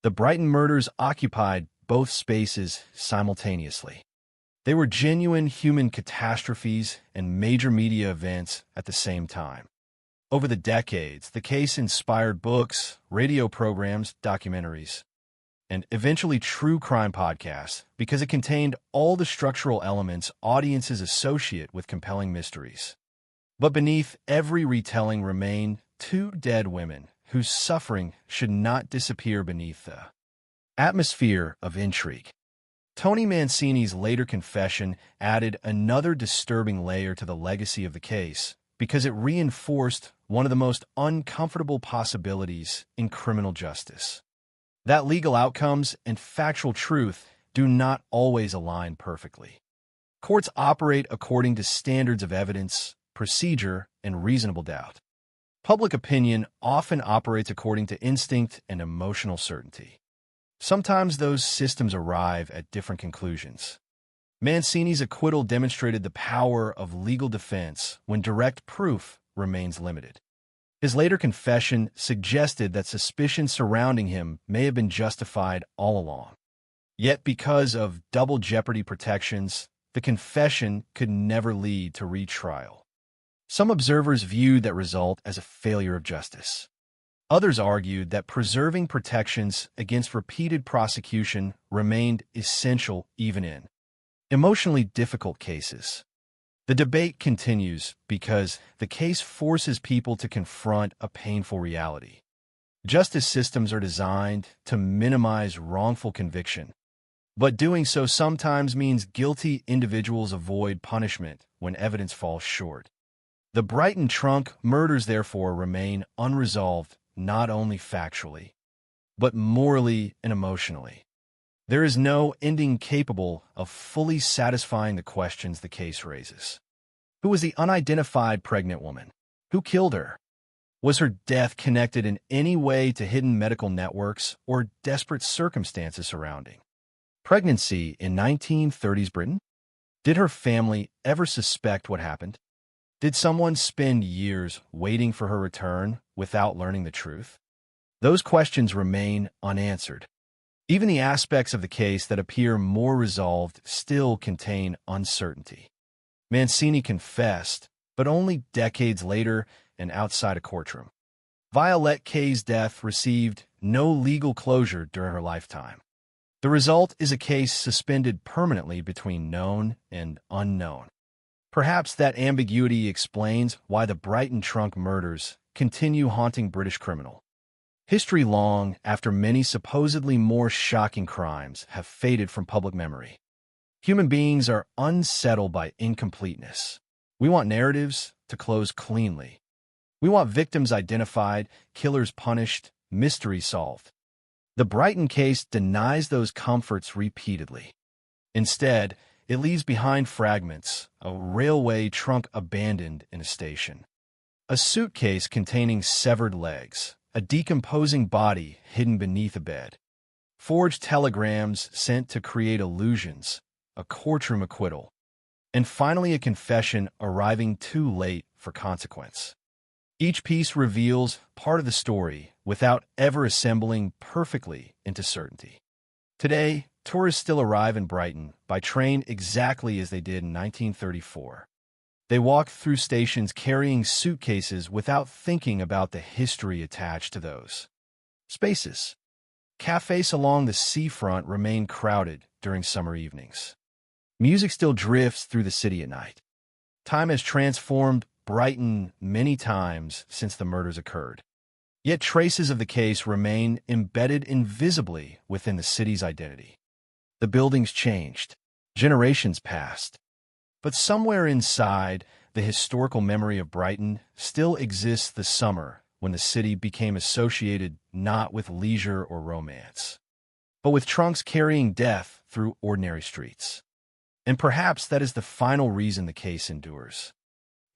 The Brighton murders occupied both spaces simultaneously. They were genuine human catastrophes and major media events at the same time. Over the decades, the case inspired books, radio programs, documentaries, and eventually true crime podcasts because it contained all the structural elements audiences associate with compelling mysteries. But beneath every retelling remain two dead women whose suffering should not disappear beneath the atmosphere of intrigue. Tony Mancini's later confession added another disturbing layer to the legacy of the case because it reinforced one of the most uncomfortable possibilities in criminal justice: that legal outcomes and factual truth do not always align perfectly. Courts operate according to standards of evidence, procedure, and reasonable doubt. Public opinion often operates according to instinct and emotional certainty. Sometimes those systems arrive at different conclusions. Mancini's acquittal demonstrated the power of legal defense when direct proof remains limited. His later confession suggested that suspicion surrounding him may have been justified all along. Yet because of double jeopardy protections, the confession could never lead to retrial. Some observers viewed that result as a failure of justice. Others argued that preserving protections against repeated prosecution remained essential even in emotionally difficult cases. The debate continues because the case forces people to confront a painful reality. Justice systems are designed to minimize wrongful conviction, but doing so sometimes means guilty individuals avoid punishment when evidence falls short. The Brighton trunk murders therefore remain unresolved not only factually, but morally and emotionally. There is no ending capable of fully satisfying the questions the case raises. Who was the unidentified pregnant woman? Who killed her? Was her death connected in any way to hidden medical networks or desperate circumstances surrounding pregnancy in 1930s Britain? Did her family ever suspect what happened? Did someone spend years waiting for her return without learning the truth? Those questions remain unanswered. Even the aspects of the case that appear more resolved still contain uncertainty. Mancini confessed, but only decades later and outside a courtroom. Violette Kay's death received no legal closure during her lifetime. The result is a case suspended permanently between known and unknown. Perhaps that ambiguity explains why the Brighton trunk murders continue haunting British criminal history long after many supposedly more shocking crimes have faded from public memory. Human beings are unsettled by incompleteness. We want narratives to close cleanly. We want victims identified, killers punished, mystery solved. The Brighton case denies those comforts repeatedly. Instead, it leaves behind fragments, a railway trunk abandoned in a station, a suitcase containing severed legs, a decomposing body hidden beneath a bed, forged telegrams sent to create illusions, a courtroom acquittal, and finally a confession arriving too late for consequence. Each piece reveals part of the story without ever assembling perfectly into certainty. Today, tourists still arrive in Brighton by train exactly as they did in 1934. They walk through stations carrying suitcases without thinking about the history attached to those spaces. Cafes along the seafront remain crowded during summer evenings. Music still drifts through the city at night. Time has transformed Brighton many times since the murders occurred. Yet traces of the case remain embedded invisibly within the city's identity. The buildings changed, generations passed, but somewhere inside the historical memory of Brighton still exists the summer when the city became associated not with leisure or romance, but with trunks carrying death through ordinary streets. And perhaps that is the final reason the case endures.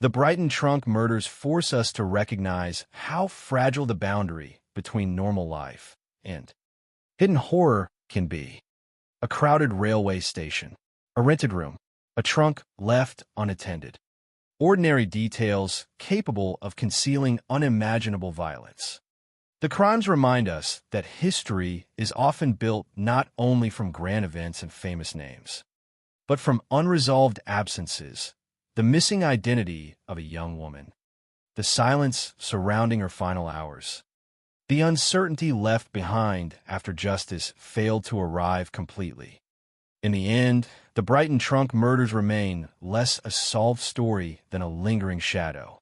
The Brighton trunk murders force us to recognize how fragile the boundary between normal life and hidden horror can be. A crowded railway station, a rented room, a trunk left unattended. Ordinary details capable of concealing unimaginable violence. The crimes remind us that history is often built not only from grand events and famous names, but from unresolved absences, the missing identity of a young woman, the silence surrounding her final hours, the uncertainty left behind after justice failed to arrive completely. In the end, the Brighton trunk murders remain less a solved story than a lingering shadow.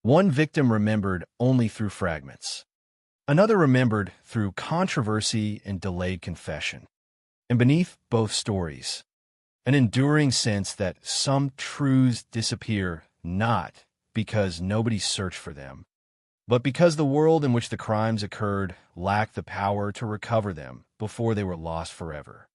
One victim remembered only through fragments. Another remembered through controversy and delayed confession. And beneath both stories, an enduring sense that some truths disappear not because nobody searched for them, but because the world in which the crimes occurred lacked the power to recover them before they were lost forever.